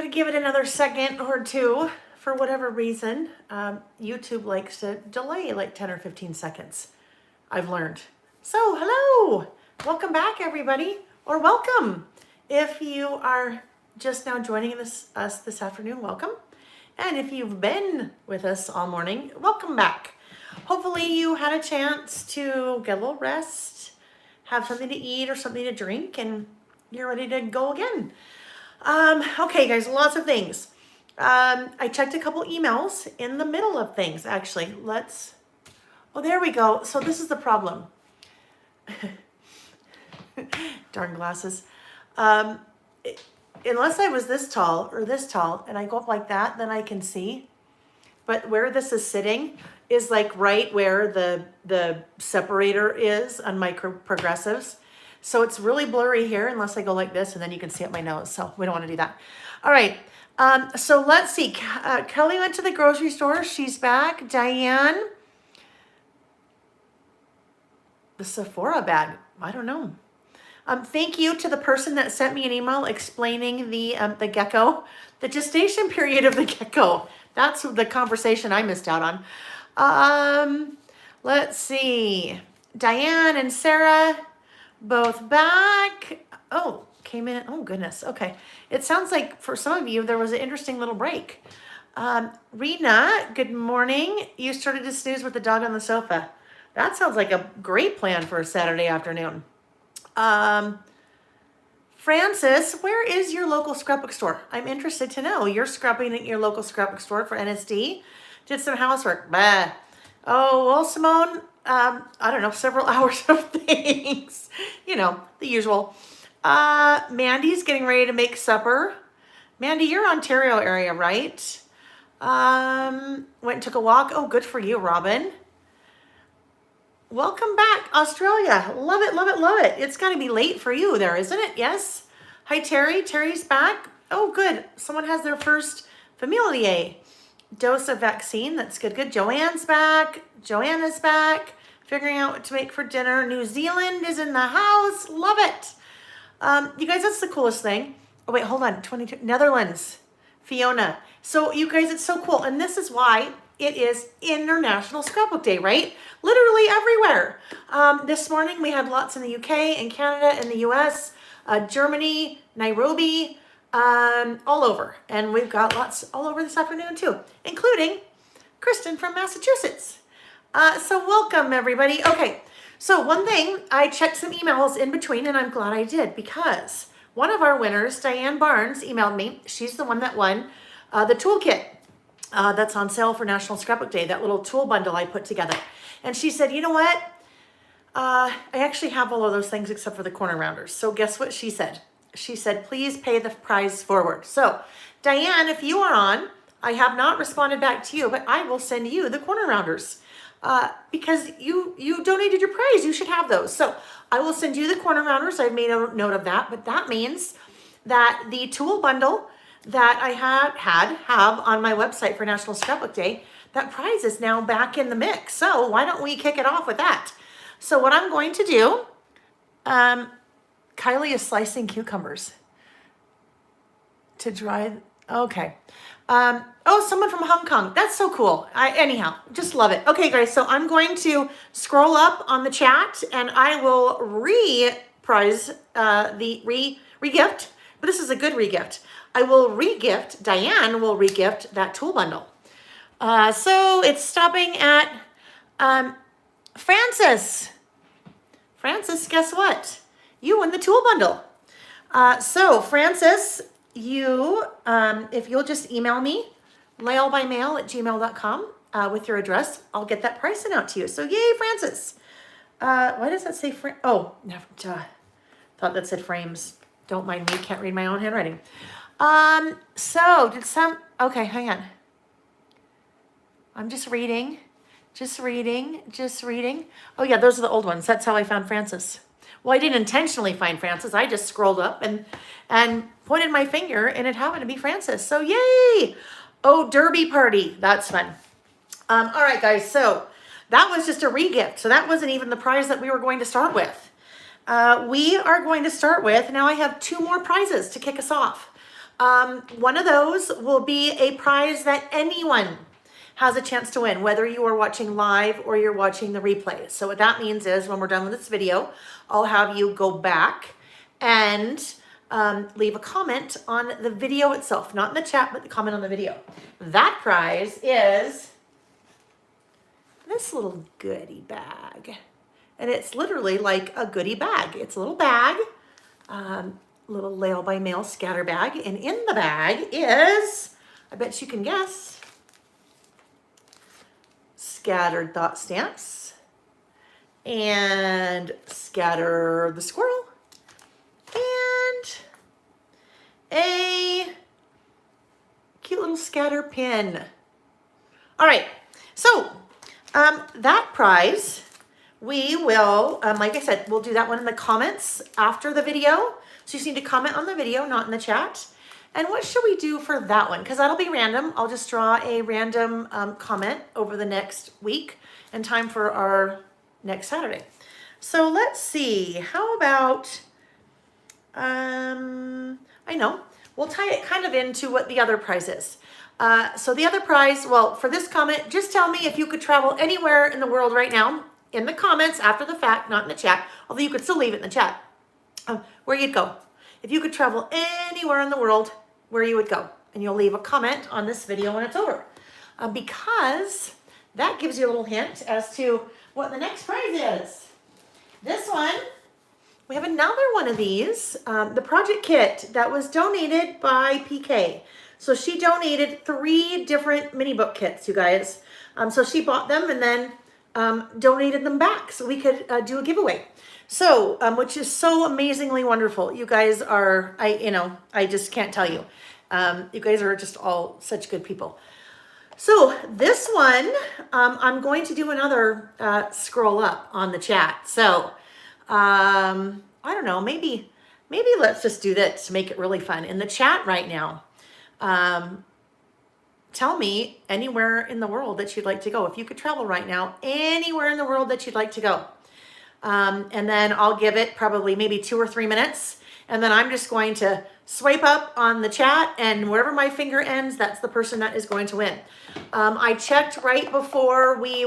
to give it another second or two. For whatever reason, YouTube likes to delay like 10 or 15 seconds, I've learned. So, hello! Welcome back, everybody, or welcome. If you are just now joining us this afternoon, welcome. And if you've been with us all morning, welcome back. Hopefully you had a chance to get a little rest, have something to eat or something to drink, and you're ready to go again. Okay, guys, lots of things. I checked a couple emails in the middle of things, actually. Oh, there we go. So this is the problem. Darn glasses. Unless I was this tall or this tall and I go up like that, then I can see. But where this is sitting is like right where the separator is on my progressives. So it's really blurry here unless I go like this, and then you can see up my nose. So we don't want to do that. All right. So let's see. Kelly went to the grocery store. She's back. Diane. The Sephora bag. I don't know. Thank you to the person that sent me an email explaining the gecko, the gestation period of the gecko. That's the conversation I missed out on. Let's see. Diane and Sarah both back. Oh, came in. Oh, goodness. Okay. It sounds like for some of you, there was an interesting little break. Rena, good morning. You started to snooze with the dog on the sofa. That sounds like a great plan for a Saturday afternoon. Francis, where is your local scrapbook store? I'm interested to know. You're scrubbing at your local scrapbook store for NSD. Did some housework. Bah. Oh, well, Simone, I don't know, several hours of things. You know, the usual. Mandy's getting ready to make supper. Mandy, you're Ontario area, right? Went and took a walk. Oh, good for you, Robin. Welcome back, Australia. Love it, love it, love it. It's got to be late for you there, isn't it? Yes. Hi, Terry. Terry's back. Oh, good. Someone has their first familiar dose of vaccine. That's good, good. Joanne's back. Joanna's back. Figuring out what to make for dinner. New Zealand is in the house. Love it. You guys, that's the coolest thing. Oh, wait, hold on. 22. Netherlands. Fiona. So, you guys, it's so cool. And this is why it is International Scrapbook Day, right? Literally everywhere. This morning we had lots in the UK and Canada and the US, Germany, Nairobi, all over. And we've got lots all over this afternoon too, including Kristen from Massachusetts. So welcome everybody. Okay, so one thing, I checked some emails in between and I'm glad I did because one of our winners, Diane Barnes, emailed me. She's the one that won the toolkit. That's on sale for National Scrapbook Day, that little tool bundle I put together. And she said, you know what? I actually have all of those things except for the corner rounders. So guess what she said? She said, please pay the prize forward. So Diane, if you are on, I have not responded back to you, but I will send you the corner rounders because you donated your prize. You should have those. So I will send you the corner rounders. I've made a note of that, but that means that the tool bundle that I have on my website for National Scrapbook Day, that prize is now back in the mix. So why don't we kick it off with that? So what I'm going to do, Kylie is slicing cucumbers to dry. Okay. Oh, someone from Hong Kong. That's so cool. Anyhow, just love it. Okay, guys. So I'm going to scroll up on the chat and I will re-gift, but this is a good re-gift. I will re-gift, Diane will re-gift that tool bundle. So it's stopping at Francis. Francis, guess what? You won the tool bundle. So Francis, you, if you'll just email me, layallbymail@gmail.com with your address, I'll get that price sent out to you. So yay, Francis. Why does that say frame? Oh, never, thought that said frames. Don't mind me, can't read my own handwriting. So okay, hang on. I'm just reading. Oh yeah, those are the old ones. That's how I found Francis. Well, I didn't intentionally find Francis. I just scrolled up and pointed my finger and it happened to be Francis. So yay! Oh, derby party. That's fun. All right, guys. So that was just a re-gift. So that wasn't even the prize that we were going to start with. We are going to start with, now I have 2 more prizes to kick us off. One of those will be a prize that anyone has a chance to win, whether you are watching live or you're watching the replay. So what that means is when we're done with this video, I'll have you go back and leave a comment on the video itself, not in the chat, but the comment on the video. That prize is this little goodie bag. And it's literally like a goodie bag. It's a little bag, little Lail by Mail scatter bag. And in the bag is, I bet you can guess, scattered thought stamps and Scatter the Squirrel and a cute little scatter pin. All right, so that prize, we will, like I said, we'll do that one in the comments after the video. So you just need to comment on the video, not in the chat. And what should we do for that one? Because that'll be random. I'll just draw a random comment over the next week in time for our next Saturday. So let's see. How about, I know, we'll tie it kind of into what the other prize is. So the other prize, well, for this comment, just tell me if you could travel anywhere in the world right now, in the comments after the fact, not in the chat, although you could still leave it in the chat, where you'd go. If you could travel anywhere in the world, where you would go. And you'll leave a comment on this video when it's over. Because that gives you a little hint as to what the next prize is. This one, we have another one of these, the project kit that was donated by PK. So she donated 3 different mini book kits, you guys. So she bought them and then donated them back so we could do a giveaway. So, which is so amazingly wonderful. You guys are, I just can't tell you. You guys are just all such good people. So this one, I'm going to do another scroll up on the chat. So, I don't know, maybe let's just do this to make it really fun. In the chat right now, tell me anywhere in the world that you'd like to go. If you could travel right now, anywhere in the world that you'd like to go. And then I'll give it probably maybe 2 or 3 minutes. And then I'm just going to swipe up on the chat, and wherever my finger ends, that's the person that is going to win. I checked right before we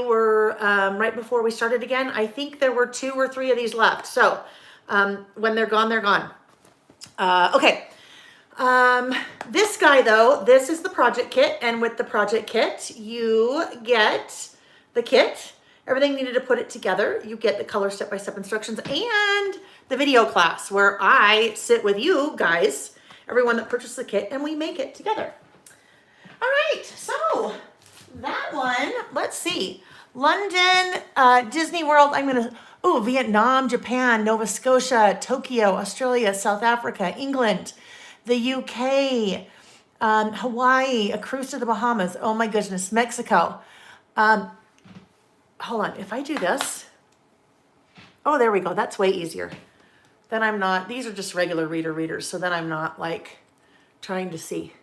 started again. I think there were 2 or 3 of these left. So when they're gone, they're gone. Okay. This guy though, this is the project kit, and with the project kit, you get the kit, everything needed to put it together. You get the color step-by-step instructions and the video class where I sit with you guys, everyone that purchased the kit, and we make it together. All right, so that one, let's see. London, Disney World, Vietnam, Japan, Nova Scotia, Tokyo, Australia, South Africa, England, the UK, Hawaii, a cruise to the Bahamas, oh my goodness, Mexico. Hold on, if I do this, oh, there we go, that's way easier. Then I'm not, these are just regular readers, so then I'm not like trying to see.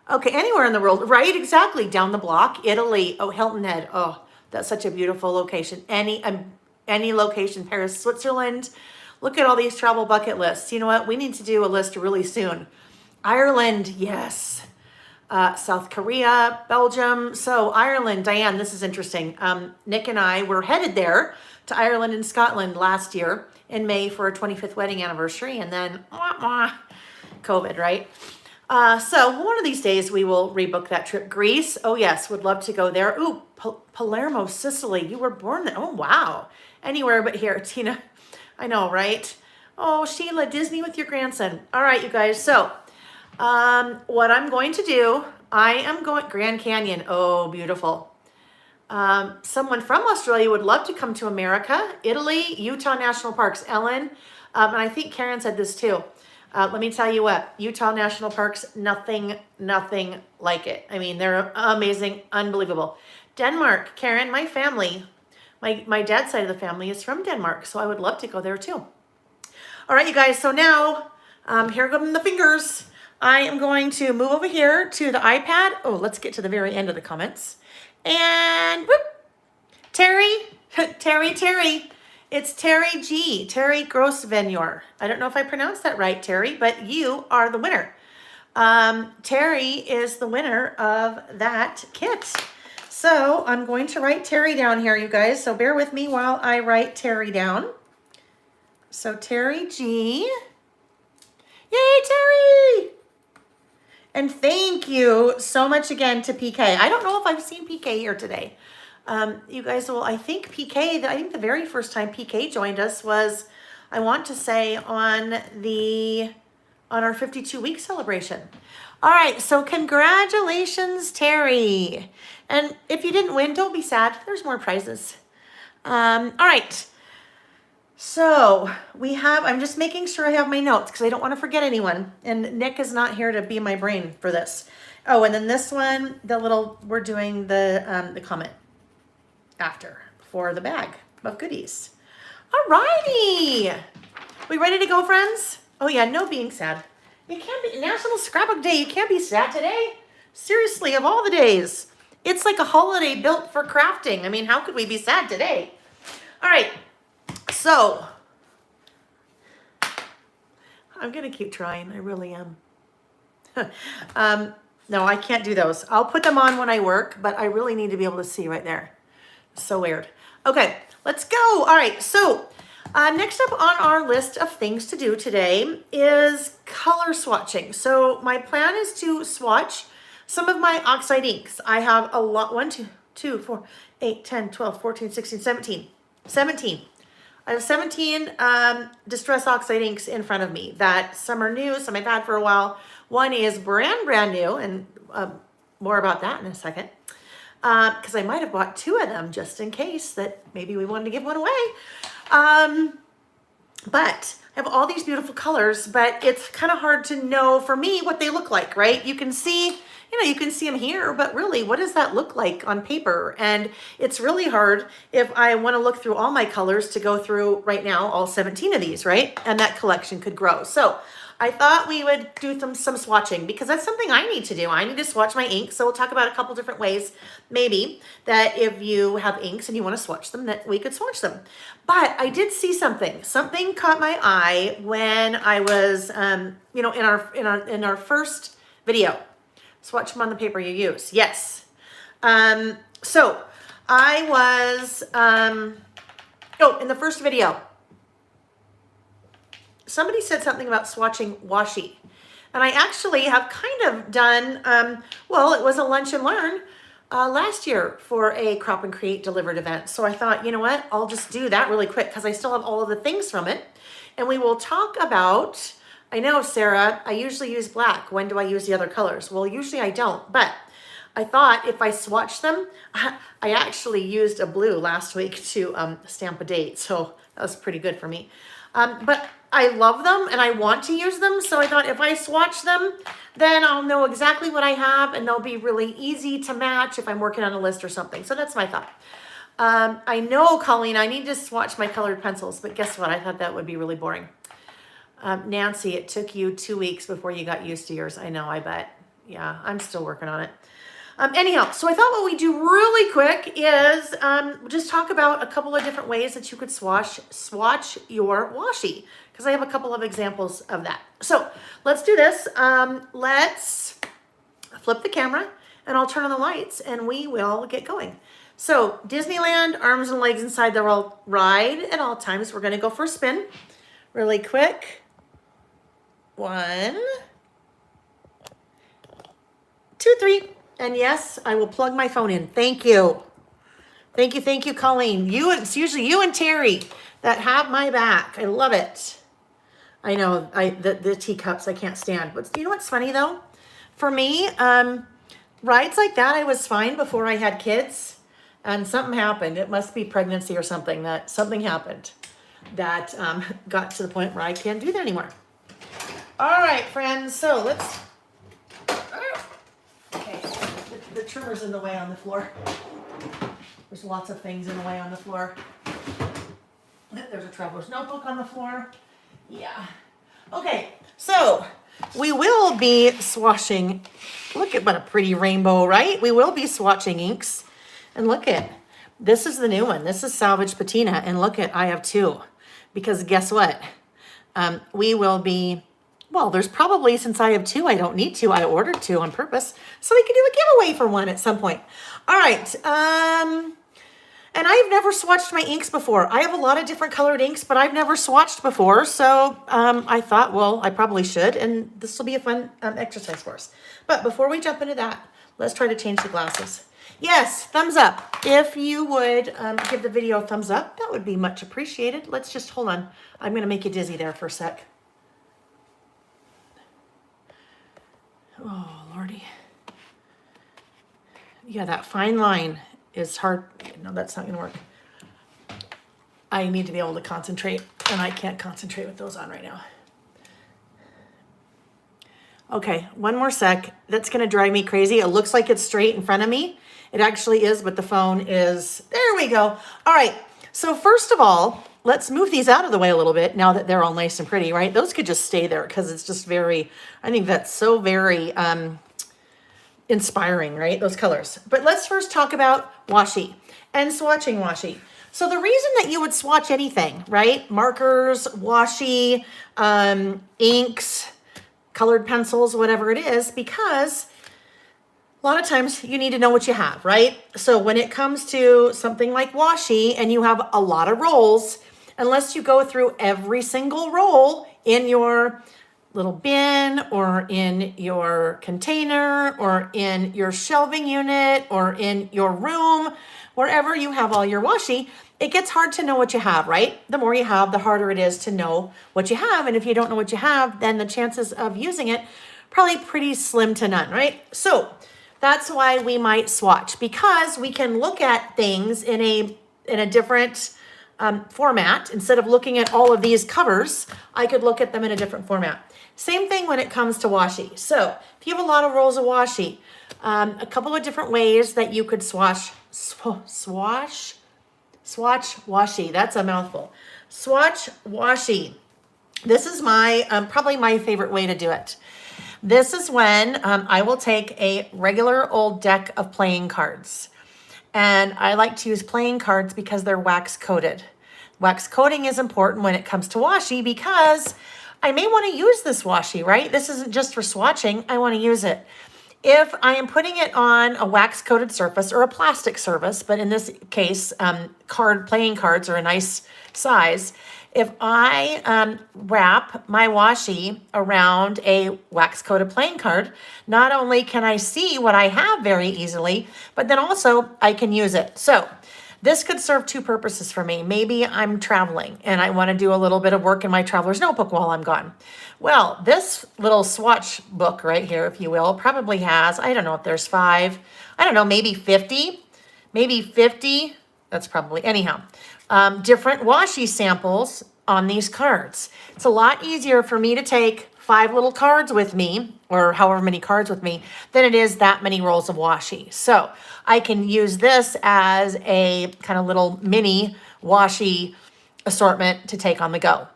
Okay, anywhere in the world, right, exactly, down the block, Italy, oh, Hilton Head, oh, that's such a beautiful location. Any location, Paris, Switzerland, look at all these travel bucket lists. You know what, we need to do a list really soon. Ireland, yes. South Korea, Belgium. So Ireland, Diane, this is interesting. Nick and I were headed there to Ireland and Scotland last year in May for our 25th wedding anniversary, and then COVID, right? So one of these days we will rebook that trip. Greece, oh yes, would love to go there. Ooh, Palermo, Sicily, you were born there. Oh wow, anywhere but here. Tina, I know, right? Oh, Sheila, Disney with your grandson. All right, you guys, so what I'm going to do, Grand Canyon, oh, beautiful. Someone from Australia would love to come to America, Italy, Utah National Parks, Ellen, and I think Karen said this too. Let me tell you what, Utah National Parks, nothing like it. I mean, they're amazing, unbelievable. Denmark, Karen, my family, my dad's side of the family is from Denmark, so I would love to go there too. All right, you guys, so now, here go the fingers. I am going to move over here to the iPad. Oh, let's get to the very end of the comments. And whoop, Terry, it's Terry G, Terry Grossvenor. I don't know if I pronounced that right, Terry, but you are the winner. Terry is the winner of that kit. So I'm going to write Terry down here, you guys. So bear with me while I write Terry down. So Terry G. Yay, Terry! And thank you so much again to PK. I don't know if I've seen PK here today. You guys will, I think PK, I think the very first time PK joined us was, I want to say, on our 52-week celebration. All right, so congratulations, Terry. And if you didn't win, don't be sad. There's more prizes. All right. So I'm just making sure I have my notes because I don't want to forget anyone. And Nick is not here to be my brain for this. Oh, and then this one, we're doing the comment after for the bag of goodies. All righty. We ready to go, friends? Oh yeah, no being sad. You can't be National Scrapbook Day. You can't be sad today. Seriously, of all the days, it's like a holiday built for crafting. I mean, how could we be sad today? All right. So, I'm going to keep trying. I really am. No, I can't do those. I'll put them on when I work, but I really need to be able to see right there. So weird. Okay, let's go. All right, so next up on our list of things to do today is color swatching. So my plan is to swatch some of my oxide inks. I have a lot, 1, 2, 4, 8, 10, 12, 14, 16, 17. I have 17 Distress Oxide inks in front of me that some are new, some I've had for a while. One is brand new, and more about that in a second. Because I might have bought 2 of them just in case that maybe we wanted to give one away. But I have all these beautiful colors, but it's kind of hard to know for me what they look like, right? You can see them here, but really, what does that look like on paper? And it's really hard if I want to look through all my colors to go through right now all 17 of these, right? And that collection could grow. So I thought we would do some swatching because that's something I need to do. I need to swatch my inks. So we'll talk about a couple different ways, maybe, that if you have inks and you want to swatch them, that we could swatch them. But I did see something. Something caught my eye when I was, in our first video. Swatch them on the paper you use. Yes. So I was, in the first video, somebody said something about swatching washi. And I actually have kind of done, it was a lunch and learn last year for a Crop and Create delivered event. So I thought, you know what, I'll just do that really quick because I still have all of the things from it. And we will talk about, I know, Sarah, I usually use black. When do I use the other colors? Well, usually I don't, but I thought if I swatch them, I actually used a blue last week to stamp a date. So that was pretty good for me. But I love them and I want to use them. So I thought if I swatch them, then I'll know exactly what I have and they'll be really easy to match if I'm working on a list or something. So that's my thought. I know, Colleen, I need to swatch my colored pencils, but guess what? I thought that would be really boring. Nancy, it took you 2 weeks before you got used to yours. I know, I bet. Yeah, I'm still working on it. Anyhow, so I thought what we do really quick is just talk about a couple of different ways that you could swatch your washi, because I have a couple of examples of that. So let's do this. Let's flip the camera and I'll turn on the lights and we will get going. So Disneyland, arms and legs inside the ride at all times. We're going to go for a spin really quick. 1, 2, 3. And yes, I will plug my phone in. Thank you. Thank you, Colleen. It's usually you and Terry that have my back. I love it. I know, the teacups I can't stand. But you know what's funny though? For me, rides like that, I was fine before I had kids. And something happened. It must be pregnancy or something. Something happened that got to the point where I can't do that anymore. All right, friends. So let's... Okay, the trimmer's in the way on the floor. There's lots of things in the way on the floor. There's a traveler's notebook on the floor. Yeah. Okay, so we will be swatching. Look at what a pretty rainbow, right? We will be swatching inks. And look at, this is the new one. This is Salvage Patina. And look at, I have 2. Because guess what? We will be Well, there's probably, since I have two, I don't need two. I ordered two on purpose. So we could do a giveaway for one at some point. All right. And I've never swatched my inks before. I have a lot of different colored inks, but I've never swatched before. So I thought, well, I probably should. And this will be a fun exercise for us. But before we jump into that, let's try to change the glasses. Yes, thumbs up. If you would give the video a thumbs up, that would be much appreciated. Let's just, hold on. I'm going to make you dizzy there for a sec. Oh, Lordy. Yeah, that fine line is hard. No, that's not going to work. I need to be able to concentrate, and I can't concentrate with those on right now. Okay, one more sec. That's going to drive me crazy. It looks like it's straight in front of me. It actually is, but the phone is, there we go. All right, so first of all, let's move these out of the way a little bit now that they're all nice and pretty, right? Those could just stay there because it's just very, I think that's so very inspiring, right? Those colors. But let's first talk about washi and swatching washi. So the reason that you would swatch anything, right? Markers, washi, inks, colored pencils, whatever it is, because a lot of times you need to know what you have, right? So when it comes to something like washi and you have a lot of rolls, unless you go through every single roll in your little bin or in your container or in your shelving unit or in your room, wherever you have all your washi, it gets hard to know what you have, right? The more you have, the harder it is to know what you have. And if you don't know what you have, then the chances of using it probably pretty slim to none, right? So that's why we might swatch, because we can look at things in a different format. Instead of looking at all of these covers, I could look at them in a different format. Same thing when it comes to washi. So if you have a lot of rolls of washi, a couple of different ways that you could swatch washi. That's a mouthful. Swatch washi. This is my probably my favorite way to do it. This is when I will take a regular old deck of playing cards. And I like to use playing cards because they're wax coated. Wax coating is important when it comes to washi because I may want to use this washi, right? This isn't just for swatching. I want to use it. If I am putting it on a wax coated surface or a plastic surface, but in this case, playing cards are a nice size. If I wrap my washi around a wax coated playing card, not only can I see what I have very easily, but then also I can use it. So this could serve two purposes for me. Maybe I'm traveling and I want to do a little bit of work in my traveler's notebook while I'm gone. Well, this little swatch book right here, if you will, probably has, I don't know if there's 5, I don't know, maybe 50, that's probably, anyhow, different washi samples on these cards. It's a lot easier for me to take 5 little cards with me, or however many cards with me, than it is that many rolls of washi. So I can use this as a kind of little mini washi assortment to take on the go.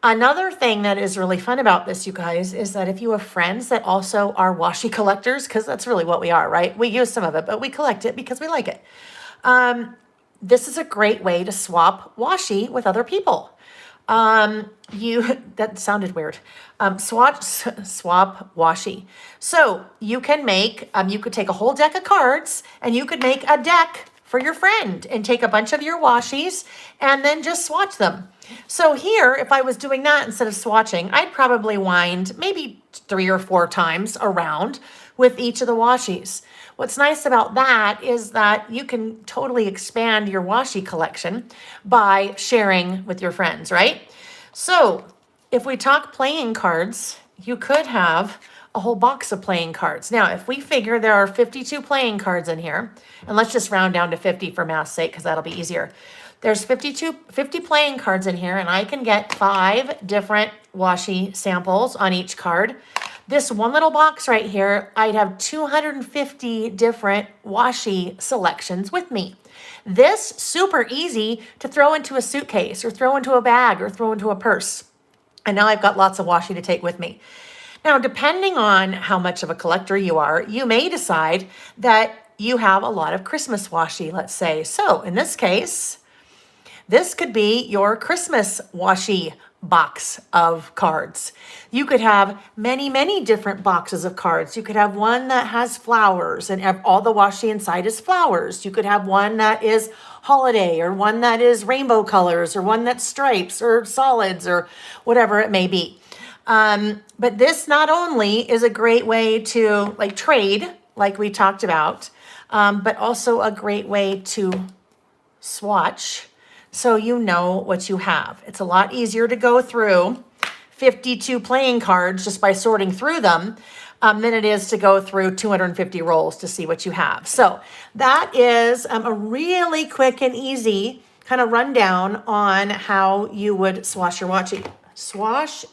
Another thing that is really fun about this, you guys, is that if you have friends that also are washi collectors, because that's really what we are, right? We use some of it, but we collect it because we like it. This is a great way to swap washi with other people. That sounded weird. Swap washi. So you can make, you could take a whole deck of cards and you could make a deck for your friend and take a bunch of your washis and then just swatch them. So here, if I was doing that instead of swatching, I'd probably wind maybe 3 or 4 times around with each of the washis. What's nice about that is that you can totally expand your washi collection by sharing with your friends, right? So if we talk playing cards, you could have a whole box of playing cards. Now, if we figure there are 52 playing cards in here, and let's just round down to 50 for math's sake, because that'll be easier. There's 50 playing cards in here, and I can get 5 different washi samples on each card. This one little box right here, I'd have 250 different washi selections with me. This super easy to throw into a suitcase or throw into a bag or throw into a purse. And now I've got lots of washi to take with me. Now, depending on how much of a collector you are, you may decide that you have a lot of Christmas washi, let's say. So in this case, this could be your Christmas washi box of cards. You could have many, many different boxes of cards. You could have one that has flowers and all the washi inside is flowers. You could have one that is holiday, or one that is rainbow colors, or one that's stripes or solids or whatever it may be. But this not only is a great way to like trade, like we talked about, but also a great way to swatch so you know what you have. It's a lot easier to go through 52 playing cards just by sorting through them than it is to go through 250 rolls to see what you have. So that is a really quick and easy kind of rundown on how you would swatch your washi. Swatch,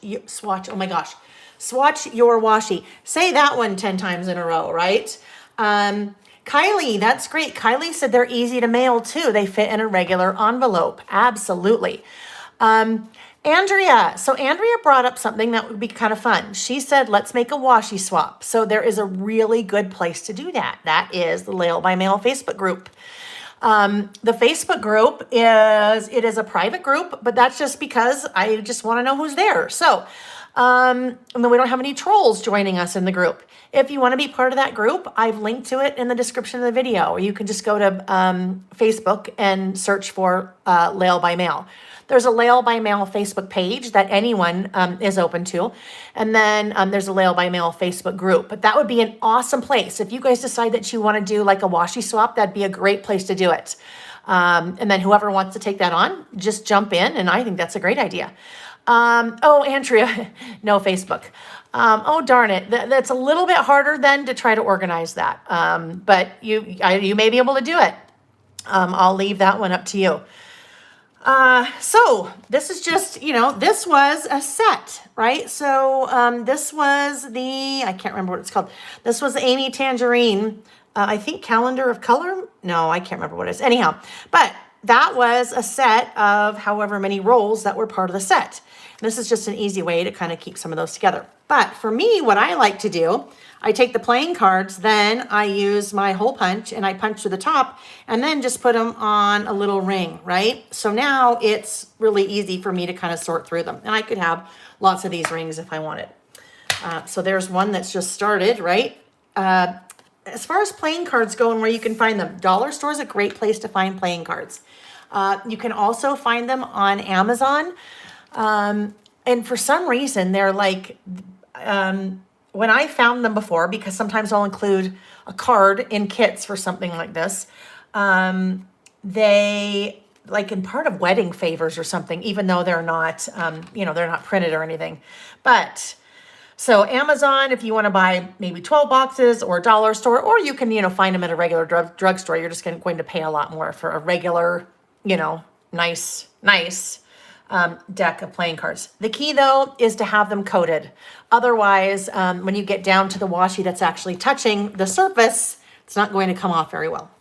oh my gosh. Swatch your washi. Say that one 10 times in a row, right? Kylie, that's great. Kylie said they're easy to mail too. They fit in a regular envelope. Absolutely. Andrea, so Andrea brought up something that would be kind of fun. She said, let's make a washi swap. So there is a really good place to do that. That is the Lail by Mail Facebook group. The Facebook group is a private group, but that's just because I just want to know who's there. So, and then we don't have any trolls joining us in the group. If you want to be part of that group, I've linked to it in the description of the video, or you can just go to Facebook and search for Lail by Mail. There's a Lail by Mail Facebook page that anyone is open to. And then there's a Lail by Mail Facebook group. But that would be an awesome place. If you guys decide that you want to do like a washi swap, that'd be a great place to do it. And then whoever wants to take that on, just jump in. And I think that's a great idea. Oh, Andrea, no Facebook. Oh, darn it. That's a little bit harder then to try to organize that. But you may be able to do it. I'll leave that one up to you. So this is just, this was a set, right? So, this was I can't remember what it's called. This was the Amy Tangerine, I think Calendar of Color. No, I can't remember what it is. Anyhow, but that was a set of however many rolls that were part of the set. This is just an easy way to kind of keep some of those together. But for me, what I like to do, I take the playing cards, then I use my hole punch and I punch to the top and then just put them on a little ring, right? So now it's really easy for me to kind of sort through them. And I could have lots of these rings if I wanted. So there's one that's just started, right? As far as playing cards go and where you can find them, dollar store is a great place to find playing cards. You can also find them on Amazon. And for some reason, they're like, when I found them before, because sometimes I'll include a card in kits for something like this, they like in part of wedding favors or something, even though they're not, they're not printed or anything. But so Amazon, if you want to buy maybe 12 boxes, or dollar store, or you can, find them at a regular drugstore, you're just going to pay a lot more for a regular, nice deck of playing cards. The key though is to have them coated. Otherwise, when you get down to the washi that's actually touching the surface, it's not going to come off very well.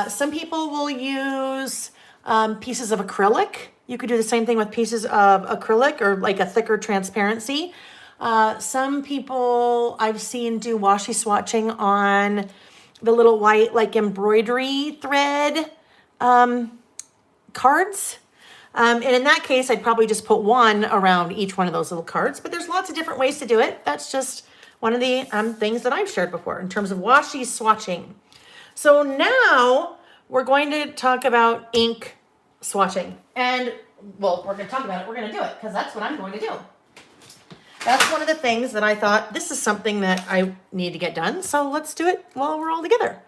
Some people will use pieces of acrylic. You could do the same thing with pieces of acrylic or like a thicker transparency. Some people I've seen do washi swatching on the little white like embroidery thread cards. And in that case, I'd probably just put one around each one of those little cards, but there's lots of different ways to do it. That's just one of the things that I've shared before in terms of washi swatching. So now we're going to talk about ink swatching. And, well, we're going to talk about it. We're going to do it because that's what I'm going to do. That's one of the things that I thought, this is something that I need to get done. So let's do it while we're all together.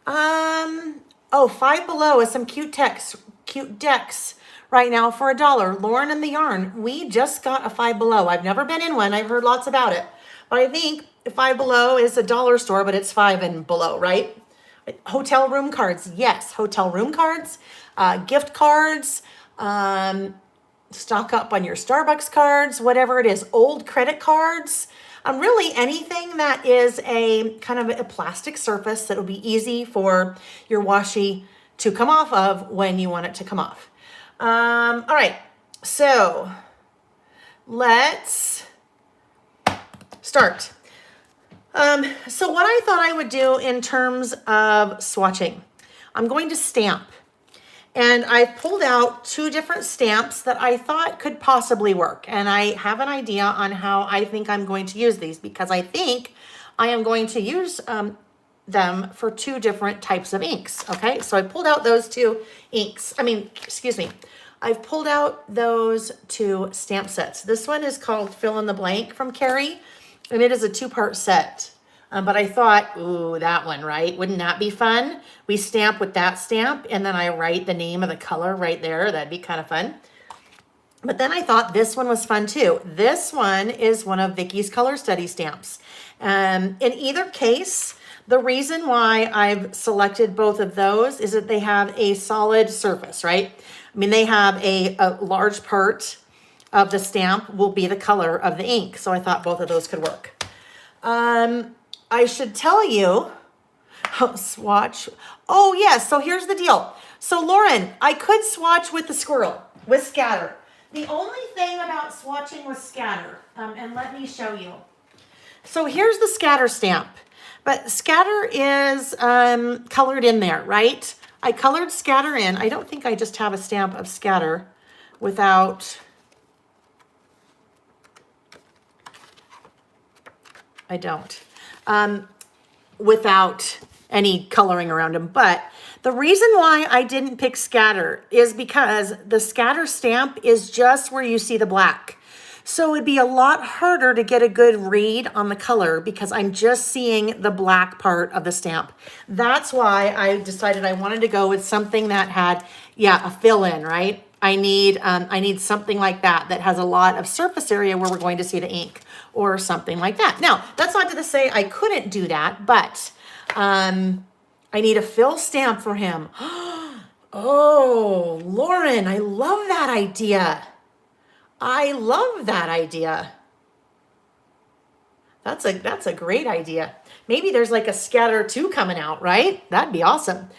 Five Below is some cute decks right now for $1. Lauren and the Yarn. We just got a Five Below. I've never been in one. I've heard lots about it. But I think Five Below is a dollar store, but it's five and below, right? Hotel room cards. Yes, hotel room cards, gift cards, stock up on your Starbucks cards, whatever it is, old credit cards. Really anything that is a kind of a plastic surface that will be easy for your washi to come off of when you want it to come off. All right, so let's start. So what I thought I would do in terms of swatching, I'm going to stamp. And I pulled out 2 different stamps that I thought could possibly work. And I have an idea on how I think I'm going to use these, because I think I am going to use them for 2 different types of inks. Okay, so I pulled out those 2 inks. I've pulled out those 2 stamp sets. This one is called Fill in the Blank from Carrie, and it is a 2-part set. But I thought, ooh, that one, right? Wouldn't that be fun? We stamp with that stamp, and then I write the name of the color right there. That'd be kind of fun. But then I thought this one was fun too. This one is one of Vicky's Color Study stamps. In either case, the reason why I've selected both of those is that they have a solid surface, right? I mean, they have a large part of the stamp will be the color of the ink. So I thought both of those could work. I should tell you, swatch. Oh yes, so here's the deal. So Lauren, I could swatch with the squirrel, with scatter. The only thing about swatching with scatter, and let me show you. So here's the scatter stamp, but scatter is colored in there, right? I colored scatter in. I don't think I just have a stamp of scatter without, I don't. Without any coloring around them. But the reason why I didn't pick scatter is because the scatter stamp is just where you see the black. So it'd be a lot harder to get a good read on the color because I'm just seeing the black part of the stamp. That's why I decided I wanted to go with something that had, a fill in, right? I need something like that has a lot of surface area where we're going to see the ink or something like that. Now, that's not to say I couldn't do that, but I need a fill stamp for him. Oh, Lauren, I love that idea. I love that idea. That's a great idea. Maybe there's like a scatter 2 coming out, right? That'd be awesome.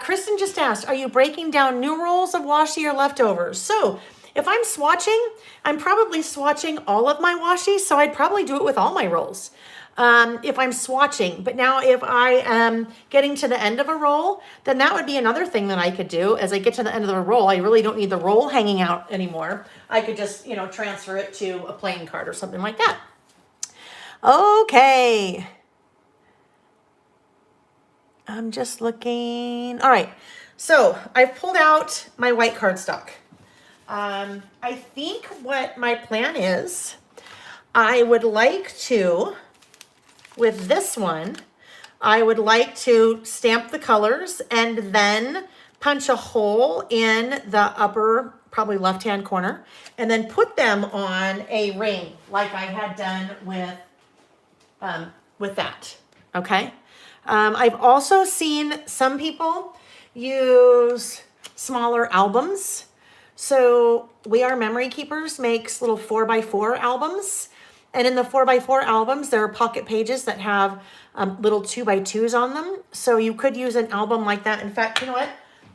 Kristen just asked, are you breaking down new rolls of washi or leftovers? So if I'm swatching, I'm probably swatching all of my washi, so I'd probably do it with all my rolls if I'm swatching. But now if I am getting to the end of a roll, then that would be another thing that I could do. As I get to the end of the roll, I really don't need the roll hanging out anymore. I could just, transfer it to a playing card or something like that. Okay. I'm just looking. All right. So I've pulled out my white cardstock. I think what my plan is, I would like to, with this one, I would like to stamp the colors and then punch a hole in the upper, probably left-hand corner, and then put them on a ring like I had done with that, okay? I've also seen some people use smaller albums. So We Are Memory Keepers makes little 4x4 albums. And in the 4x4 albums, there are pocket pages that have little 2x2s on them. So you could use an album like that. In fact, you know what?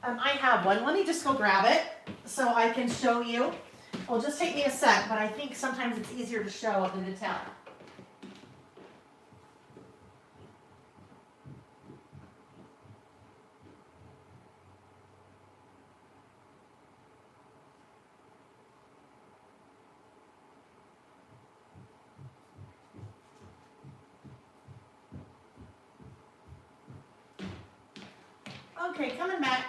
I have one. Let me just go grab it so I can show you. It'll just take me a sec, but I think sometimes it's easier to show than to tell. Okay, coming back.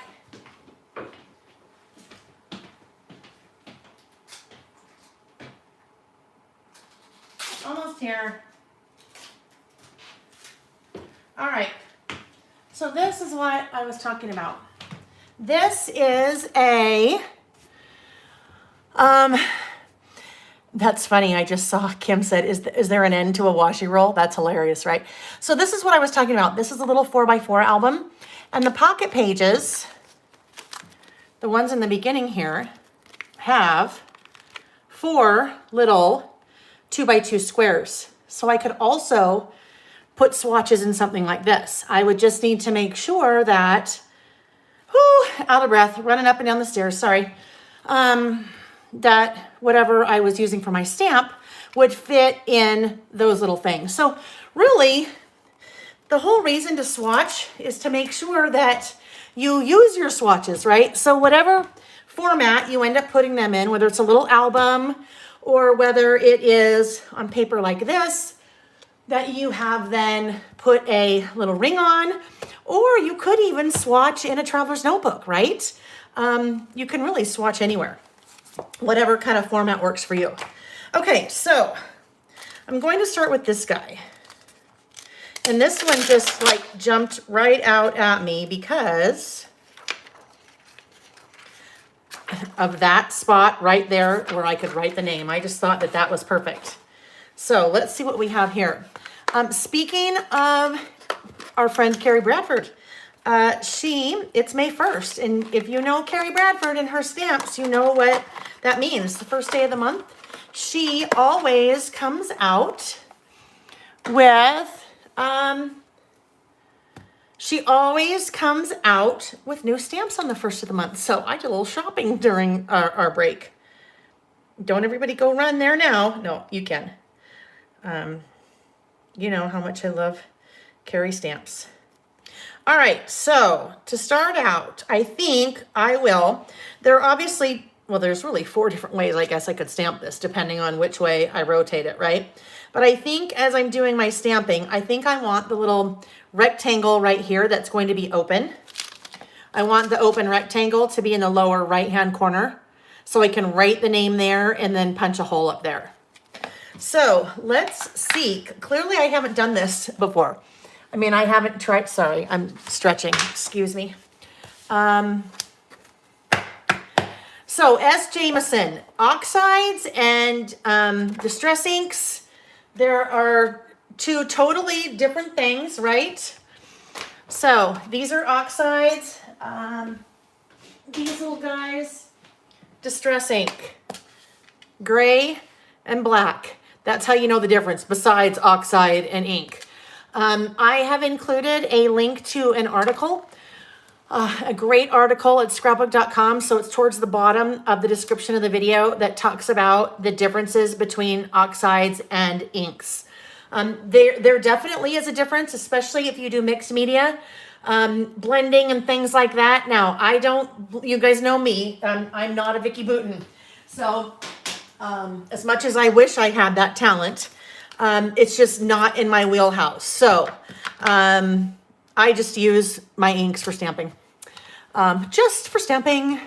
Almost here. All right. So this is what I was talking about. This is a, that's funny. I just saw Kim said, is there an end to a washi roll? That's hilarious, right? So this is what I was talking about. This is a little 4x4 album. And the pocket pages, the ones in the beginning here, have 4 little 2x2 squares. So I could also put swatches in something like this. I would just need to make sure that, out of breath, running up and down the stairs, sorry, that whatever I was using for my stamp would fit in those little things. So really, the whole reason to swatch is to make sure that you use your swatches, right? So whatever format you end up putting them in, whether it's a little album or whether it is on paper like this, that you have then put a little ring on, or you could even swatch in a traveler's notebook, right? You can really swatch anywhere, whatever kind of format works for you. Okay, so I'm going to start with this guy. And this one just like jumped right out at me because of that spot right there where I could write the name. I just thought that that was perfect. So let's see what we have here. Speaking of our friend Carrie Bradford, it's May 1st. And if you know Carrie Bradford and her stamps, you know what that means. The first day of the month. She always comes out with, new stamps on the first of the month. So I did a little shopping during our break. Don't everybody go run there now. No, you can. You know how much I love Carrie stamps. All right, so to start out, I think I will. There's really 4 different ways I guess I could stamp this, depending on which way I rotate it, right? But I think as I'm doing my stamping, I think I want the little rectangle right here that's going to be open. I want the open rectangle to be in the lower right-hand corner, so I can write the name there and then punch a hole up there. So let's see. Clearly I haven't done this before. I mean, I haven't tried, sorry, I'm stretching, excuse me. So S. Jameson, oxides and distress inks, there are 2 totally different things, right? So these are oxides, these little guys, distress ink, gray and black. That's how you know the difference besides oxide and ink. I have included a link to an article, a great article at scrapbook.com. So it's towards the bottom of the description of the video that talks about the differences between oxides and inks. There definitely is a difference, especially if you do mixed media, blending and things like that. Now, you guys know me, I'm not a Vicky Boutin. So as much as I wish I had that talent, it's just not in my wheelhouse. So I just use my inks for stamping. Just for stamping.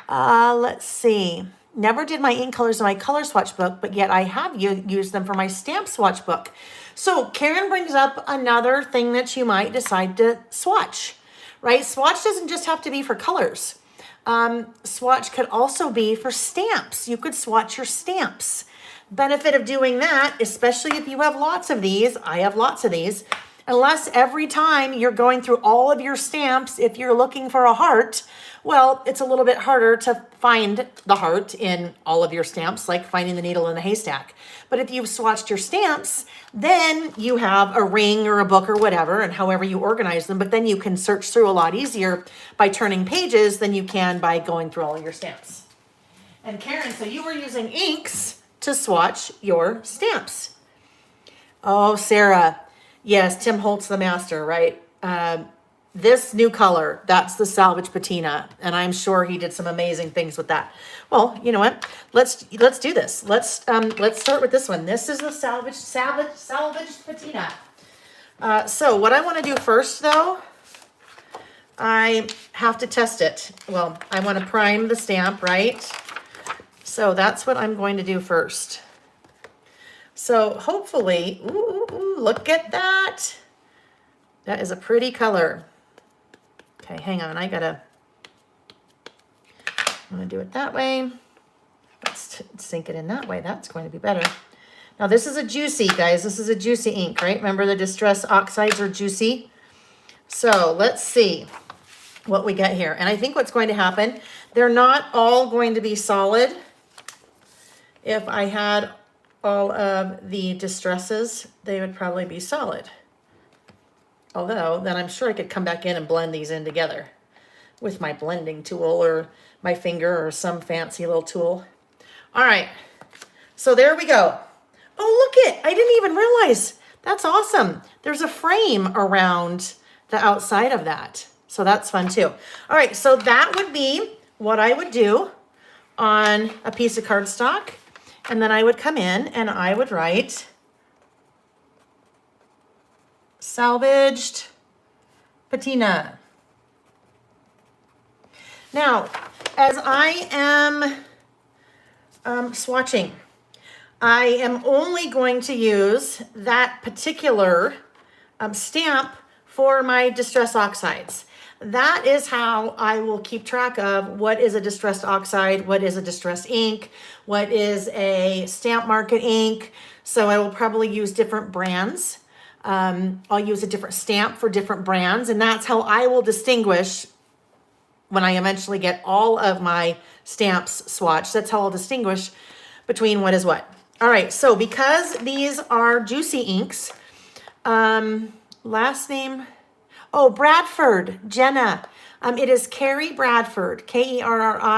Let's see. Never did my ink colors in my color swatch book, but yet I have used them for my stamp swatch book. So Karen brings up another thing that you might decide to swatch, right? Swatch doesn't just have to be for colors. Swatch could also be for stamps. You could swatch your stamps. Benefit of doing that, especially if you have lots of these, I have lots of these, unless every time you're going through all of your stamps, if you're looking for a heart, well, it's a little bit harder to find the heart in all of your stamps, like finding the needle in a haystack. But if you've swatched your stamps, then you have a ring or a book or whatever, and however you organize them, but then you can search through a lot easier by turning pages than you can by going through all of your stamps. And Karen, so you were using inks to swatch your stamps. Oh, Sarah. Yes, Tim Holtz, the master, right? This new color, that's the salvage patina, and I'm sure he did some amazing things with that. Well, you know what? Let's do this. Let's start with this one. This is the salvage patina. So what I want to do first, though, I have to test it. Well, I want to prime the stamp, right? So that's what I'm going to do first. So hopefully, ooh, look at that. That is a pretty color. Okay, hang on, I'm gonna do it that way. Let's sink it in that way. That's going to be better. Now this is a juicy, guys. This is a juicy ink, right? Remember the distress oxides are juicy. So let's see what we get here. And I think what's going to happen, they're not all going to be solid. If I had all of the distresses, they would probably be solid. Although, then I'm sure I could come back in and blend these in together with my blending tool or my finger or some fancy little tool. All right, so there we go. Oh, look it, I didn't even realize. That's awesome. There's a frame around the outside of that. So that's fun too. All right, so that would be what I would do on a piece of cardstock. And then I would come in and I would write salvaged patina. Now, as I am swatching, I am only going to use that particular stamp for my distress oxides. That is how I will keep track of what is a distressed oxide, what is a distressed ink, what is a stamp market ink. So I will probably use different brands. I'll use a different stamp for different brands, and that's how I will distinguish when I eventually get all of my stamps swatched. That's how I'll distinguish between what is what. All right, so because these are juicy inks, last name, oh, Bradford, Jenna. It is Carrie Bradford, Kerribradf,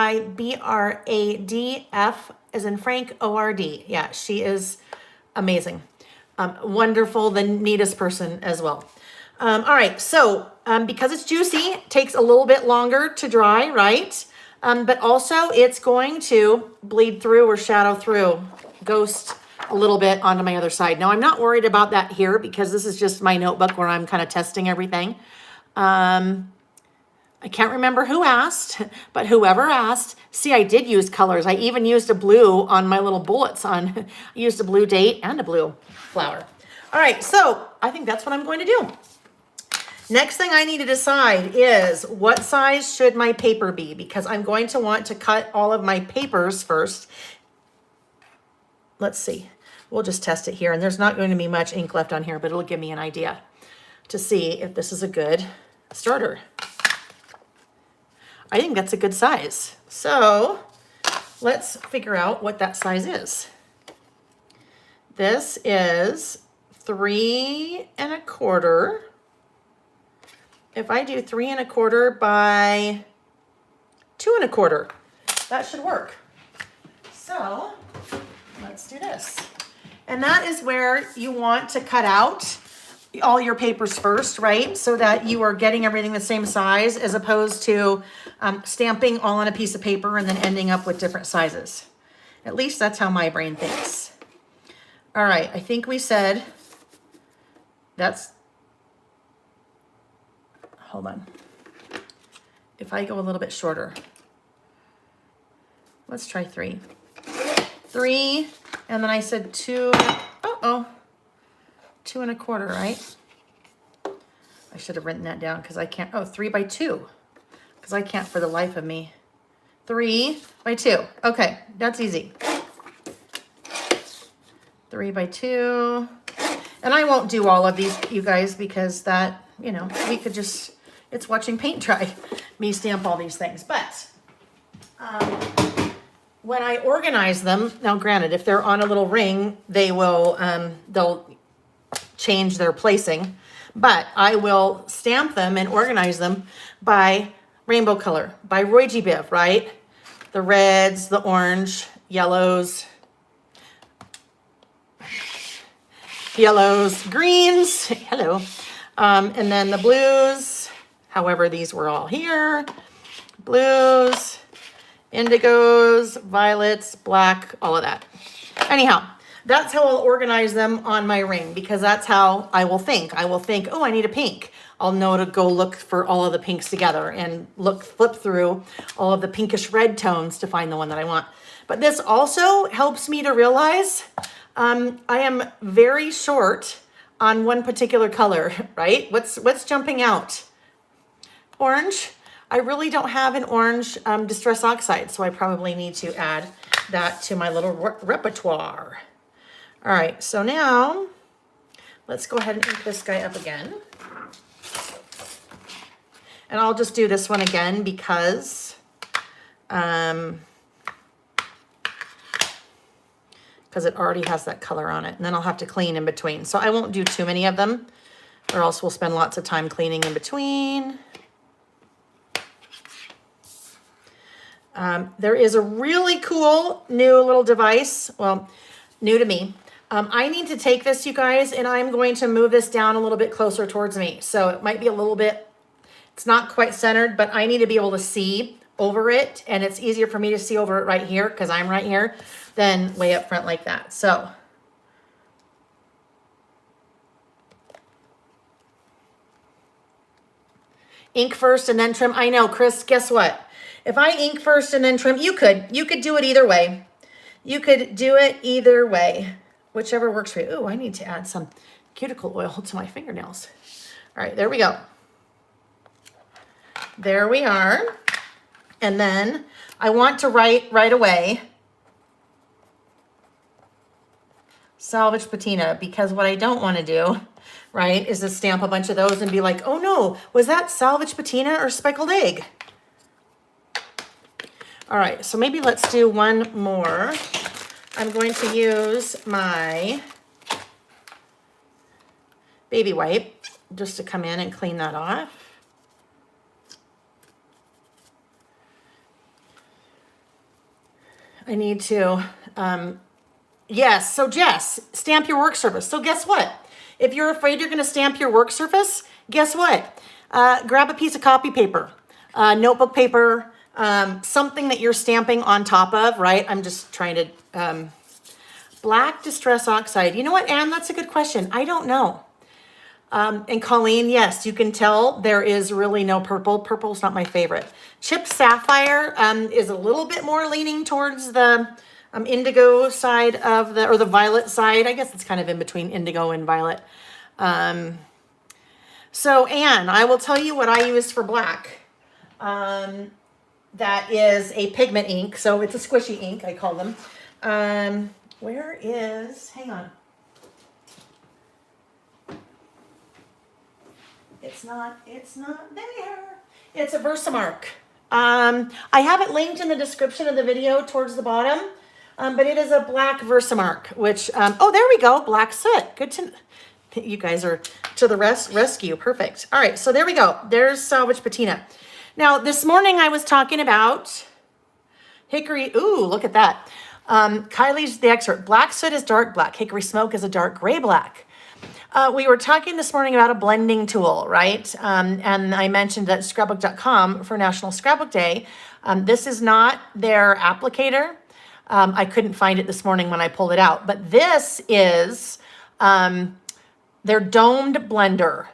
as in Frank, O-R-D. Yeah, she is amazing. Wonderful, the neatest person as well. All right, so because it's juicy, it takes a little bit longer to dry, right? But also it's going to bleed through or shadow through, ghost a little bit onto my other side. Now, I'm not worried about that here because this is just my notebook where I'm kind of testing everything. I can't remember who asked, but whoever asked, see, I did use colors. I even used a blue on my little bullets on, I used a blue date and a blue flower. All right, so I think that's what I'm going to do. Next thing I need to decide is what size should my paper be, because I'm going to want to cut all of my papers first. Let's see. We'll just test it here, and there's not going to be much ink left on here, but it'll give me an idea to see if this is a good starter. I think that's a good size. So let's figure out what that size is. This is 3 1/4. If I do 3 1/4 by 2 1/4, that should work. So let's do this. And that is where you want to cut out all your papers first, right? So that you are getting everything the same size, as opposed to stamping all on a piece of paper and then ending up with different sizes. At least that's how my brain thinks. All right, I think we said that's, hold on. If I go a little bit shorter, let's try 3. 3, and then I said 2, 2 1/4, right? I should have written that down because I can't, 3 by 2, because I can't for the life of me. 3 by 2, okay, that's easy. 3 by 2, and I won't do all of these, you guys, because that, you know, we could just, it's watching paint dry, me stamp all these things. But when I organize them, now granted, if they're on a little ring, they will, they'll change their placing, but I will stamp them and organize them by rainbow color, by Roy G. Biv, right? The reds, the orange, yellows, greens, hello, and then the blues, however these were all here, blues, indigos, violets, black, all of that. Anyhow, that's how I'll organize them on my ring, because that's how I will think. I will think, oh, I need a pink. I'll know to go look for all of the pinks together and flip through all of the pinkish red tones to find the one that I want. But this also helps me to realize I am very short on one particular color, right? What's jumping out? Orange. I really don't have an orange distress oxide, so I probably need to add that to my little repertoire. All right, so now let's go ahead and ink this guy up again. And I'll just do this one again because it already has that color on it. And then I'll have to clean in between. So I won't do too many of them, or else we'll spend lots of time cleaning in between. There is a really cool new little device, well, new to me. I need to take this, you guys, and I'm going to move this down a little bit closer towards me. So it might be a little bit, It's not quite centered, but I need to be able to see over it, and it's easier for me to see over it right here because I'm right here than way up front like that. So ink first and then trim. I know, Chris, guess what? If I ink first and then trim, you could do it either way. You could do it either way, whichever works for you. Oh, I need to add some cuticle oil to my fingernails. All right, there we go. There we are. And then I want to write right away salvage patina, because what I don't want to do, right, is to stamp a bunch of those and be like, oh no, was that salvage patina or speckled egg? All right, so maybe let's do one more. I'm going to use my baby wipe just to come in and clean that off. I need to, yes, so Jess, stamp your work surface. So guess what? If you're afraid you're gonna stamp your work surface, guess what? Grab a piece of copy paper, notebook paper, something that you're stamping on top of, right? I'm just trying to, black distress oxide. You know what, Anne, that's a good question. I don't know. And Colleen, yes, you can tell there is really no purple. Purple's not my favorite. Chipped sapphire is a little bit more leaning towards the indigo side of or the violet side. I guess it's kind of in between indigo and violet. So Anne, I will tell you what I use for black. That is a pigment ink. So it's a squishy ink, I call them. Where is, hang on. It's not there. It's a Versamark. I have it linked in the description of the video towards the bottom, but it is a black Versamark, which, oh, there we go, black soot. Good to, you guys are to the rescue, perfect. All right, so there we go. There's salvage patina. Now, this morning I was talking about hickory, ooh, look at that. Kylie's the expert. Black soot is dark black. Hickory smoke is a dark gray black. We were talking this morning about a blending tool, right? And I mentioned that Scrapbook.com for National Scrapbook Day. This is not their applicator. I couldn't find it this morning when I pulled it out, but this is their domed blender.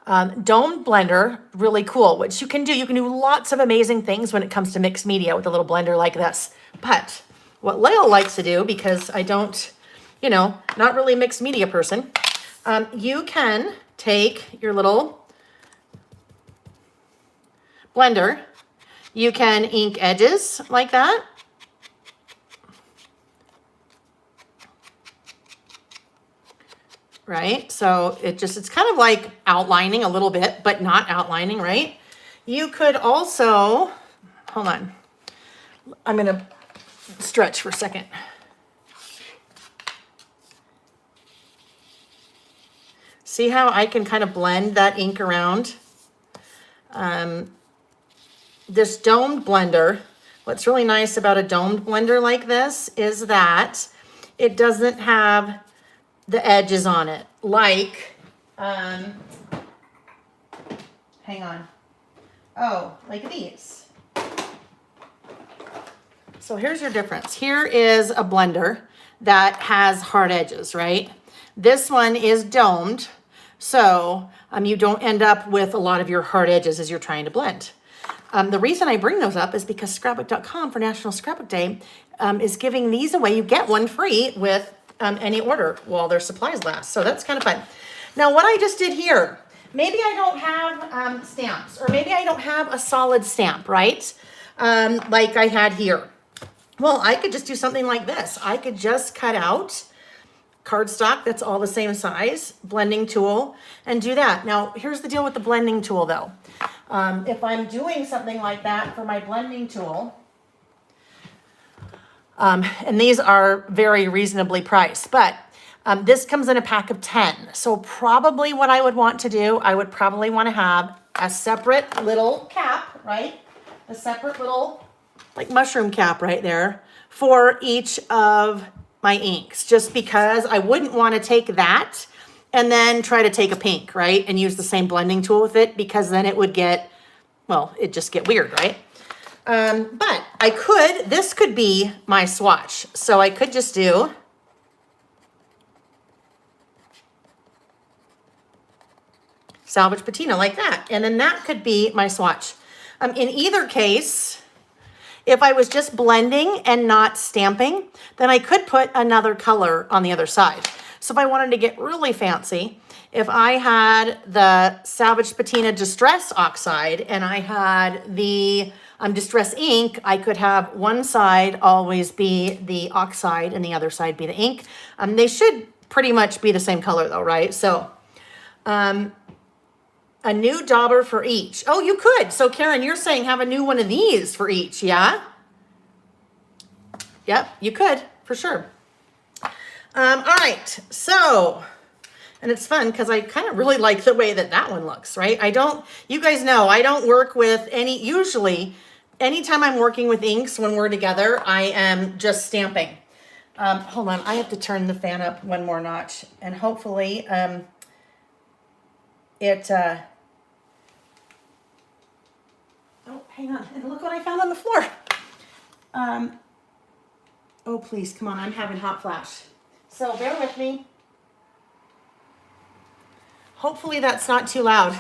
Domed blender, really cool. What you can do lots of amazing things when it comes to mixed media with a little blender like this. But what Lyle likes to do, because I don't, not really a mixed media person, you can take your little blender, you can ink edges like that. Right? So it's kind of like outlining a little bit, but not outlining, right? You could also, hold on, I'm gonna stretch for a second. See how I can kind of blend that ink around? This domed blender, what's really nice about a domed blender like this is that it doesn't have the edges on it. Like, hang on. Oh, like these. So here's your difference. Here is a blender that has hard edges, right? This one is domed. So you don't end up with a lot of your hard edges as you're trying to blend. The reason I bring those up is because Scrapbook.com for National Scrapbook Day is giving these away. You get one free with any order while their supplies last. So that's kind of fun. Now what I just did here, maybe I don't have stamps, or maybe I don't have a solid stamp, right? Like I had here. Well, I could just do something like this. I could just cut out cardstock that's all the same size, blending tool, and do that. Now, here's the deal with the blending tool though. If I'm doing something like that for my blending tool, and these are very reasonably priced, but this comes in a pack of 10. So probably what I would want to do, I would probably want to have a separate little cap, right? A separate little like mushroom cap right there for each of my inks, just because I wouldn't want to take that and then try to take a pink, right? And use the same blending tool with it, because then it would get well, it'd just get weird, right? But this could be my swatch. So I could just do salvage patina like that. And then that could be my swatch. In either case, if I was just blending and not stamping, then I could put another color on the other side. So if I wanted to get really fancy, if I had the Salvage Patina Distress Oxide and I had the Distress Ink, I could have one side always be the oxide and the other side be the ink. They should pretty much be the same color though, right? So a new dauber for each. Oh, you could. So Karen, you're saying have a new one of these for each, yeah? Yep, you could, for sure. All right, so, and it's fun because I kind of really like the way that one looks, right? You guys know, I don't work with usually, anytime I'm working with inks when we're together, I am just stamping. Hold on, I have to turn the fan up one more notch and hopefully oh, hang on, and look what I found on the floor. Oh, please, come on, I'm having hot flash. So bear with me. Hopefully that's not too loud.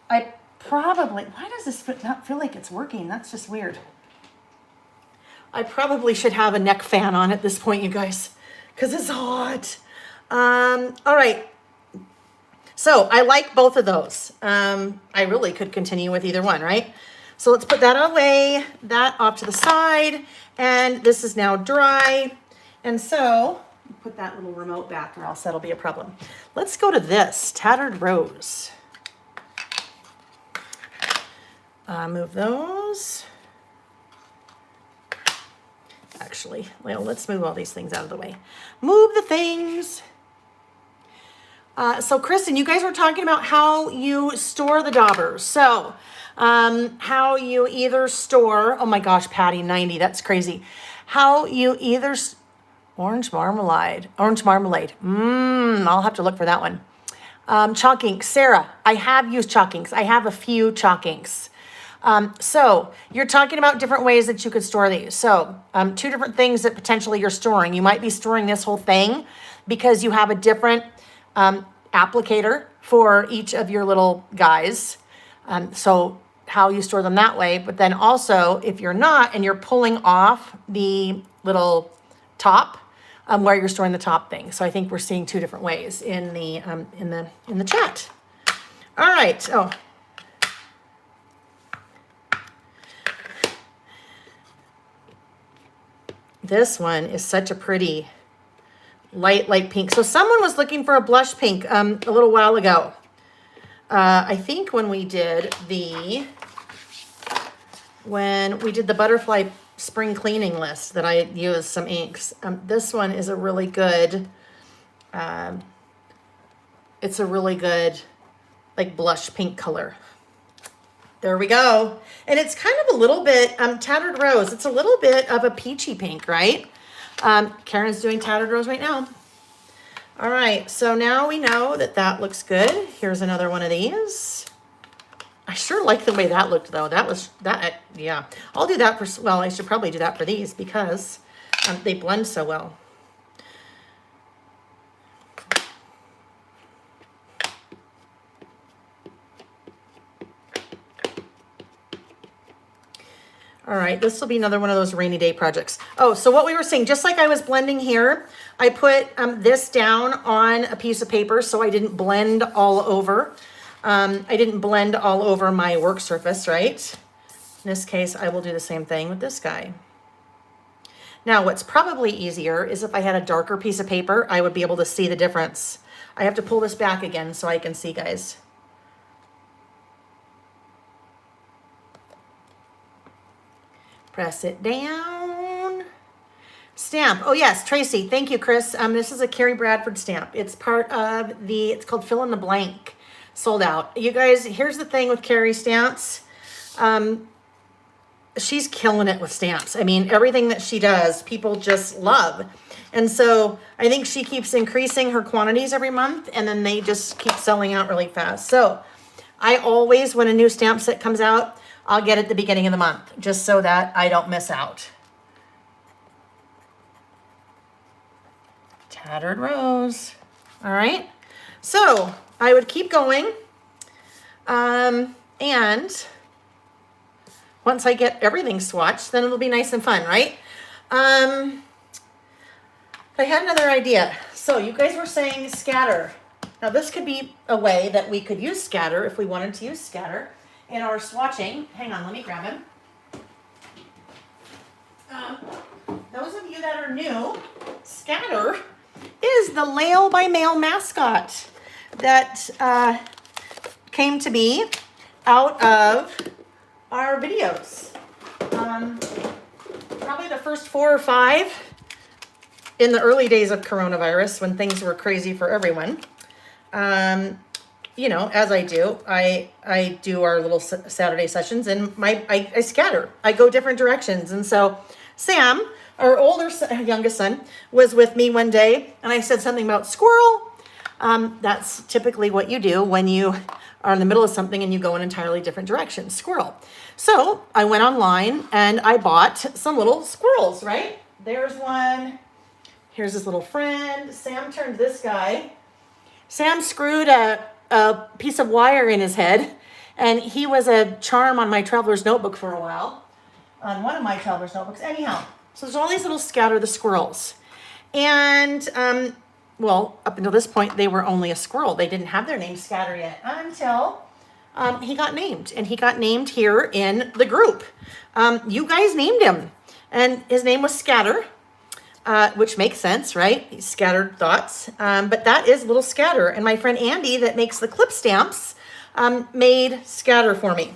Why does this not feel like it's working? That's just weird. I probably should have a neck fan on at this point, you guys, because it's hot. All right. So I like both of those. I really could continue with either one, right? So let's put that away, that off to the side, and this is now dry. And so, put that little remote back or else that'll be a problem. Let's go to this, Tattered Rose. Move those. Actually, well, let's move all these things out of the way. Move the things. So Kristen, you guys were talking about how you store the daubers. So, how you either store, oh my gosh, Patty, 90, that's crazy. How you either, orange marmalade. I'll have to look for that one. Chalk ink, Sarah, I have used chalk inks. I have a few chalk inks. So you're talking about different ways that you could store these. So, two different things that potentially you're storing. You might be storing this whole thing because you have a different, applicator for each of your little guys. So how you store them that way, but then also if you're not and you're pulling off the little top where you're storing the top thing. So I think we're seeing two different ways in the chat. All right. Oh. This one is such a pretty light pink. So someone was looking for a blush pink a little while ago. I think when we did the butterfly spring cleaning list that I used some inks. This one is a really good, it's a really good like blush pink color. There we go. And it's kind of a little bit, Tattered Rose. It's a little bit of a peachy pink, right? Karen's doing Tattered Rose right now. All right, so now we know that looks good. Here's another one of these. I sure like the way that looked though. Yeah. I'll do that for, well, I should probably do that for these because they blend so well. All right, this will be another one of those rainy day projects. Oh, so what we were saying, just like I was blending here, I put this down on a piece of paper so I didn't blend all over. I didn't blend all over my work surface, right? In this case, I will do the same thing with this guy. Now, what's probably easier is if I had a darker piece of paper, I would be able to see the difference. I have to pull this back again so I can see, guys. Press it down. Stamp. Oh yes, Tracy. Thank you, Chris. This is a Carrie Bradford stamp. It's part of it's called Fill in the Blank. Sold out. You guys, here's the thing with Carrie stamps. She's killing it with stamps. I mean, everything that she does, people just love. And so I think she keeps increasing her quantities every month and then they just keep selling out really fast. So I always, when a new stamp set comes out, I'll get it at the beginning of the month, just so that I don't miss out. Tattered Rose. All right. So I would keep going. And once I get everything swatched, then it'll be nice and fun, right? I had another idea. So you guys were saying scatter. Now this could be a way that we could use scatter if we wanted to use scatter in our swatching. Hang on, let me grab him. Those of you that are new, scatter is the Lail by Mail mascot that came to be out of our videos. Probably the first 4 or 5 in the early days of coronavirus when things were crazy for everyone. You know, as I do, I do our little Saturday sessions and I scatter. I go different directions. And so Sam, our youngest son, was with me one day and I said something about squirrel. That's typically what you do when you are in the middle of something and you go in entirely different directions, squirrel. So I went online and I bought some little squirrels, right? There's one. Here's his little friend. Sam turned this guy. Sam screwed a piece of wire in his head, and he was a charm on my traveler's notebook for a while, on one of my traveler's notebooks. Anyhow, so there's all these little Scatter the squirrels. And, well, up until this point, they were only a squirrel. They didn't have their name Scatter yet until he got named. And he got named here in the group. You guys named him, and his name was Scatter. Which makes sense, right? Scattered thoughts. But that is little Scatter. And my friend Andy that makes the clip stamps made Scatter for me.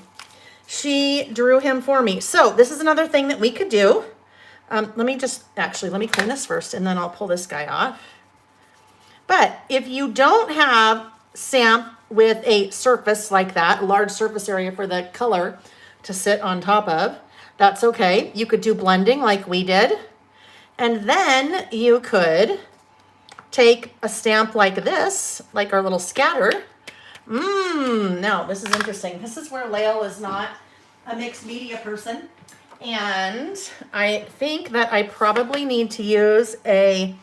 She drew him for me. So this is another thing that we could do. Let me clean this first and then I'll pull this guy off. But if you don't have stamp with a surface like that, a large surface area for the color to sit on top of, that's okay. You could do blending like we did. And then you could take a stamp like this, like our little Scatter. Now this is interesting. This is where Lael is not a mixed media person. And I think that I probably need to use a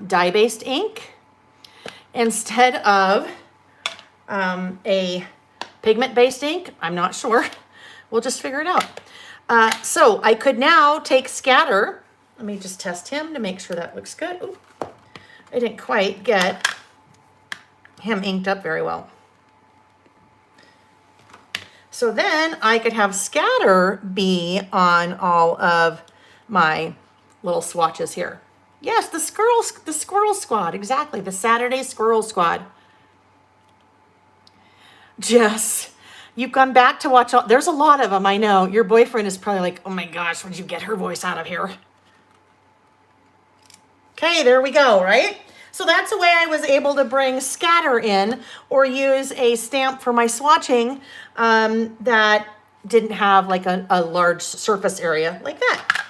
dye-based ink instead of a pigment-based ink. I'm not sure. We'll just figure it out. So I could now take Scatter. Let me just test him to make sure that looks good. Ooh, I didn't quite get him inked up very well. So then I could have Scatter be on all of my little swatches here. Yes, the squirrel squad, exactly, the Saturday squirrel squad. Jess, you've gone back to watch all, there's a lot of them, I know. Your boyfriend is probably like, oh my gosh, where'd you get her voice out of here? Okay, there we go, right? So that's the way I was able to bring Scatter in or use a stamp for my swatching that didn't have like a large surface area like that.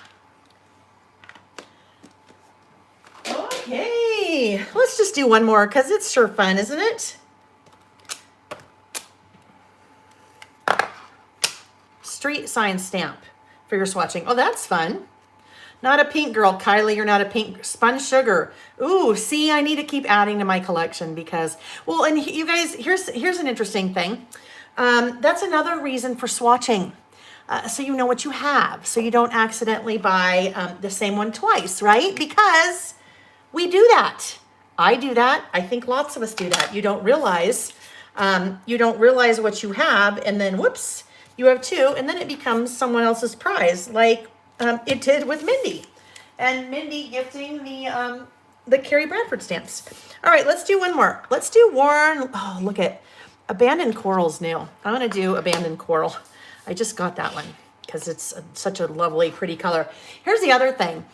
Okay, let's just do one more because it's sure fun, isn't it? Street sign stamp for your swatching. Oh, that's fun. Not a pink girl, Kylie, you're not a pink. Spun sugar. Ooh, see, I need to keep adding to my collection because, well, and you guys, here's an interesting thing. That's another reason for swatching. So you know what you have. So you don't accidentally buy the same one twice, right? Because we do that. I do that. I think lots of us do that. You don't realize what you have and then whoops, you have 2 and then it becomes someone else's prize. Like, it did with Mindy, and Mindy gifting the Carrie Bradford stamps. All right, let's do one more. Let's do worn. Oh, look at Abandoned Coral's new. I'm gonna do Abandoned Coral. I just got that one because it's such a lovely, pretty color. Here's the other thing.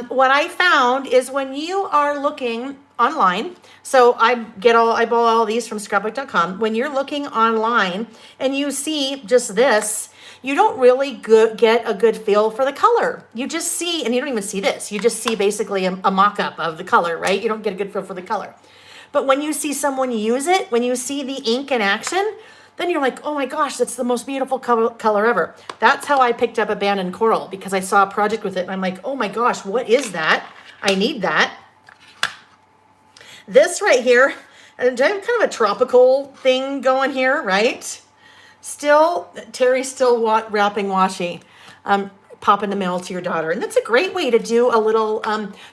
What I found is when you are looking online, so I bought all these from scrapbook.com. When you're looking online and you see just this, you don't really get a good feel for the color. You just see, and you don't even see this. You just see basically a mock-up of the color, right? You don't get a good feel for the color. But when you see someone use it, when you see the ink in action, then you're like, oh my gosh, that's the most beautiful color ever. That's how I picked up Abandoned Coral, because I saw a project with it and I'm like, oh my gosh, what is that? I need that. This right here, and I have kind of a tropical thing going here, right? Still, Terry's still wrapping washi. Pop in the mail to your daughter. And that's a great way to do a little,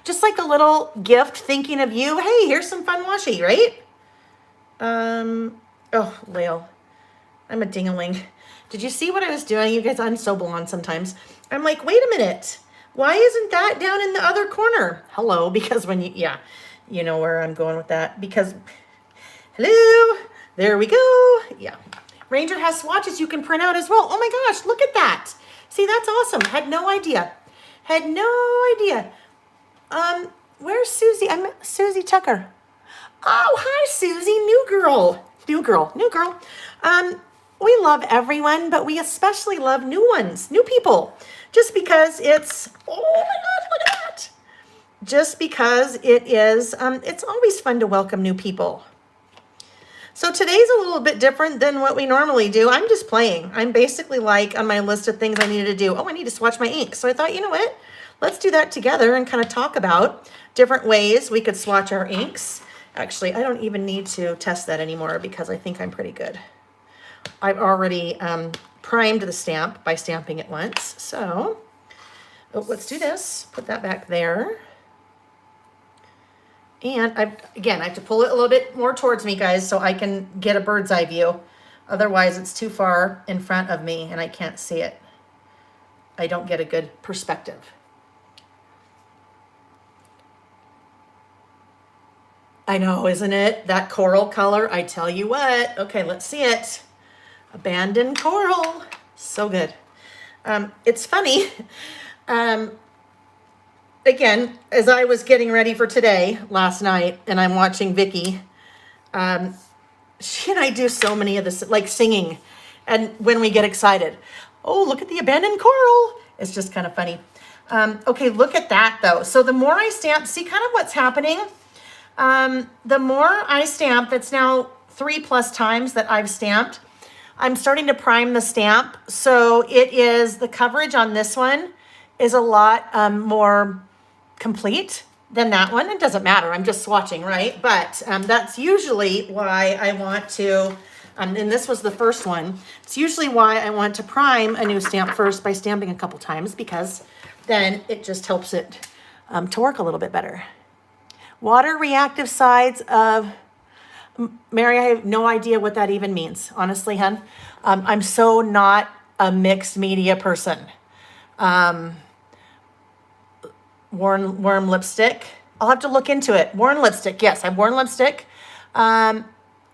just like a little gift thinking of you. Hey, here's some fun washi, right? Oh, Lale, I'm a ding-a-ling. Did you see what I was doing? You guys, I'm so blonde sometimes. I'm like, wait a minute. Why isn't that down in the other corner? Hello, because when you, yeah, you know where I'm going with that. Because, hello, there we go. Yeah. Ranger has swatches you can print out as well. Oh my gosh, look at that. See, that's awesome. Had no idea. Had no idea. Where's Susie? I'm Susie Tucker. Oh, hi, Susie. New girl. New girl. New girl. We love everyone, but we especially love new ones, new people. Just because it's, oh my gosh, look at that. Just because it is, it's always fun to welcome new people. So today's a little bit different than what we normally do. I'm just playing. I'm basically like on my list of things I needed to do. Oh, I need to swatch my ink. So I thought, you know what? Let's do that together and kind of talk about different ways we could swatch our inks. Actually, I don't even need to test that anymore because I think I'm pretty good. I've already primed the stamp by stamping it once. So let's do this. Put that back there. And I have to pull it a little bit more towards me, guys, so I can get a bird's eye view. Otherwise, it's too far in front of me and I can't see it. I don't get a good perspective. I know, isn't it? That coral color, I tell you what. Okay, let's see it. Abandoned Coral. So good. It's funny. Again, as I was getting ready for today last night and I'm watching Vicky, she and I do so many of this, like singing. And when we get excited, oh, look at the abandoned coral. It's just kind of funny. Okay, look at that though. So the more I stamp, see kind of what's happening. The more I stamp, that's now 3+ times that I've stamped. I'm starting to prime the stamp. So it is, the coverage on this one is a lot more complete than that one. It doesn't matter. I'm just swatching, right? But that's usually why I want to, and this was the first one. It's usually why I want to prime a new stamp first by stamping a couple times, because then it just helps it to work a little bit better. Water reactive sides of, Mary, I have no idea what that even means. Honestly, hun, I'm so not a mixed media person. Worn lipstick. I'll have to look into it. Worn lipstick. Yes, I've worn lipstick. I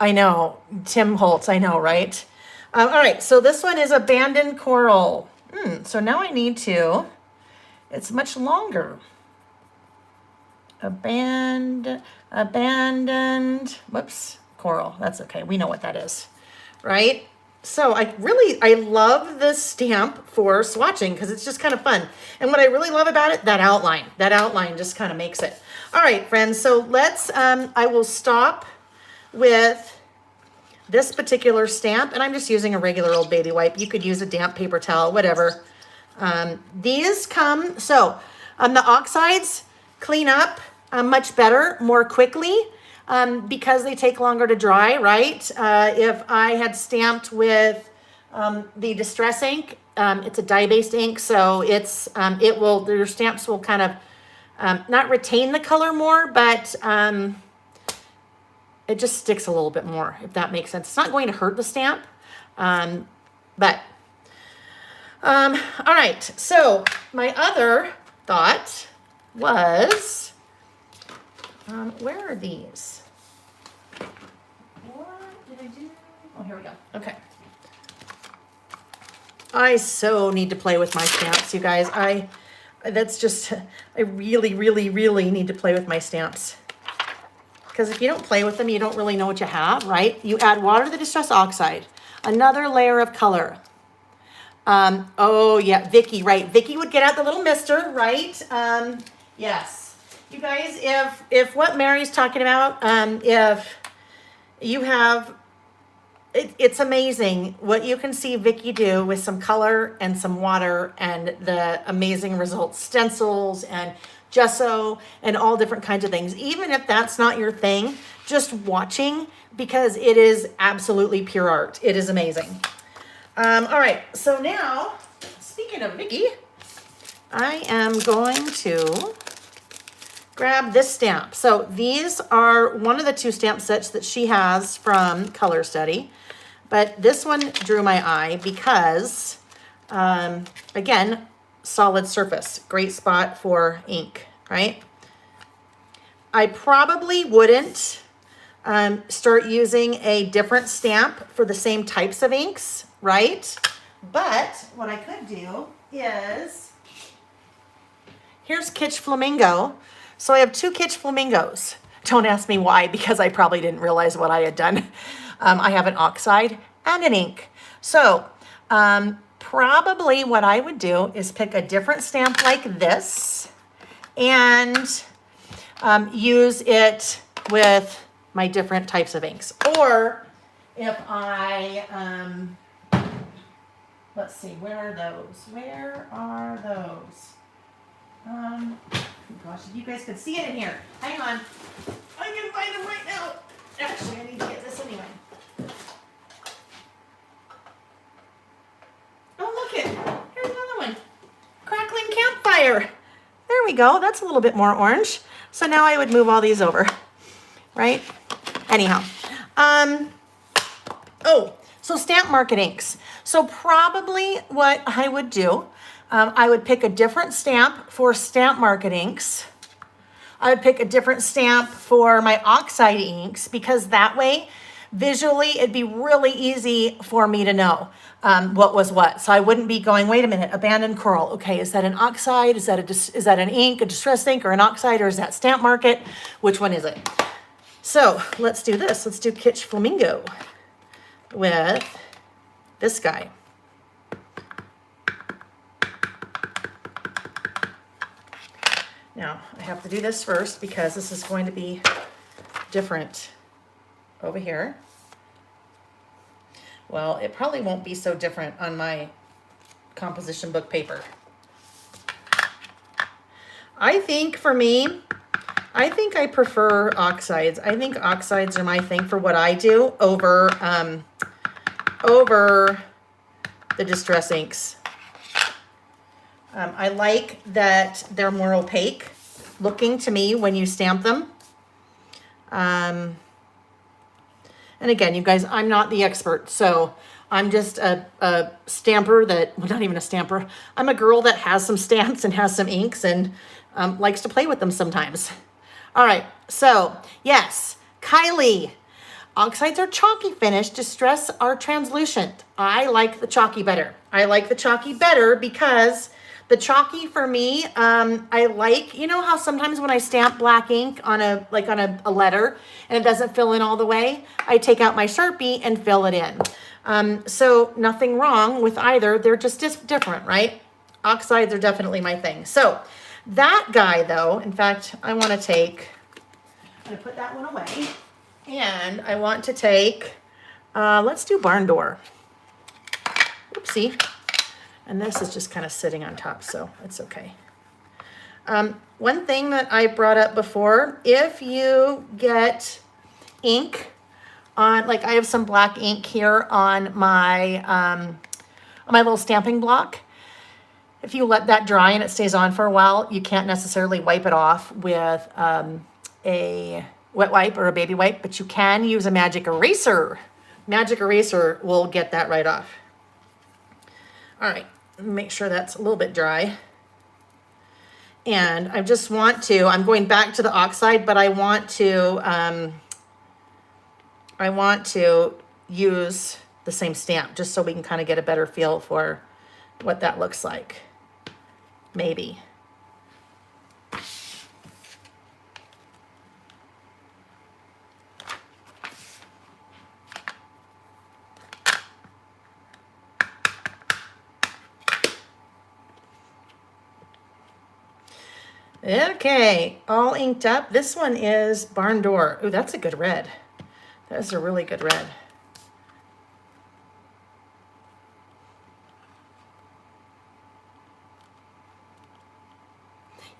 know. Tim Holtz. I know, right? All right. So this one is Abandoned Coral. So now I need to, it's much longer. Abandoned, whoops, coral. That's okay. We know what that is, right? So I love this stamp for swatching because it's just kind of fun. And what I really love about it, that outline just kind of makes it. All right, friends. So let's, I will stop with this particular stamp, and I'm just using a regular old baby wipe. You could use a damp paper towel, whatever. These come, so the oxides clean up much better, more quickly. Because they take longer to dry, right? If I had stamped with the Distress ink, it's a dye-based ink, so it's your stamps will kind of not retain the color more, but it just sticks a little bit more, if that makes sense. It's not going to hurt the stamp, but all right. So my other thought was, where are these? What did I do? Oh, here we go. Okay. I so need to play with my stamps, you guys. I really, really, really need to play with my stamps. Because if you don't play with them, you don't really know what you have, right? You add water to the Distress oxide, another layer of color. Oh yeah, Vicky, right? Vicky would get out the little mister, right? Yes. You guys, if what Mary's talking about, if you have It's amazing what you can see Vicky do with some color and some water and the amazing results, stencils and gesso and all different kinds of things. Even if that's not your thing, just watching, because it is absolutely pure art. It is amazing. All right, so now, speaking of Vicky, I am going to grab this stamp. So these are one of the 2 stamp sets that she has from Color Study. But this one drew my eye because, again, solid surface. Great spot for ink, right? I probably wouldn't start using a different stamp for the same types of inks, right? But what I could do is, here's Kitsch Flamingo. So I have 2 Kitsch Flamingos. Don't ask me why, because I probably didn't realize what I had done. I have an oxide and an ink. So probably what I would do is pick a different stamp like this and use it with my different types of inks. Or if I, let's see, where are those? Where are those? Gosh, if you guys could see it in here. Hang on. I can find them right now. Actually, I need to get this anyway. Oh, look it. Here's another one. Crackling campfire. There we go. That's a little bit more orange. So now I would move all these over, right? Anyhow. Oh, so stamp market inks. So probably what I would do, I would pick a different stamp for stamp market inks. I would pick a different stamp for my oxide inks, because that way, visually, it'd be really easy for me to know what was what. So I wouldn't be going, wait a minute, abandoned coral. Okay, is that an oxide? Is that an ink, a distress ink, or an oxide, or is that stamp market? Which one is it? So let's do this. Let's do Kitsch Flamingo with this guy. Now, I have to do this first because this is going to be different over here. Well, it probably won't be so different on my composition book paper. I think for me, I think I prefer oxides. I think oxides are my thing for what I do over the distress inks. I like that they're more opaque looking to me when you stamp them. And again, you guys, I'm not the expert, so I'm just a stamper that, well, not even a stamper. I'm a girl that has some stamps and has some inks and likes to play with them sometimes. All right, so yes, Kylie. Oxides are chalky finish, distress are translucent. I like the chalky better. I like the chalky better because the chalky for me, I like, you know how sometimes when I stamp black ink on a letter and it doesn't fill in all the way, I take out my Sharpie and fill it in. So nothing wrong with either. They're just different, right? Oxides are definitely my thing. So that guy though, in fact, I'm going to put that one away. And I want to take, let's do Barn Door. Oopsie. And this is just kind of sitting on top, so it's okay. One thing that I brought up before, if you get ink on, like I have some black ink here on my little stamping block. If you let that dry and it stays on for a while, you can't necessarily wipe it off with a wet wipe or a baby wipe, but you can use a magic eraser. Magic eraser will get that right off. All right, make sure that's a little bit dry. And I just want to, I'm going back to the oxide, but I want to use the same stamp just so we can kind of get a better feel for what that looks like. Maybe. Okay, all inked up. This one is Barn Door. Ooh, that's a good red. That's a really good red.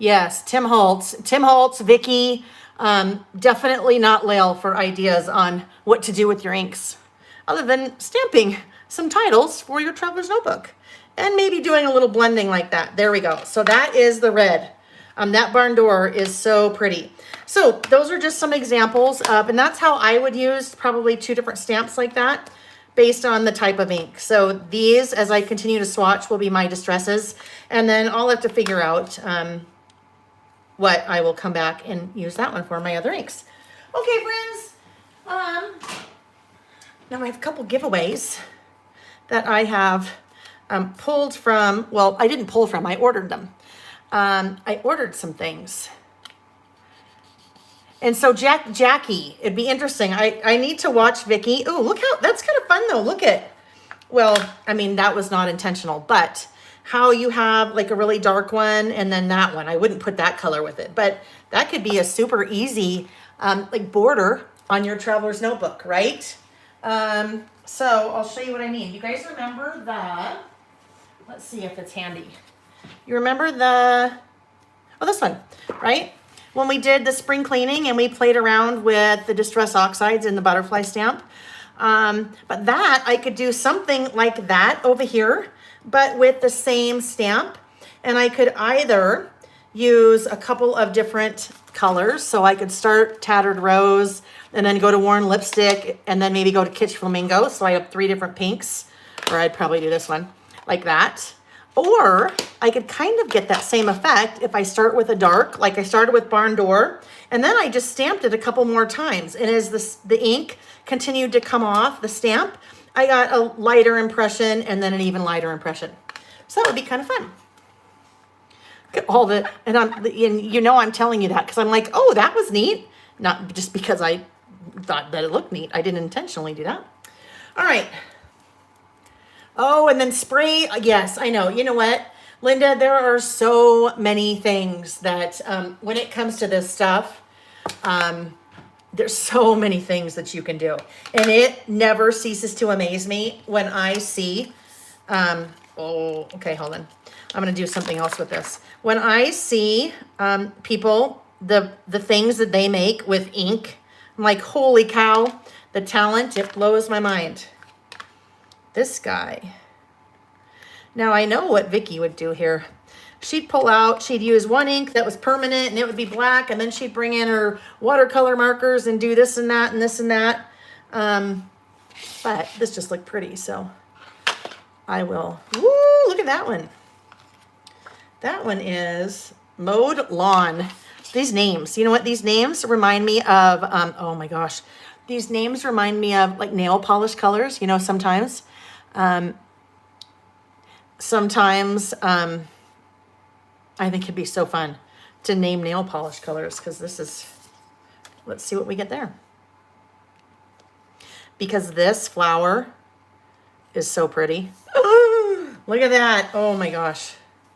Yes, Tim Holtz, Vicky, definitely not Lael for ideas on what to do with your inks, other than stamping some titles for your traveler's notebook and maybe doing a little blending like that. There we go. So that is the red. That barn door is so pretty. So those are just some examples of, and that's how I would use probably 2 different stamps like that based on the type of ink. So these, as I continue to swatch, will be my distresses. And then I'll have to figure out what I will come back and use that one for my other inks. Okay, friends. Now I have a couple giveaways that I have pulled from, well, I didn't pull from, I ordered them. I ordered some things. And so Jackie, it'd be interesting. I need to watch Vicky. Oh, look how, that's kind of fun though. Look at, well, I mean, that was not intentional, but how you have like a really dark one and then that one. I wouldn't put that color with it, but that could be a super easy like border on your traveler's notebook, right? So I'll show you what I mean. You guys remember the, let's see if it's handy. You remember the, oh, this one, right? When we did the spring cleaning and we played around with the Distress Oxides in the butterfly stamp. But that, I could do something like that over here, but with the same stamp. And I could either use a couple of different colors. So I could start Tattered Rose and then go to Worn Lipstick and then maybe go to Kitsch Flamingo. So I have 3 different pinks, or I'd probably do this one like that. Or I could kind of get that same effect if I start with a dark, like I started with Barn Door, and then I just stamped it a couple more times. And as the ink continued to come off the stamp, I got a lighter impression and then an even lighter impression. So that would be kind of fun. Look at all the, and you know I'm telling you that because I'm like, oh, that was neat. Not just because I thought that it looked neat. I didn't intentionally do that. All right. Oh, and then spray. Yes, I know. You know what, Linda, there are so many things that when it comes to this stuff, there's so many things that you can do. And it never ceases to amaze me when I see, oh, okay, hold on. I'm going to do something else with this. When I see people, the things that they make with ink, I'm like, holy cow, the talent, it blows my mind. This guy. Now I know what Vicky would do here. She'd pull out, she'd use one ink that was permanent and it would be black, and then she'd bring in her watercolor markers and do this and that and this and that. But this just looked pretty, so I will. Woo, look at that one. That one is Mowed Lawn. These names, you know what? These names remind me of, oh my gosh. These names remind me of like nail polish colors, you know, sometimes. I think it'd be so fun to name nail polish colors because this is, let's see what we get there. Because this flower is so pretty. Look at that. Oh my gosh.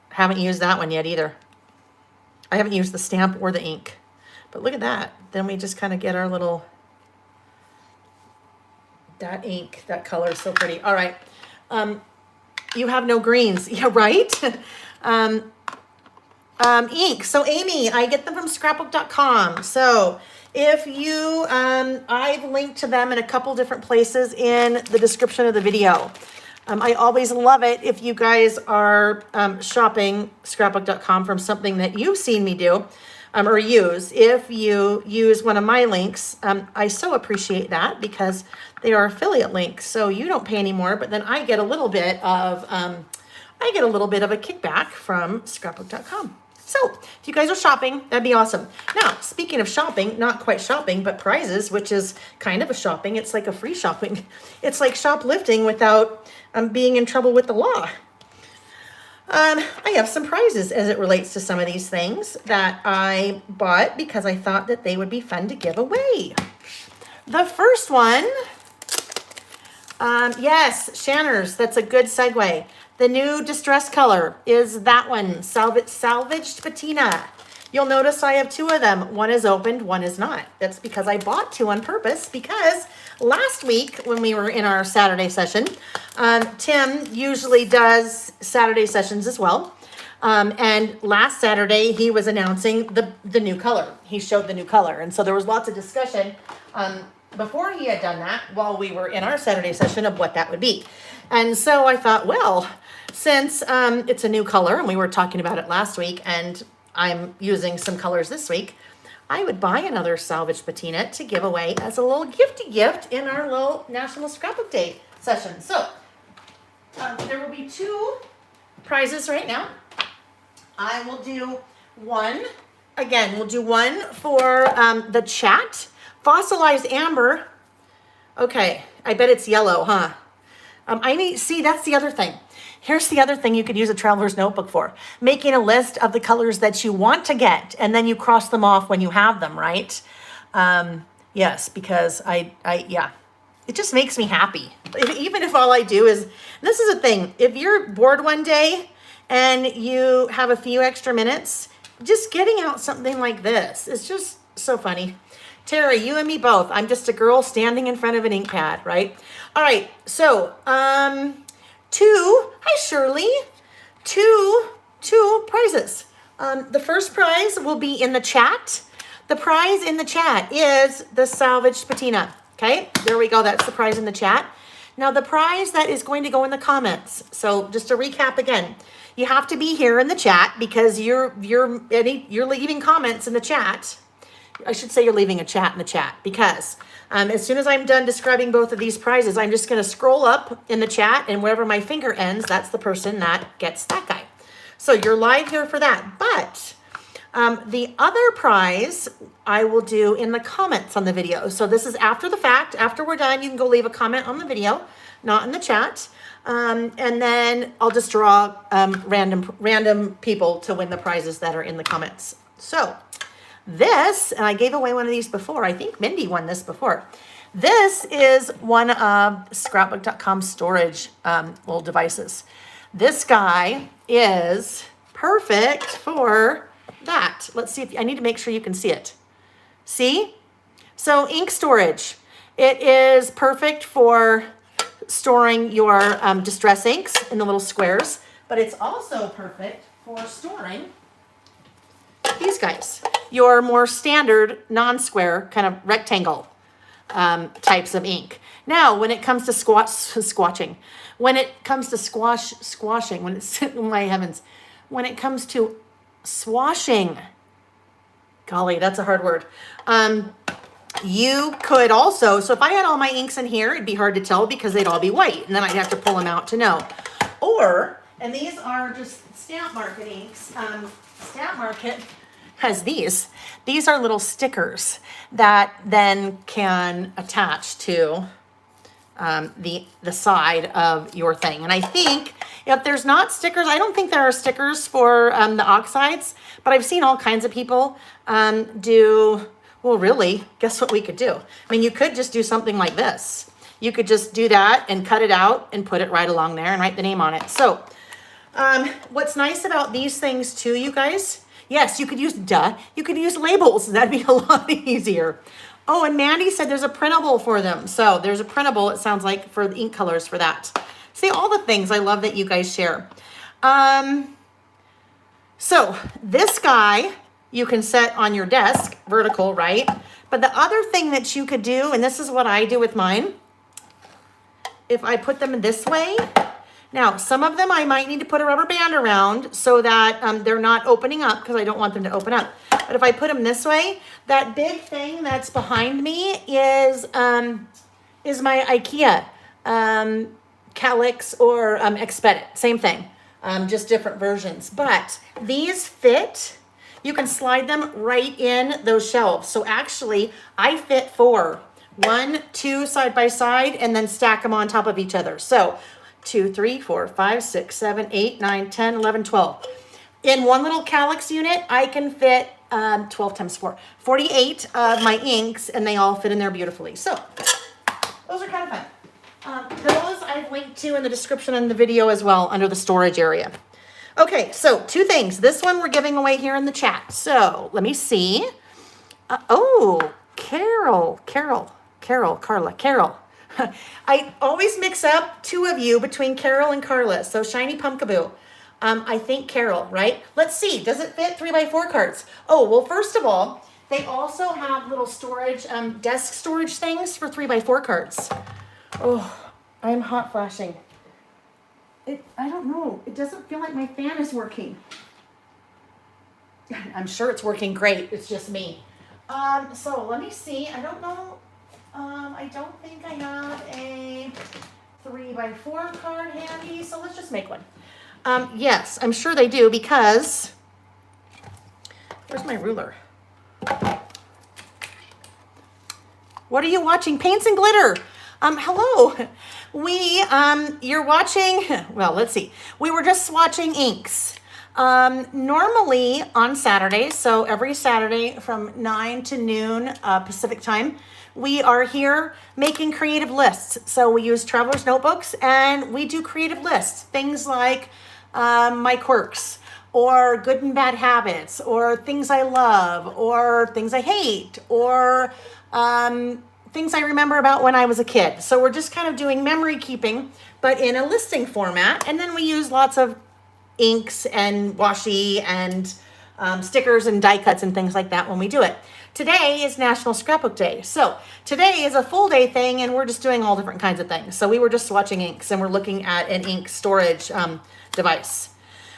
Haven't used that one yet either. I haven't used the stamp or the ink, but look at that. Then we just kind of get our little, that ink, that color is so pretty. All right. You have no greens. Yeah, right? Ink. So Amy, I get them from scrapbook.com. So if you, I've linked to them in a couple different places in the description of the video. I always love it if you guys are shopping scrapbook.com from something that you've seen me do or use. If you use one of my links, I so appreciate that because they are affiliate links. So you don't pay any more, but then I get a little bit of a kickback from scrapbook.com. So if you guys are shopping, that'd be awesome. Now, speaking of shopping, not quite shopping, but prizes, which is kind of a shopping. It's like a free shopping. It's like shoplifting without being in trouble with the law. I have some prizes as it relates to some of these things that I bought because I thought that they would be fun to give away. The first one, yes, Shanners, that's a good segue. The new distress color is that one, Salvaged Patina. You'll notice I have 2 of them. One is opened, one is not. That's because I bought 2 on purpose because last week when we were in our Saturday session, Tim usually does Saturday sessions as well. And last Saturday, he was announcing the new color. He showed the new color. And so there was lots of discussion before he had done that while we were in our Saturday session of what that would be. And so I thought, well, since it's a new color and we were talking about it last week and I'm using some colors this week, I would buy another salvage patina to give away as a little gifty gift in our little National Scrapbook Day session. So there will be 2 prizes right now. I will do one. Again, we'll do one for the chat. Fossilized amber. Okay, I bet it's yellow, huh? See, that's the other thing. Here's the other thing you could use a traveler's notebook for. Making a list of the colors that you want to get, and then you cross them off when you have them, right? Yes, because yeah, it just makes me happy. Even if all I do is, this is a thing, if you're bored one day and you have a few extra minutes, just getting out something like this is just so funny. Terry, you and me both. I'm just a girl standing in front of an ink pad, right? All right, so, 2, hi Shirley, 2 prizes. The first prize will be in the chat. The prize in the chat is the salvaged patina. Okay, there we go. That's the prize in the chat. Now the prize that is going to go in the comments. So just to recap again, you have to be here in the chat because you're leaving comments in the chat. I should say you're leaving a chat in the chat because as soon as I'm done describing both of these prizes, I'm just going to scroll up in the chat, and wherever my finger ends, that's the person that gets that guy. So you're live here for that. But the other prize I will do in the comments on the video. So this is after the fact. After we're done, you can go leave a comment on the video, not in the chat. And then I'll just draw random people to win the prizes that are in the comments. So this, and I gave away one of these before. I think Mindy won this before. This is one of Scrapbook.com storage little devices. This guy is perfect for that. Let's see if I need to make sure you can see it. See? So ink storage. It is perfect for storing your distress inks in the little squares, but it's also perfect for storing these guys, your more standard non-square kind of rectangle types of ink. Now, when it comes to swatching, when it comes to squashing, when it's, oh my heavens, when it comes to swashing, golly, that's a hard word. You could also, so if I had all my inks in here, it'd be hard to tell because they'd all be white, and then I'd have to pull them out to know. Or, and these are just Stamp Market inks. Stamp Market has these. These are little stickers that then can attach to the side of your thing. And I think if there's not stickers, I don't think there are stickers for the oxides, but I've seen all kinds of people do, well, really, guess what we could do? I mean, you could just do something like this. You could just do that and cut it out and put it right along there and write the name on it. So what's nice about these things too, you guys, yes, you could use, you could use labels. That'd be a lot easier. Oh, and Mandy said there's a printable for them. So there's a printable, it sounds like, for the ink colors for that. See, all the things I love that you guys share. So this guy you can set on your desk, vertical, right? But the other thing that you could do, and this is what I do with mine, if I put them this way, now some of them I might need to put a rubber band around so that they're not opening up because I don't want them to open up. But if I put them this way, that big thing that's behind me is my Ikea Kallyx or Expedit, same thing, just different versions. But these fit. You can slide them right in those shelves. So actually, I fit 4. 1, 2 side by side, and then stack them on top of each other. So 2, 3, 4, 5, 6, 7, 8, 9, 10, 11, 12. In one little Kallyx unit, I can fit 12 times 4, 48 of my inks, and they all fit in there beautifully. So those are kind of fun. Those I've linked to in the description in the video as well under the storage area. Okay, so 2 things. This one we're giving away here in the chat. So let me see. Oh, Carol. I always mix up 2 of you between Carol and Carla. So Shiny Pumpkaboo. I think Carol, right? Let's see, does it fit 3x4 cards? Oh, well, first of all, they also have little storage, desk storage things for 3x4 cards. Oh, I'm hot flashing. I don't know, it doesn't feel like my fan is working. I'm sure it's working great, it's just me. So let me see, I don't know, I don't think I have a 3x4 card handy, so let's just make one. Yes, I'm sure they do because, where's my ruler? What are you watching? Paints and Glitter. Hello. You're watching, well, let's see. We were just swatching inks. Normally on Saturdays, so every Saturday from 9 to noon Pacific time, we are here making creative lists. So we use traveler's notebooks and we do creative lists. Things like my quirks, or good and bad habits, or things I love, or things I hate, or things I remember about when I was a kid. So we're just kind of doing memory keeping, but in a listing format. And then we use lots of inks and washi and stickers and die cuts and things like that when we do it. Today is National Scrapbook Day. So today is a full day thing and we're just doing all different kinds of things. So we were just swatching inks and we're looking at an ink storage device.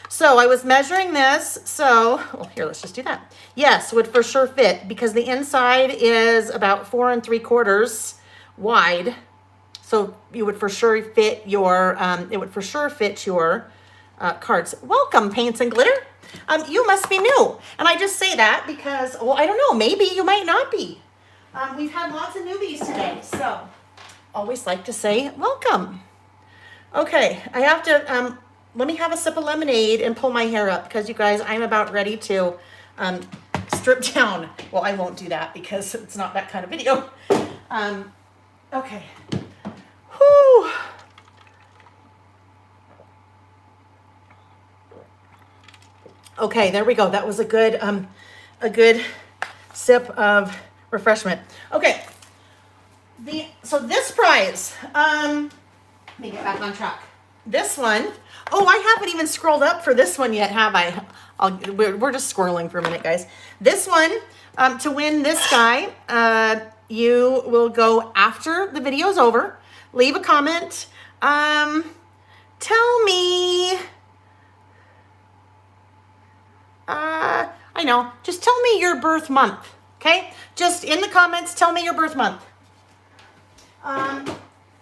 So I was measuring this. So, well, here, let's just do that. Yes, would for sure fit because the inside is about 4 3/4 wide. So you would for sure fit your, cards. Welcome, Paints and Glitter. You must be new. And I just say that because, well, I don't know, maybe you might not be. We've had lots of newbies today, so always like to say welcome. Okay, I have to, let me have a sip of lemonade and pull my hair up because you guys, I'm about ready to strip down. Well, I won't do that because it's not that kind of video. Okay. Whew. Okay, there we go. That was a good sip of refreshment. Okay. So this prize, let me get back on track. This one, oh, I haven't even scrolled up for this one yet, have I? We're just scrolling for a minute, guys. This one, to win this guy, you will go after the video's over, leave a comment, tell me, I know, just tell me your birth month, okay? Just in the comments, tell me your birth month.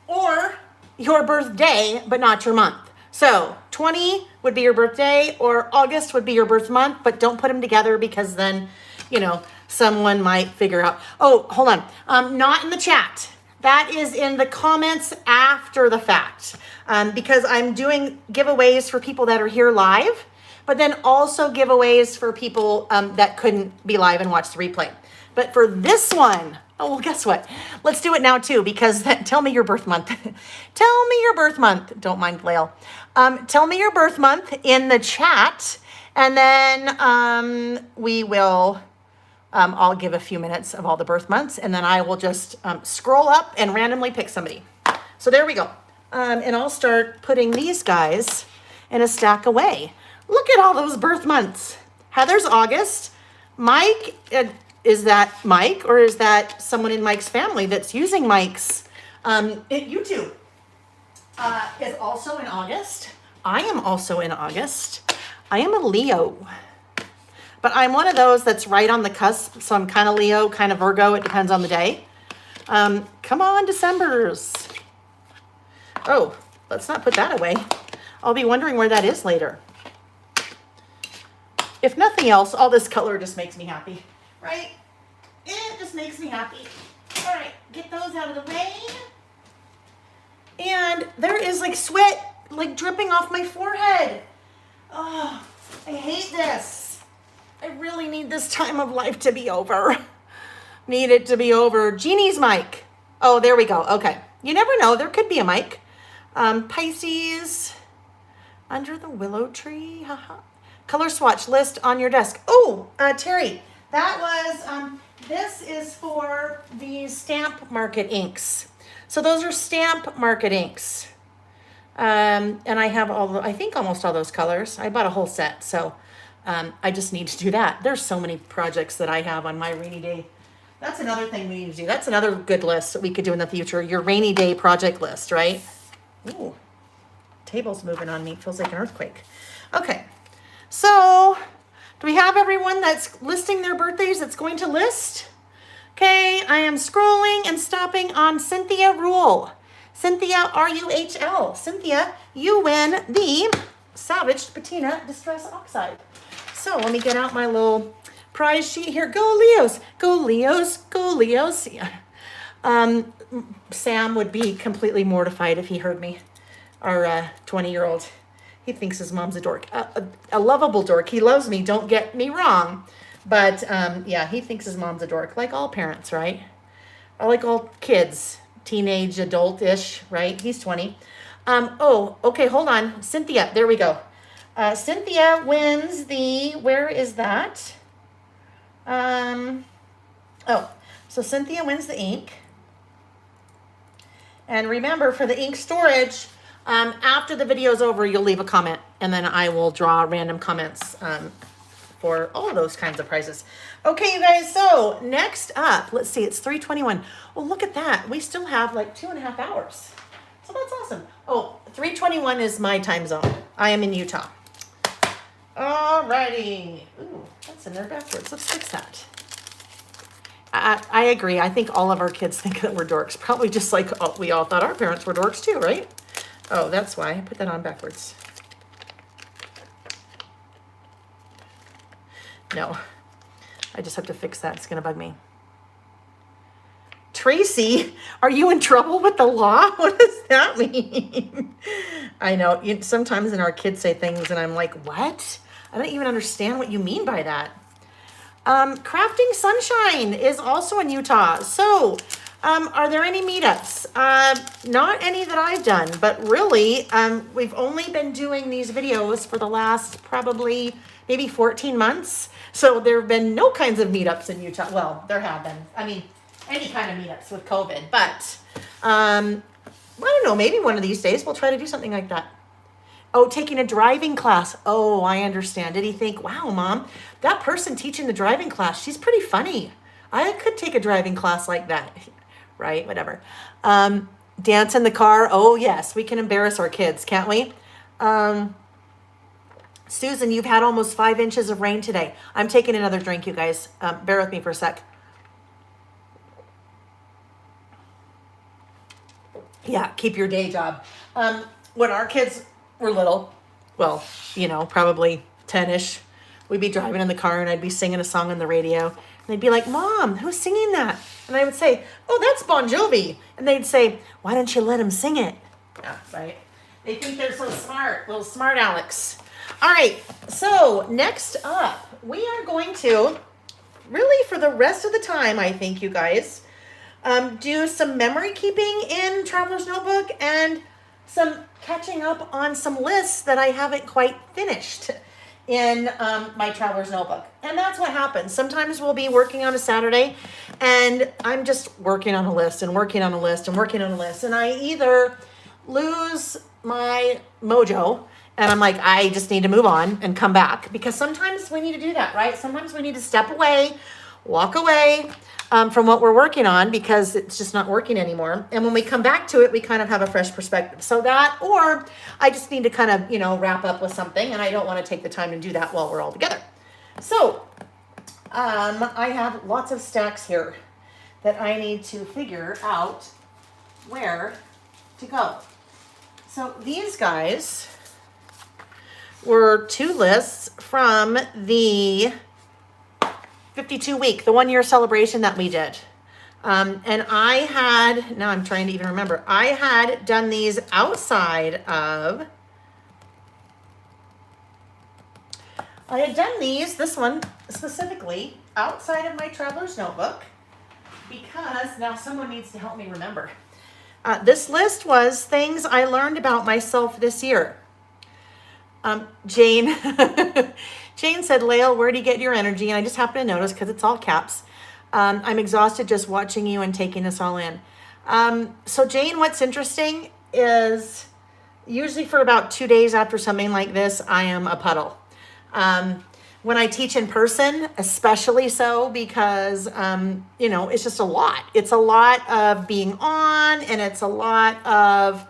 Or your birthday, but not your month. So 20 would be your birthday or August would be your birth month, but don't put them together because then, you know, someone might figure out, oh, hold on. Not in the chat. That is in the comments after the fact, because I'm doing giveaways for people that are here live, but then also giveaways for people that couldn't be live and watch the replay. But for this one, oh, well, guess what? Let's do it now too, because tell me your birth month. Tell me your birth month. Don't mind Blail. Tell me your birth month in the chat, and then we will, I'll give a few minutes of all the birth months, and then I will just scroll up and randomly pick somebody. So there we go. And I'll start putting these guys in a stack away. Look at all those birth months. Heather's August. Mike, is that Mike or is that someone in Mike's family that's using Mike's YouTube? Is also in August. I am also in August. I am a Leo. But I'm one of those that's right on the cusp. So I'm kind of Leo, kind of Virgo. It depends on the day. Come on, Decembers. Oh, let's not put that away. I'll be wondering where that is later. If nothing else, all this color just makes me happy, right? It just makes me happy. All right, get those out of the way. And there is like sweat like dripping off my forehead. Oh, I hate this. I really need this time of life to be over. Need it to be over. Jeannie's mic. Oh, there we go. Okay. You never know. There could be a mic. Pisces. Under the willow tree. Haha. Color swatch list on your desk. Oh, Terry, that was, this is for the Stamp Market inks. So those are Stamp Market inks. And I have I think almost all those colors. I bought a whole set, so I just need to do that. There's so many projects that I have on my rainy day. That's another thing we need to do. That's another good list that we could do in the future. Your rainy day project list, right? Ooh, table's moving on me. It feels like an earthquake. Okay, so do we have everyone that's listing their birthdays that's going to list? Okay, I am scrolling and stopping on Cynthia Rule. Cynthia, R-U-H-L. Cynthia, you win the Salvaged Patina Distress Oxide. So let me get out my little prize sheet here. Go Leos, go Leos, go Leos. Sam would be completely mortified if he heard me. Our 20-year-old. He thinks his mom's a dork. A lovable dork. He loves me, don't get me wrong. But yeah, he thinks his mom's a dork, like all parents, right? Or like all kids, teenage, adult-ish, right? He's 20. Oh, okay, hold on. Cynthia, there we go. Cynthia wins the, where is that? Oh, so Cynthia wins the ink. And remember, for the ink storage, after the video is over, you'll leave a comment, and then I will draw random comments for all of those kinds of prizes. Okay, you guys, so next up, let's see, it's 3:21. Oh, look at that. We still have like 2.5 hours. So that's awesome. Oh, 3:21 is my time zone. I am in Utah. Alrighty. Ooh, that's in there backwards. Let's fix that. I agree. I think all of our kids think that we're dorks. Probably just like we all thought our parents were dorks too, right? Oh, that's why. I put that on backwards. No, I just have to fix that. It's going to bug me. Tracy, are you in trouble with the law? What does that mean? I know. Sometimes in our kids say things and I'm like, what? I don't even understand what you mean by that. Crafting Sunshine is also in Utah. So, are there any meetups? Not any that I've done, but really, we've only been doing these videos for the last probably maybe 14 months. So there have been no kinds of meetups in Utah. Well, there have been. I mean, any kind of meetups with COVID, but I don't know, maybe one of these days we'll try to do something like that. Oh, taking a driving class. Oh, I understand. Did he think, wow, Mom, that person teaching the driving class, she's pretty funny. I could take a driving class like that. Right, whatever. Dance in the car. Oh, yes, we can embarrass our kids, can't we? Susan, you've had almost 5 inches of rain today. I'm taking another drink, you guys. Bear with me for a sec. Yeah, keep your day job. When our kids were little, well, you know, probably 10-ish, we'd be driving in the car and I'd be singing a song on the radio. And they'd be like, Mom, who's singing that? And I would say, oh, that's Bon Jovi. And they'd say, why don't you let him sing it? Yeah, right. They think they're so smart. Little smart Alex. All right, so next up, we are going to, really for the rest of the time, I think, you guys, do some memory keeping in Traveler's Notebook and some catching up on some lists that I haven't quite finished in my Traveler's Notebook. And that's what happens. Sometimes we'll be working on a Saturday and I'm just working on a list and working on a list and working on a list. And I either lose my mojo and I'm like, I just need to move on and come back, because sometimes we need to do that, right? Sometimes we need to step away, walk away from what we're working on because it's just not working anymore. And when we come back to it, we kind of have a fresh perspective. So that, or I just need to kind of, you know, wrap up with something and I don't want to take the time to do that while we're all together. So I have lots of stacks here that I need to figure out where to go. So these guys were 2 lists from the 52-week, the 1-year celebration that we did. And I had, now I'm trying to even remember, I had done these outside of, I had done these, this one specifically, outside of my Traveler's Notebook, because now someone needs to help me remember. This list was things I learned about myself this year. Jane, Jane said, Lael, where do you get your energy? And I just happened to notice because it's all caps. I'm exhausted just watching you and taking this all in. So Jane, what's interesting is Usually for about 2 days after something like this, I am a puddle. When I teach in person, especially so because, you know, it's just a lot. It's a lot of being on, and it's a lot of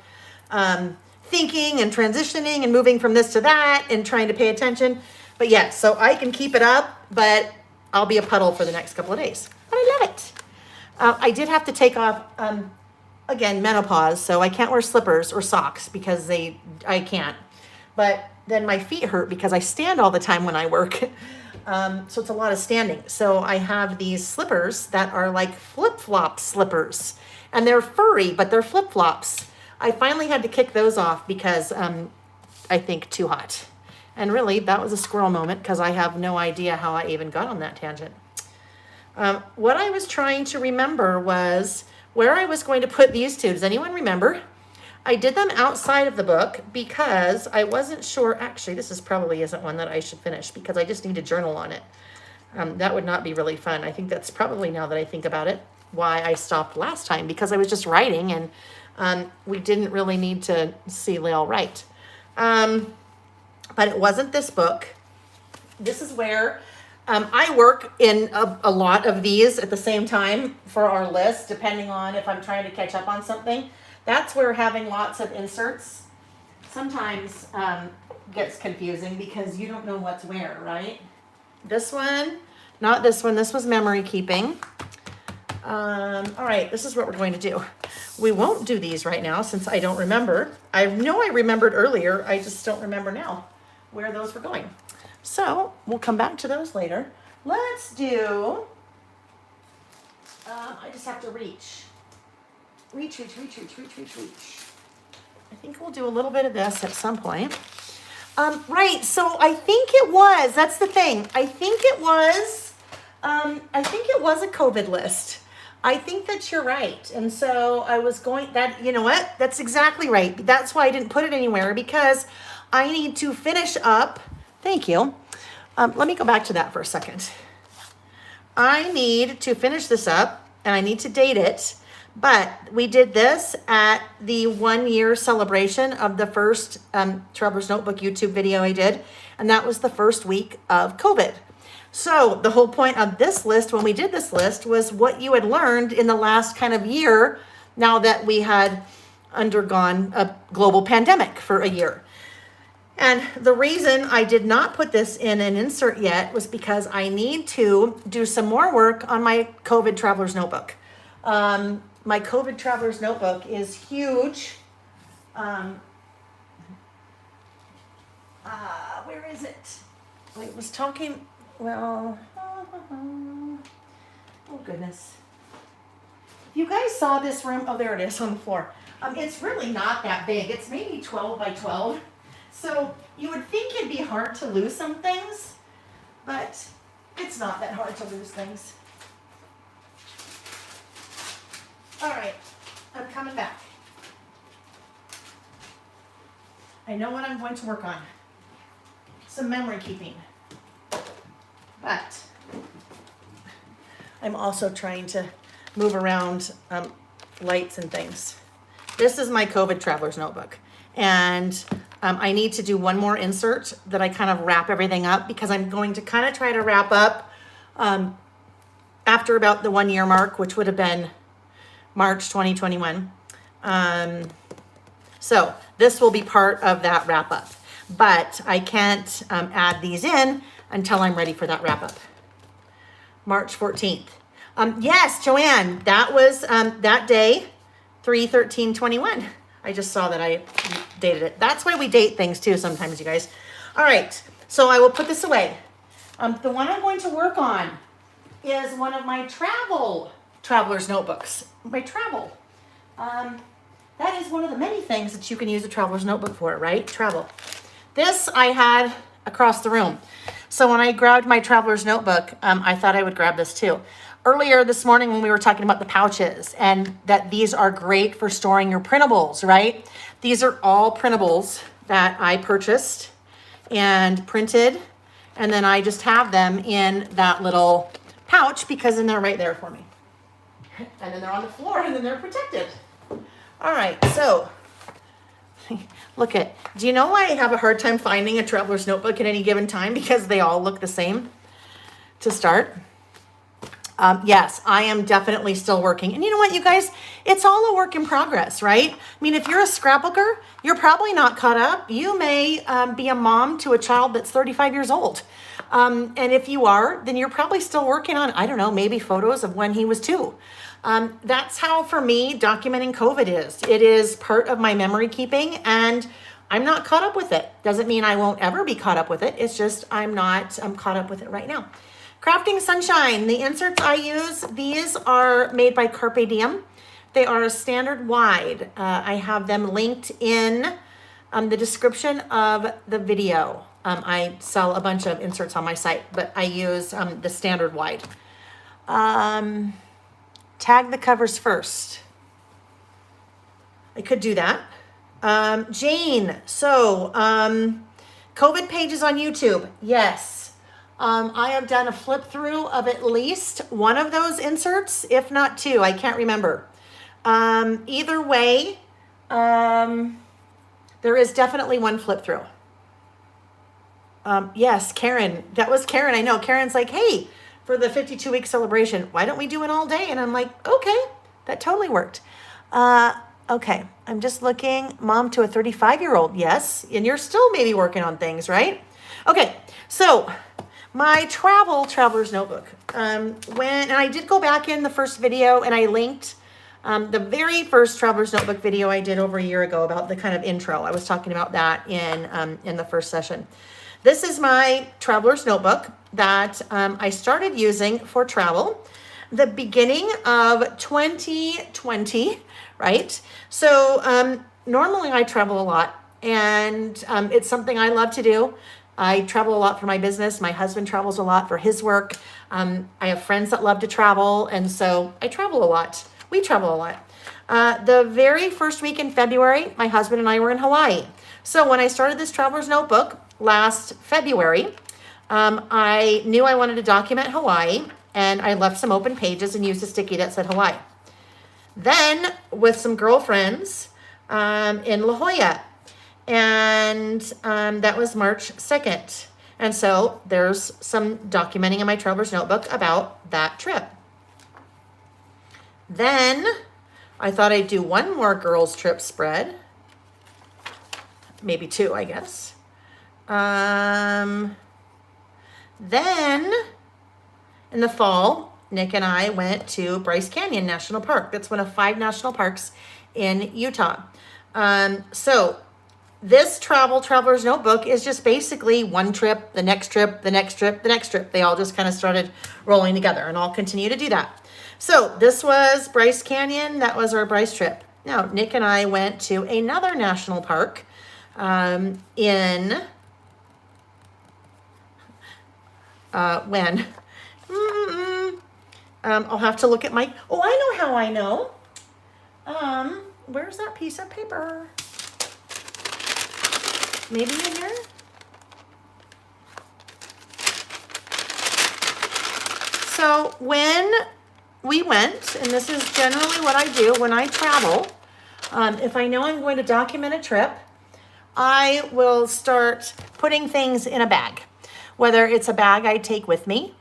thinking and transitioning and moving from this to that and trying to pay attention. But yeah, so I can keep it up, but I'll be a puddle for the next couple of days. But I love it. I did have to take off, again, menopause, so I can't wear slippers or socks because I can't. But then my feet hurt because I stand all the time when I work. So it's a lot of standing. So I have these slippers that are like flip-flop slippers. And they're furry, but they're flip-flops. I finally had to kick those off because I think too hot. And really, that was a squirrel moment because I have no idea how I even got on that tangent. What I was trying to remember was where I was going to put these two. Does anyone remember? I did them outside of the book because I wasn't sure. Actually, this probably isn't one that I should finish because I just need to journal on it. That would not be really fun. I think that's probably, now that I think about it, why I stopped last time, because I was just writing and we didn't really need to see Lael write. But it wasn't this book. This is where I work in a lot of these at the same time for our list, depending on if I'm trying to catch up on something. That's where having lots of inserts sometimes gets confusing because you don't know what's where, right? This one, not this one. This was memory keeping. All right, this is what we're going to do. We won't do these right now since I don't remember. I know I remembered earlier. I just don't remember now where those were going. So we'll come back to those later. Let's do, I just have to reach. Reach. I think we'll do a little bit of this at some point. Right, so I think it was, that's the thing. I think it was a COVID list. I think that you're right. And so I was going, that, you know what? That's exactly right. That's why I didn't put it anywhere, because I need to finish up. Thank you. Let me go back to that for a second. I need to finish this up and I need to date it. But we did this at the 1 year celebration of the first Traveler's Notebook YouTube video I did. And that was the first week of COVID. So the whole point of this list, when we did this list, was what you had learned in the last kind of year, now that we had undergone a global pandemic for a year. And the reason I did not put this in an insert yet was because I need to do some more work on my COVID Traveler's Notebook. My COVID Traveler's Notebook is huge. Where is it? I was talking, well, oh goodness. If you guys saw this room, oh, there it is on the floor. It's really not that big. It's maybe 12 by 12. So you would think it'd be hard to lose some things, but it's not that hard to lose things. All right, I'm coming back. I know what I'm going to work on. Some memory keeping. But I'm also trying to move around lights and things. This is my COVID Traveler's Notebook. And I need to do one more insert that I kind of wrap everything up, because I'm going to kind of try to wrap up after about the 1 year mark, which would have been March 2021. So this will be part of that wrap up, but I can't add these in until I'm ready for that wrap up. March 14th. Yes, Joanne, that was that day, 3/13/21. I just saw that I dated it. That's why we date things too sometimes, you guys. All right, so I will put this away. The one I'm going to work on is one of my Traveler's Notebooks. My travel. That is one of the many things that you can use a Traveler's Notebook for, right? Travel. This I had across the room. So when I grabbed my Traveler's Notebook, I thought I would grab this too. Earlier this morning when we were talking about the pouches and that these are great for storing your printables, right? These are all printables that I purchased and printed, and then I just have them in that little pouch because then they're right there for me. And then they're on the floor and then they're protected. All right, so Look at, do you know why I have a hard time finding a traveler's notebook at any given time? Because they all look the same to start. Yes, I am definitely still working. And you know what, you guys? It's all a work in progress, right? I mean, if you're a scrapbooker, you're probably not caught up. You may be a mom to a child that's 35 years old. And if you are, then you're probably still working on, I don't know, maybe photos of when he was 2. That's how, for me, documenting COVID is. It is part of my memory keeping, and I'm not caught up with it. Doesn't mean I won't ever be caught up with it. It's just I'm caught up with it right now. Crafting Sunshine, the inserts I use, these are made by Carpe Diem. They are a standard wide. I have them linked in the description of the video. I sell a bunch of inserts on my site, but I use the standard wide. Tag the covers first. I could do that. Jane, so COVID pages on YouTube, yes. I have done a flip through of at least one of those inserts, if not 2. I can't remember. Either way, there is definitely one flip through. Yes, Karen. That was Karen. I know. Karen's like, hey, for the 52-week celebration, why don't we do it all day? And I'm like, okay, that totally worked. Okay, I'm just looking. Mom to a 35-year-old. Yes, and you're still maybe working on things, right? Okay, so my traveler's notebook. And I did go back in the first video and I linked the very first traveler's notebook video I did over a year ago about the kind of intro. I was talking about that in the first session. This is my traveler's notebook that I started using for travel the beginning of 2020, right? So normally I travel a lot, and it's something I love to do. I travel a lot for my business. My husband travels a lot for his work. I have friends that love to travel, and so I travel a lot. We travel a lot. The very first week in February, my husband and I were in Hawaii. So when I started this traveler's notebook last February, I knew I wanted to document Hawaii, and I left some open pages and used a sticky that said Hawaii. Then with some girlfriends in La Jolla, and that was March 2nd. And so there's some documenting in my traveler's notebook about that trip. Then I thought I'd do one more girls trip spread. Maybe 2, I guess. Then in the fall, Nick and I went to Bryce Canyon National Park. That's one of 5 national parks in Utah. So this traveler's notebook is just basically one trip, the next trip, the next trip, the next trip. They all just kind of started rolling together, and I'll continue to do that. So this was Bryce Canyon. That was our Bryce trip. Now, Nick and I went to another national park in when? I'll have to look at my, oh, I know how I know. Where's that piece of paper? Maybe in here? So when we went, and this is generally what I do when I travel, if I know I'm going to document a trip, I will start putting things in a bag. Whether it's a bag I take with me,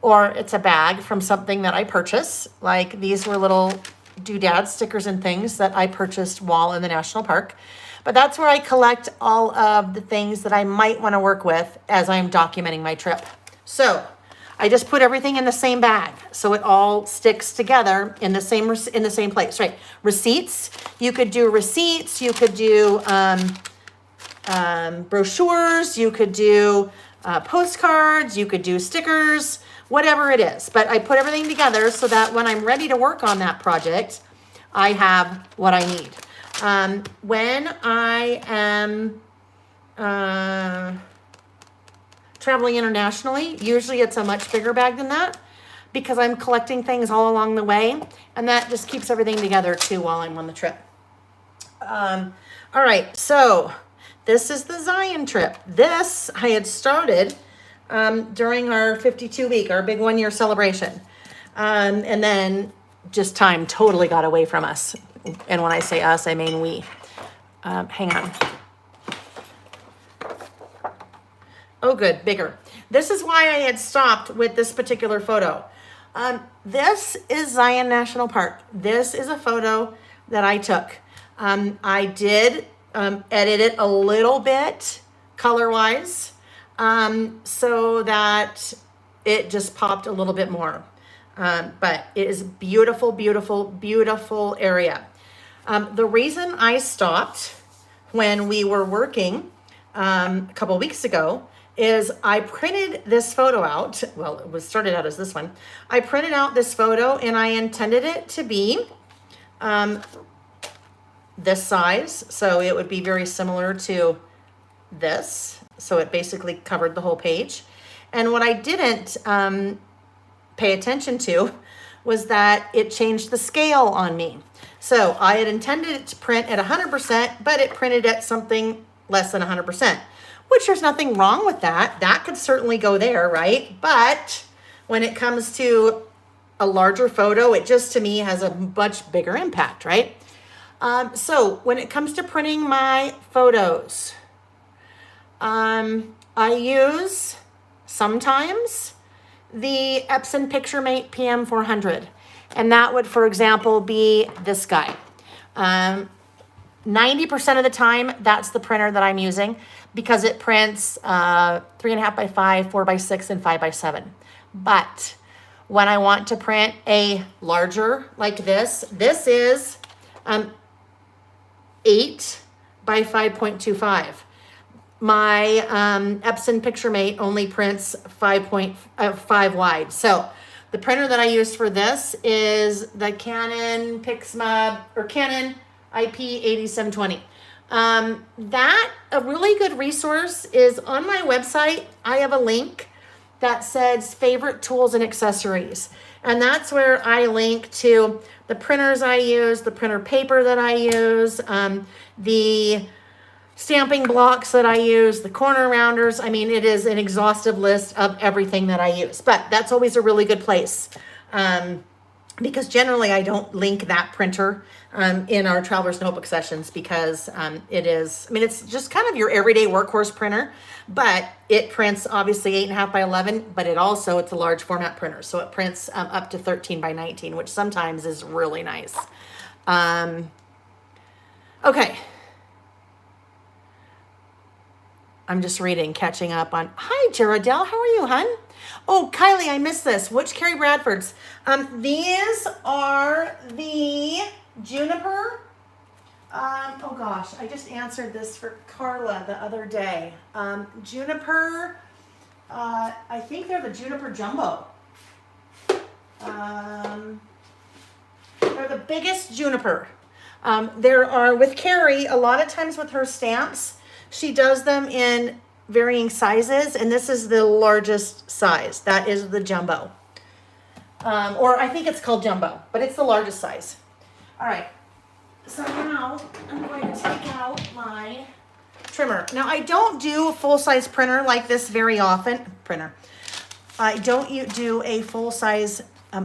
or it's a bag from something that I purchase, like these were little doodad stickers and things that I purchased while in the national park. But that's where I collect all of the things that I might want to work with as I'm documenting my trip. So I just put everything in the same bag, so it all sticks together in the same place, right? Receipts, you could do receipts, you could do brochures, you could do postcards, you could do stickers, whatever it is. But I put everything together so that when I'm ready to work on that project, I have what I need. When I am traveling internationally, usually it's a much bigger bag than that because I'm collecting things all along the way, and that just keeps everything together too while I'm on the trip. All right, so this is the Zion trip. This I had started during our 52-week, our big 1-year celebration. And then just time totally got away from us. And when I say us, I mean we. Hang on. Oh, good, bigger. This is why I had stopped with this particular photo. This is Zion National Park. This is a photo that I took. I did edit it a little bit color-wise so that it just popped a little bit more. But it is beautiful, beautiful, beautiful area. The reason I stopped when we were working a couple weeks ago is I printed this photo out. Well, it was started out as this one. I printed out this photo and I intended it to be this size. So it would be very similar to this. So it basically covered the whole page. And what I didn't pay attention to was that it changed the scale on me. So I had intended it to print at 100%, but it printed at something less than 100%, which there's nothing wrong with that. That could certainly go there, right? But when it comes to a larger photo, it just to me has a much bigger impact, right? So when it comes to printing my photos, I use sometimes the Epson PictureMate PM400. And that would, for example, be this guy. 90% of the time, that's the printer that I'm using because it prints 3.5 by 5, 4 by 6, and 5 by 7. But when I want to print a larger like this is 8 by 5.25. My Epson PictureMate only prints 5.5 wide. So the printer that I use for this is the Canon Canon IP8720. That a really good resource is on my website. I have a link that says favorite tools and accessories. And that's where I link to the printers I use, the printer paper that I use, the stamping blocks that I use, the corner rounders. I mean, it is an exhaustive list of everything that I use, but that's always a really good place. Because generally I don't link that printer in our Traveler's Notebook sessions because it is, I mean, it's just kind of your everyday workhorse printer, but it prints obviously 8.5 by 11, but it's a large format printer. So it prints up to 13 by 19, which sometimes is really nice. Okay. I'm just reading, catching up on, hi, Geraldelle, how are you, hun? Oh, Kylie, I missed this. Which Carrie Bradfords? These are the Juniper. Oh gosh, I just answered this for Carla the other day. Juniper, I think they're the Juniper Jumbo. They're the biggest Juniper. There are, with Carrie, a lot of times with her stamps, she does them in varying sizes, and this is the largest size. That is the Jumbo. Or I think it's called Jumbo, but it's the largest size. All right, so now I'm going to take out my trimmer. Now, I don't do a full-size printer like this very often. I don't do a full-size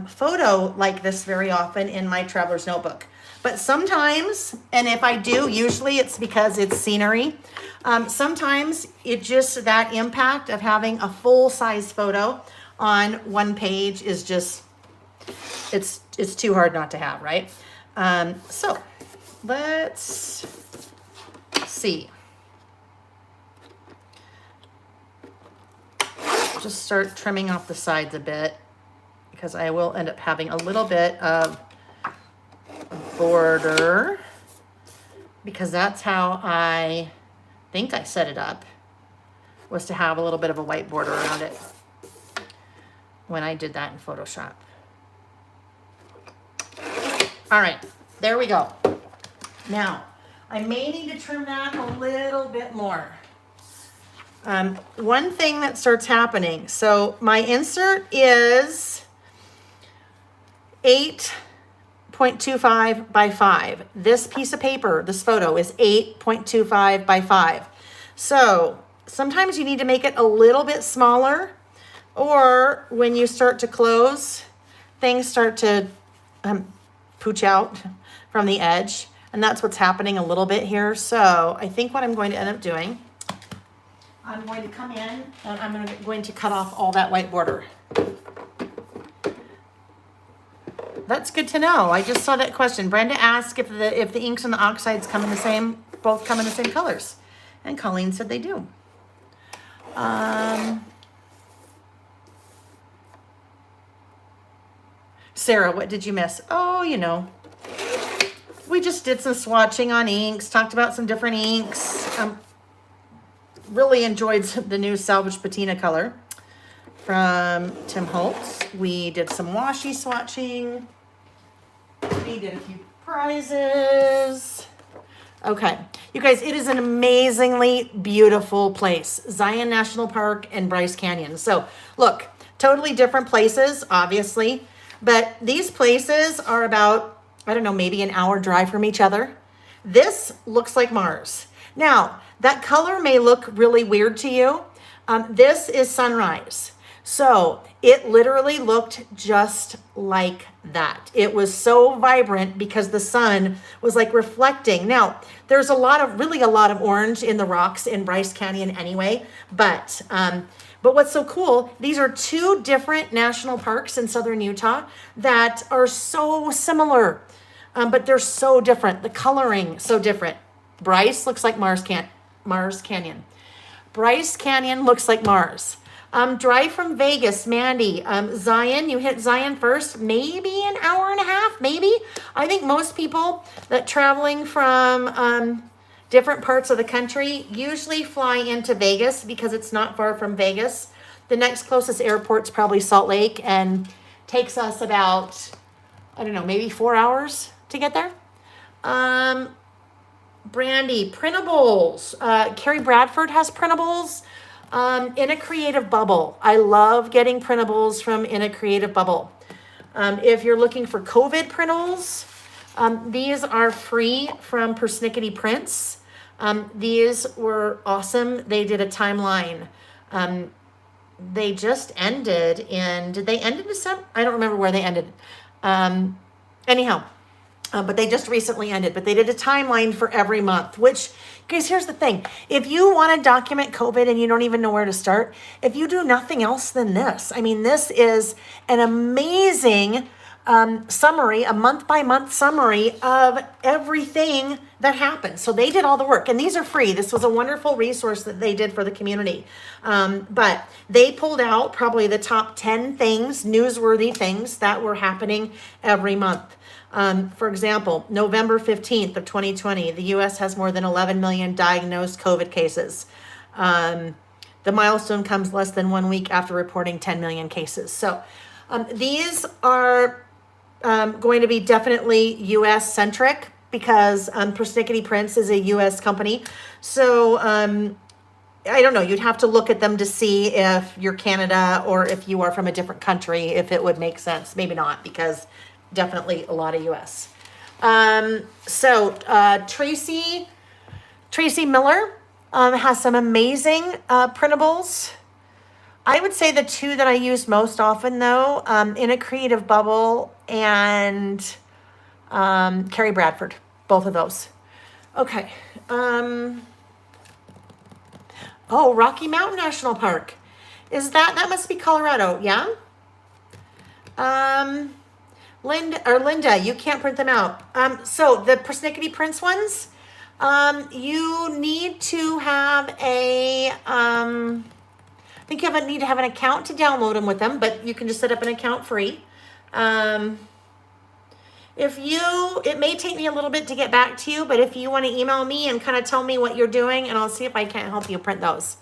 photo like this very often in my Traveler's Notebook. But sometimes, and if I do, usually it's because it's scenery. Sometimes it just, that impact of having a full-size photo on one page is just, it's too hard not to have, right? So let's see. Just start trimming off the sides a bit because I will end up having a little bit of border because that's how I think I set it up, was to have a little bit of a white border around it when I did that in Photoshop. All right, there we go. Now, I may need to trim that a little bit more. One thing that starts happening, so my insert is 8.25 by 5. This piece of paper, this photo, is 8.25 by 5. So sometimes you need to make it a little bit smaller, or when you start to close, things start to pooch out from the edge. And that's what's happening a little bit here. So I think what I'm going to end up doing, I'm going to come in and I'm going to cut off all that white border. That's good to know. I just saw that question. Brenda asked if the inks and the oxides come in the same, both come in the same colors. And Colleen said they do. Sarah, what did you miss? Oh, you know, we just did some swatching on inks, talked about some different inks. Really enjoyed the new Salvage Patina color from Tim Holtz. We did some washi swatching. We did a few prizes. Okay, you guys, it is an amazingly beautiful place. Zion National Park and Bryce Canyon. So look, totally different places, obviously, but these places are about, I don't know, maybe an hour drive from each other. This looks like Mars. Now, that color may look really weird to you. This is sunrise. So it literally looked just like that. It was so vibrant because the sun was like reflecting. Now, there's really a lot of orange in the rocks in Bryce Canyon anyway, but what's so cool, these are two different national parks in southern Utah that are so similar, but they're so different. The coloring, so different. Bryce looks like Mars Canyon. Bryce Canyon looks like Mars. Drive from Vegas, Mandy. Zion, you hit Zion first, maybe an hour and a half, maybe. I think most people that traveling from different parts of the country usually fly into Vegas because it's not far from Vegas. The next closest airport's probably Salt Lake and takes us about, I don't know, maybe 4 hours to get there. Brandy, printables. Carrie Bradford has printables. In a Creative Bubble. I love getting printables from In a Creative Bubble. If you're looking for COVID printables, these are free from Persnickety Prints. These were awesome. They did a timeline. They just ended did they end in December? I don't remember where they ended. Anyhow. But they just recently ended, but they did a timeline for every month, which, guys, here's the thing. If you want to document COVID and you don't even know where to start, if you do nothing else than this, I mean, this is an amazing summary, a month-by-month summary of everything that happened. So they did all the work, and these are free. This was a wonderful resource that they did for the community. But they pulled out probably the top 10 things, newsworthy things that were happening every month. For example, November 15th of 2020, the U.S. has more than 11 million diagnosed COVID cases. The milestone comes less than 1 week after reporting 10 million cases. So these are going to be definitely U.S. centric because Persnickety Prints is a U.S. company. So I don't know, you'd have to look at them to see if you're Canada or if you are from a different country, if it would make sense. Maybe not, because definitely a lot of US. Tracy Miller has some amazing printables. I would say the two that I use most often, though, In a Creative Bubble and Carrie Bradford, both of those. Okay. Oh, Rocky Mountain National Park. That must be Colorado, yeah? Linda, you can't print them out. So the Persnickety Prints ones, you need to have I think you need to have an account to download them with them, but you can just set up an account free. It may take me a little bit to get back to you, but if you want to email me and kind of tell me what you're doing, and I'll see if I can't help you print those.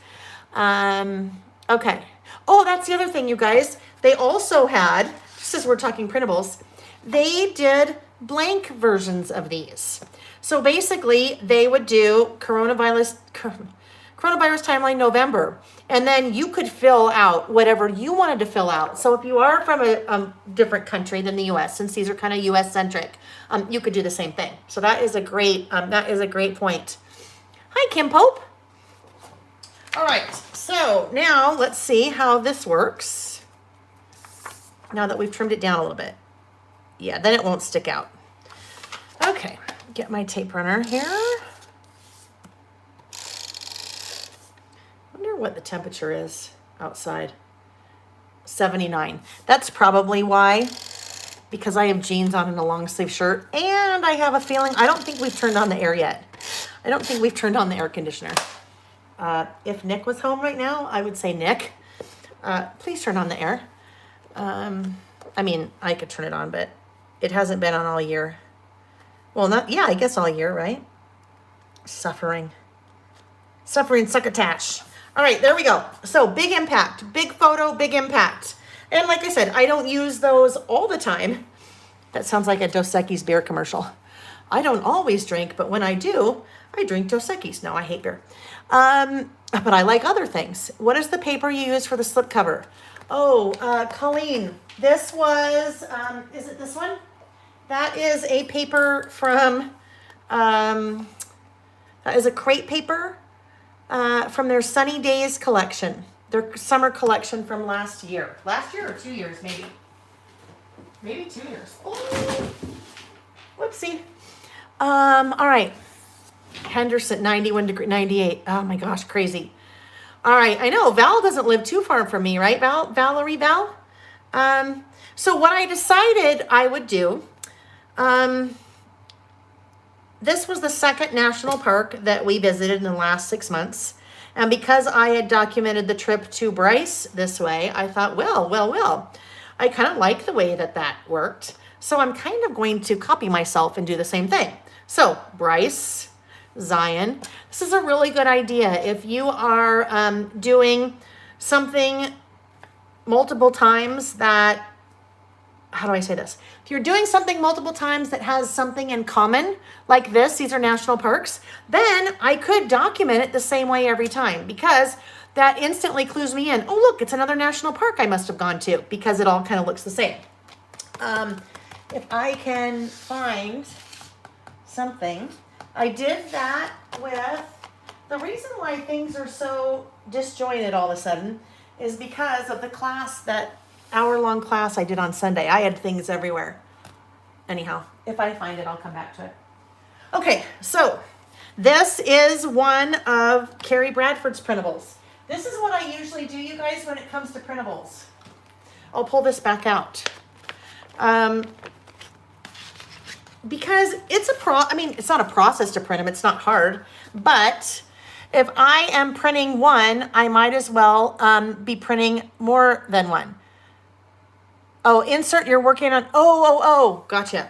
Okay. Oh, that's the other thing, you guys. They also had, just as we're talking printables, they did blank versions of these. So basically, they would do coronavirus timeline November, and then you could fill out whatever you wanted to fill out. So if you are from a different country than the U.S., since these are kind of U.S. centric, you could do the same thing. So that is a great point. Hi, Kim Pope. All right, so now let's see how this works. Now that we've trimmed it down a little bit. Yeah, then it won't stick out. Okay, Get my tape runner here. Wonder what the temperature is outside. 79. That's probably why, because I have jeans on and a long sleeve shirt, and I have a feeling, I don't think we've turned on the air yet. I don't think we've turned on the air conditioner. If Nick was home right now, I would say, Nick, please turn on the air. I mean, I could turn it on, but it hasn't been on all year. Well, I guess all year, right? Suffering, succotash. All right, there we go. So big impact, big photo, big impact. And like I said, I don't use those all the time. That sounds like a Dos Equis beer commercial. I don't always drink, but when I do, I drink Dos Equis. No, I hate beer. But I like other things. What is the paper you use for the slipcover? Oh, Colleen, this was, is it this one? That is a paper from, that is a crate paper from their Sunny Days collection. Their summer collection from last year. Last year or 2 years, maybe. Maybe 2 years. Oh, whoopsie. All right. Henderson, 91 degree, 98. Oh my gosh, crazy. All right, I know Val doesn't live too far from me, right, Valerie? So what I decided I would do, this was the second national park that we visited in the last 6 months. And because I had documented the trip to Bryce this way, I thought, well, I kind of like the way that worked. So I'm kind of going to copy myself and do the same thing. So Bryce, Zion, this is a really good idea. If you are doing something multiple times that, how do I say this? If you're doing something multiple times that has something in common, like this, these are national parks, then I could document it the same way every time, because that instantly clues me in. Oh, look, it's another national park I must have gone to, because it all kind of looks the same. If I can find something, I did that with, the reason why things are so disjointed all of a sudden is because of the class, that hour-long class I did on Sunday. I had things everywhere. Anyhow, if I find it, I'll come back to it. Okay, so this is one of Carrie Bradford's printables. This is what I usually do, you guys, when it comes to printables. I'll pull this back out. Because it's it's not a process to print them. It's not hard. But if I am printing one, I might as well be printing more than one. Oh, insert you're working on. Oh, gotcha.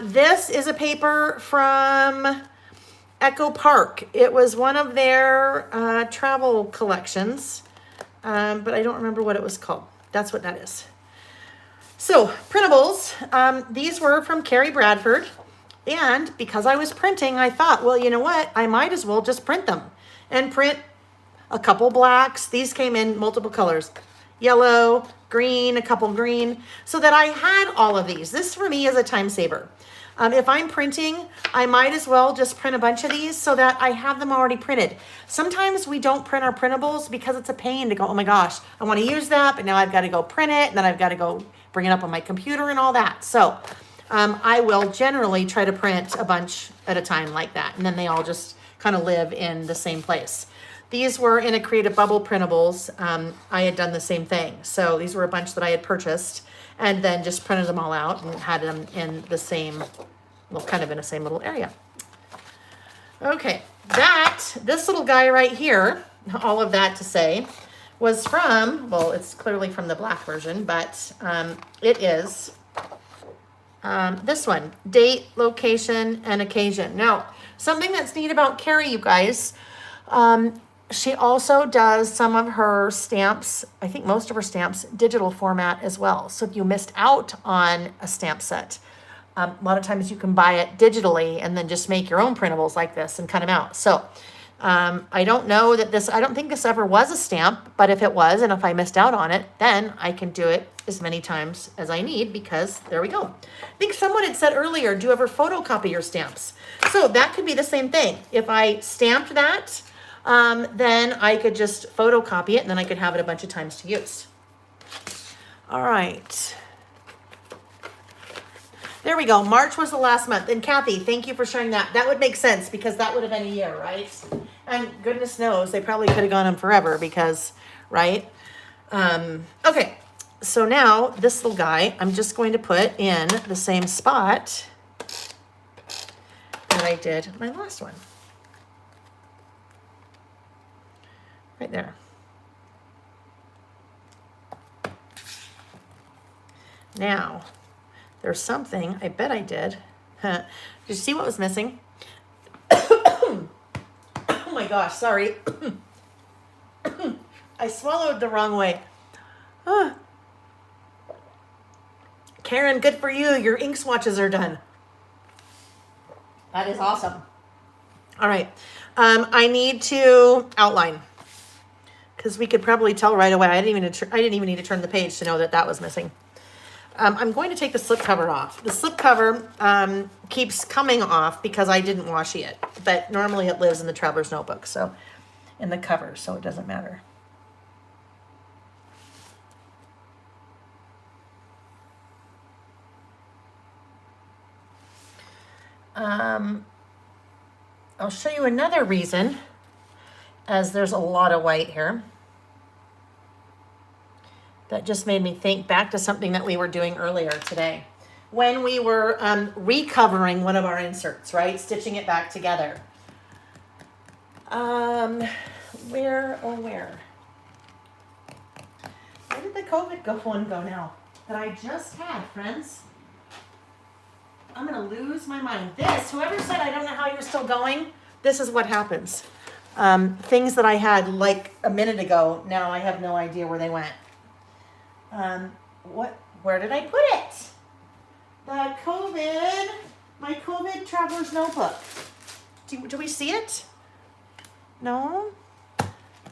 This is a paper from Echo Park. It was one of their travel collections, but I don't remember what it was called. That's what that is. So printables, these were from Carrie Bradford, and because I was printing, I thought, well, you know what? I might as well just print them and print a couple blacks. These came in multiple colors, yellow, green, a couple green, so that I had all of these. This for me is a time saver. If I'm printing, I might as well just print a bunch of these so that I have them already printed. Sometimes we don't print our printables because it's a pain to go, oh my gosh, I want to use that, but now I've got to go print it, and then I've got to go bring it up on my computer and all that. So I will generally try to print a bunch at a time like that, and then they all just kind of live in the same place. These were in a Creative Bubble printables. I had done the same thing. So these were a bunch that I had purchased and then just printed them all out and had them in the same, well, kind of in the same little area. Okay, this little guy right here, all of that to say, was from, well, it's clearly from the black version, but it is this one, date, location, and occasion. Now, something that's neat about Carrie, you guys, she also does some of her stamps, I think most of her stamps, digital format as well. So if you missed out on a stamp set, a lot of times you can buy it digitally and then just make your own printables like this and cut them out. So I don't know that I don't think this ever was a stamp, but if it was, and if I missed out on it, then I can do it as many times as I need, because there we go. I think someone had said earlier, do you ever photocopy your stamps? So that could be the same thing. If I stamped that, then I could just photocopy it, and then I could have it a bunch of times to use. All right. There we go. March was the last month. And Kathy, thank you for sharing that. That would make sense because that would have been a year, right? And goodness knows, they probably could have gone on forever because, right? Okay, so now this little guy, I'm just going to put in the same spot that I did my last one. Right there. Now, there's something, I bet I did. Did you see what was missing? Oh my gosh, sorry. I swallowed the wrong way. Karen, good for you. Your ink swatches are done. That is awesome. All right. I need to outline because we could probably tell right away. I didn't even need to turn the page to know that that was missing. I'm going to take the slip cover off. The slip cover keeps coming off because I didn't washi it, but normally it lives in the traveler's notebook, so in the cover, so it doesn't matter. I'll show you another reason, as there's a lot of white here. That just made me think back to something that we were doing earlier today when we were recovering one of our inserts, right? Stitching it back together. Where did the COVID one go now? That I just had, friends. I'm gonna lose my mind. Whoever said I don't know how you're still going, this is what happens. Things that I had like a minute ago, now I have no idea where they went. Where did I put it? My COVID traveler's notebook. Do we see it? No?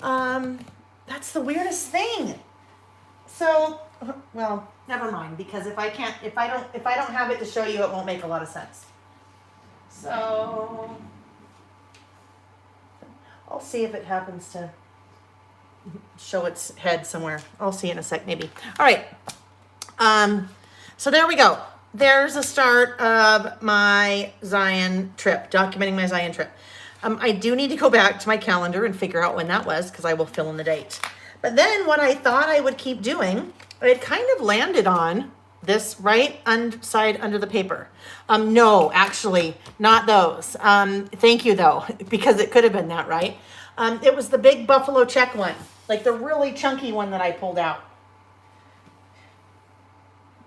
That's the weirdest thing. So, well, never mind, because if I don't have it to show you, it won't make a lot of sense. So, I'll see if it happens to show its head somewhere. I'll see in a sec, maybe. All right. So there we go. There's a start of my Zion trip, documenting my Zion trip. I do need to go back to my calendar and figure out when that was because I will fill in the date. But then what I thought I would keep doing, it kind of landed on this right side under the paper. No, actually, not those. Thank you though, because it could have been that, right? It was the big buffalo check one, like the really chunky one that I pulled out.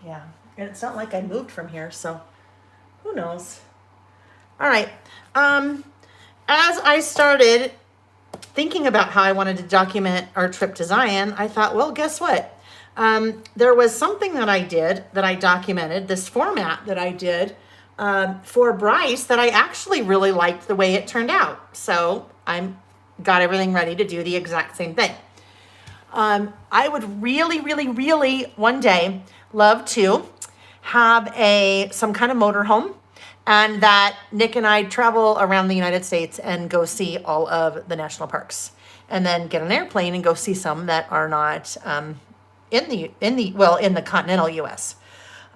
Yeah, and it's not like I moved from here, so who knows? All right. As I started thinking about how I wanted to document our trip to Zion, I thought, well, guess what? There was something that I did that I documented, this format that I did for Bryce that I actually really liked the way it turned out. So I got everything ready to do the exact same thing. I would really, really, really one day love to have some kind of motorhome, and that Nick and I travel around the United States and go see all of the national parks, and then get on an airplane and go see some that are not in the continental U.S.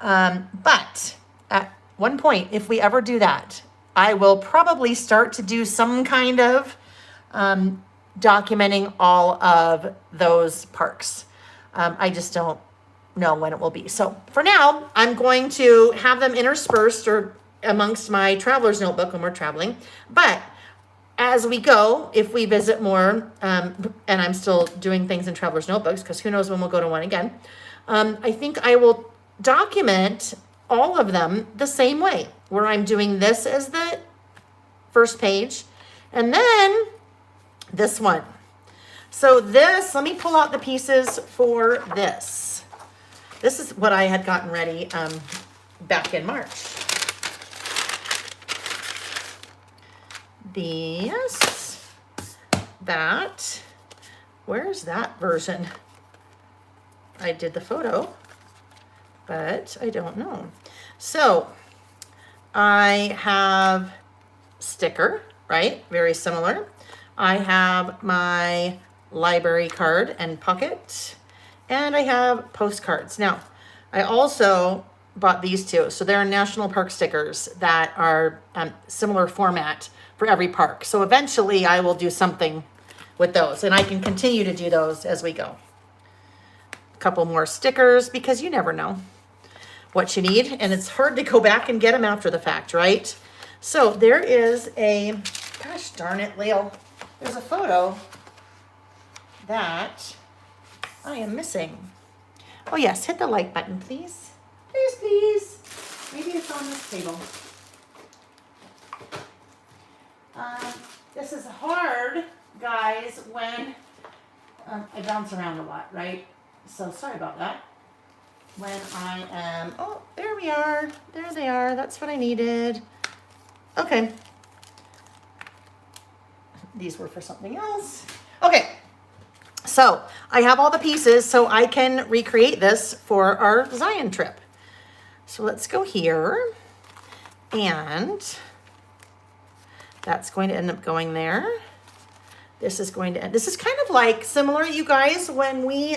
But at one point, if we ever do that, I will probably start to do some kind of documenting all of those parks. I just don't know when it will be. So for now, I'm going to have them interspersed or amongst my traveler's notebook when we're traveling. But as we go, if we visit more, and I'm still doing things in traveler's notebooks, because who knows when we'll go to one again, I think I will document all of them the same way, where I'm doing this as the first page, and then this one. So this, let me pull out the pieces for this. This is what I had gotten ready back in March. Where's that version? I did the photo, but I don't know. So I have sticker, right? Very similar. I have my library card and pocket, and I have postcards. Now, I also bought these two. So they're national park stickers that are similar format for every park. So eventually I will do something with those, and I can continue to do those as we go. A couple more stickers, because you never know what you need, and it's hard to go back and get them after the fact, right? So there is a, gosh darn it, Lil, there's a photo that I am missing. Oh yes, hit the like button, please. Please, please. Maybe it's on this table. This is hard, guys, when I bounce around a lot, right? So sorry about that. When I am, oh, there we are. There they are. That's what I needed. Okay. These were for something else. Okay. So I have all the pieces so I can recreate this for our Zion trip. So let's go here, and that's going to end up going there. This is going to end. This is kind of like similar, you guys, when we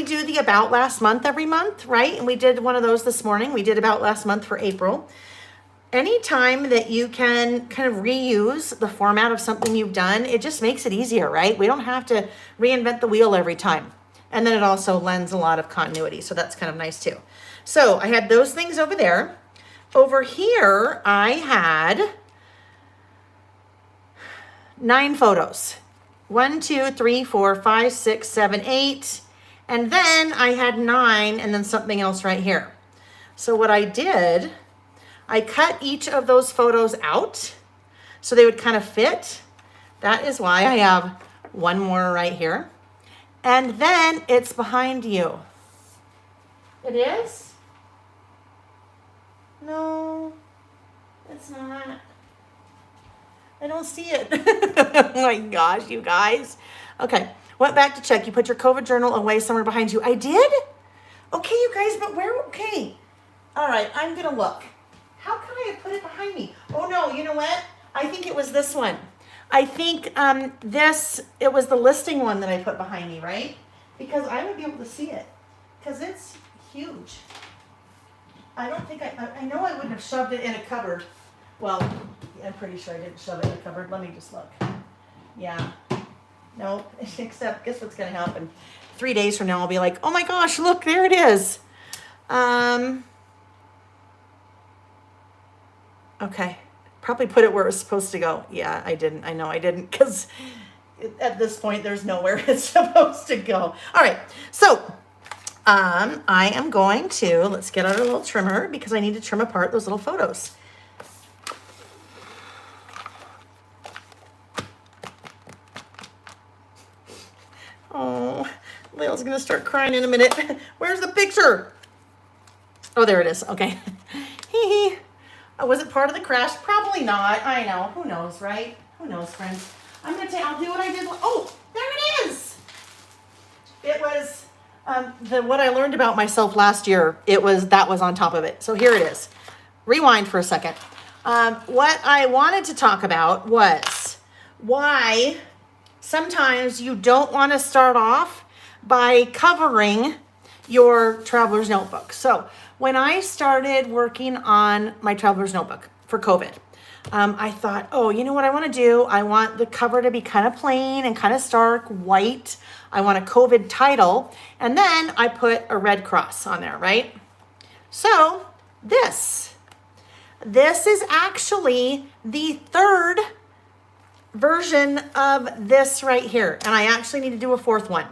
do the About Last Month every month, right? And we did one of those this morning. We did About Last Month for April. Anytime that you can kind of reuse the format of something you've done, it just makes it easier, right? We don't have to reinvent the wheel every time. And then it also lends a lot of continuity. So that's kind of nice too. So I had those things over there. Over here, I had 9 photos. 1, 2, 3, 4, 5, 6, 7, 8. And then I had 9 and then something else right here. So what I did, I cut each of those photos out so they would kind of fit. That is why I have one more right here. And then it's behind you. It is? No, it's not. I don't see it. Oh my gosh, you guys. Okay, went back to check. You put your COVID journal away somewhere behind you. I did? Okay, you guys, but where? Okay. All right, I'm going to look. How could I have put it behind me? Oh no, you know what? I think it was this one. I think it was the listing one that I put behind me, right? Because I would be able to see it. Because it's huge. I don't think I know I wouldn't have shoved it in a cupboard. Well, I'm pretty sure I didn't shove it in a cupboard. Let me just look. Yeah. No, except guess what's going to happen? 3 days from now, I'll be like, oh my gosh, look, there it is. Okay. Probably put it where it was supposed to go. Yeah, I didn't. I know I didn't, because at this point, there's nowhere it's supposed to go. All right. So I am going to, let's get out a little trimmer because I need to trim apart those little photos. Oh, Lil's going to start crying in a minute. Where's the picture? Oh, there it is. Okay. Hee hee. Was it part of the crash? Probably not. I know. Who knows, right? Who knows, friends? I'll do what I did. Oh, there it is. It was what I learned about myself last year. That was on top of it. So here it is. Rewind for a second. What I wanted to talk about was why sometimes you don't want to start off by covering your traveler's notebook. So when I started working on my traveler's notebook for COVID, I thought, oh, you know what I want to do? I want the cover to be kind of plain and kind of stark white. I want a COVID title. And then I put a red cross on there, right? So this is actually the 3rd version of this right here. And I actually need to do a 4th one.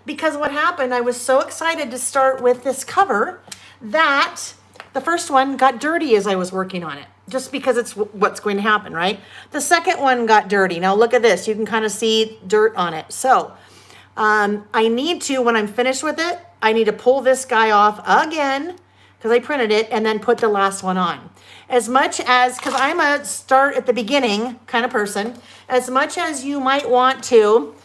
Because what happened, I was so excited to start with this cover that the first one got dirty as I was working on it, just because it's what's going to happen, right? The second one got dirty. Now look at this. You can kind of see dirt on it. So I need to, when I'm finished with it, I need to pull this guy off again because I printed it and then put the last one on. As much as, because I'm a start at the beginning kind of person, as much as you might want to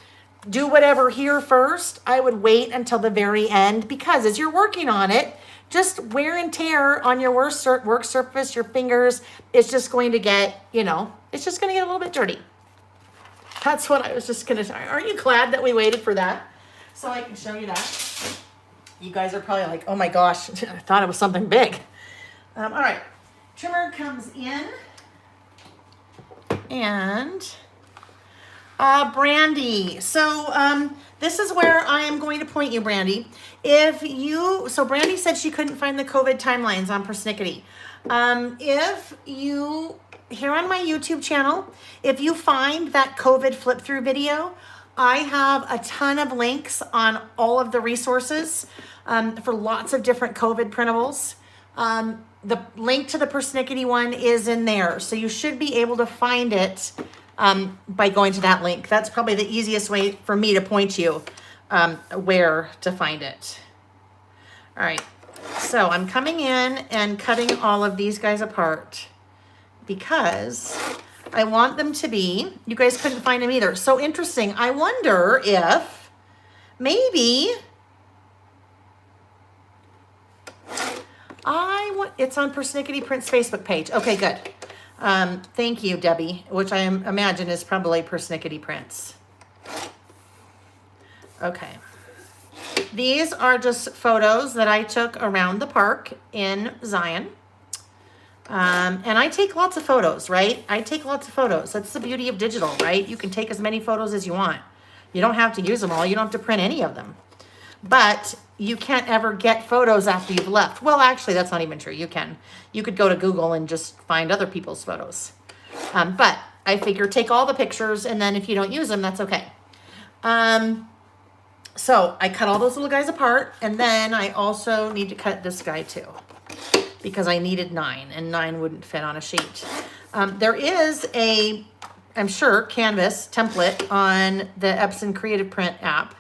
do whatever here first, I would wait until the very end, because as you're working on it, just wear and tear on your work surface, your fingers, it's just going to get, it's just going to get a little bit dirty. That's what I was just going to say. Aren't you glad that we waited for that? So I can show you that. You guys are probably like, oh my gosh, I thought it was something big. All right, trimmer comes in. And Brandy. So this is where I am going to point you, Brandy. So Brandy said she couldn't find the COVID timelines on Persnickety. If you, here on my YouTube channel, if you find that COVID flip through video, I have a ton of links on all of the resources for lots of different COVID printables. The link to the Persnickety one is in there. So you should be able to find it by going to that link. That's probably the easiest way for me to point you where to find it. All right, so I'm coming in and cutting all of these guys apart because I want them to be, you guys couldn't find them either. So interesting. I wonder if maybe it's on Persnickety Prints Facebook page. Okay, good. Thank you, Debbie, which I imagine is probably Persnickety Prints. Okay. These are just photos that I took around the park in Zion. And I take lots of photos, right? I take lots of photos. That's the beauty of digital, right? You can take as many photos as you want. You don't have to use them all. You don't have to print any of them. But you can't ever get photos after you've left. Well, actually, that's not even true. You can. You could go to Google and just find other people's photos. But I figure take all the pictures, and then if you don't use them, that's okay. So I cut all those little guys apart, and then I also need to cut this guy too, because I needed 9, and 9 wouldn't fit on a sheet. There is a, I'm sure, canvas template on the Epson Creative Print app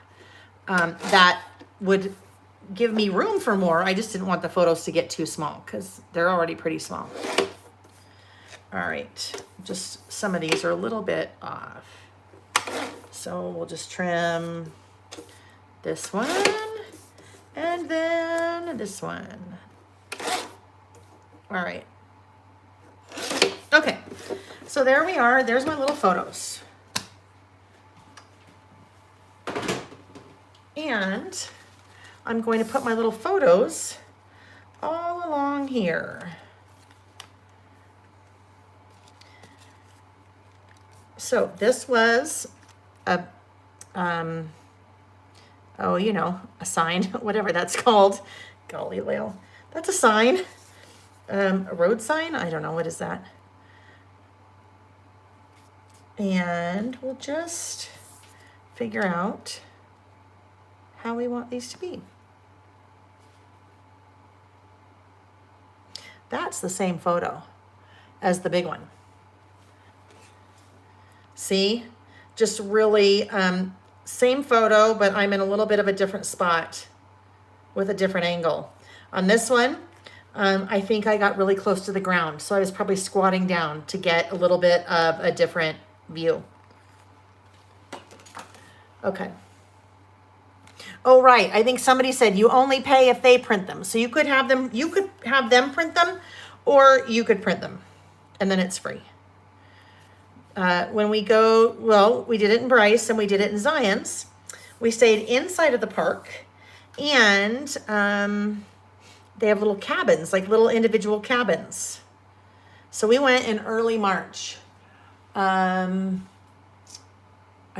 that would give me room for more. I just didn't want the photos to get too small because they're already pretty small. All right, just some of these are a little bit off. So we'll just trim this one and then this one. All right. Okay, so there we are. There's my little photos. And I'm going to put my little photos all along here. So this was a, oh, you know, a sign, whatever that's called. Golly Lale. That's a sign. A road sign? I don't know. What is that? And we'll just figure out how we want these to be. That's the same photo as the big one. See? Just really same photo, but I'm in a little bit of a different spot with a different angle. On this one, I think I got really close to the ground, so I was probably squatting down to get a little bit of a different view. Okay. Oh, right. I think somebody said you only pay if they print them. So you could have them print them, or you could print them, and then it's free. When we go, well, we did it in Bryce and we did it in Zion's. We stayed inside of the park, and they have little cabins, like little individual cabins. So we went in early March. I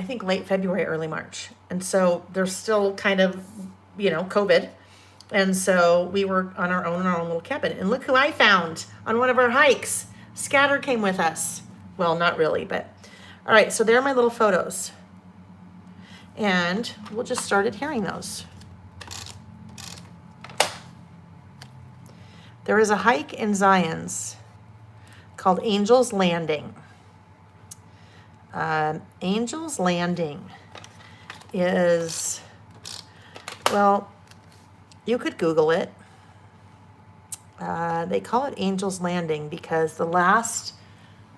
think late February, early March. And so there's still kind of, you know, COVID. And so we were on our own in our own little cabin. And look who I found on one of our hikes. Scatter came with us. Well, not really, but all right. So there are my little photos. And we'll just start adhering those. There is a hike in Zion's called Angel's Landing. Angel's Landing is, well, you could Google it. They call it Angel's Landing because the last,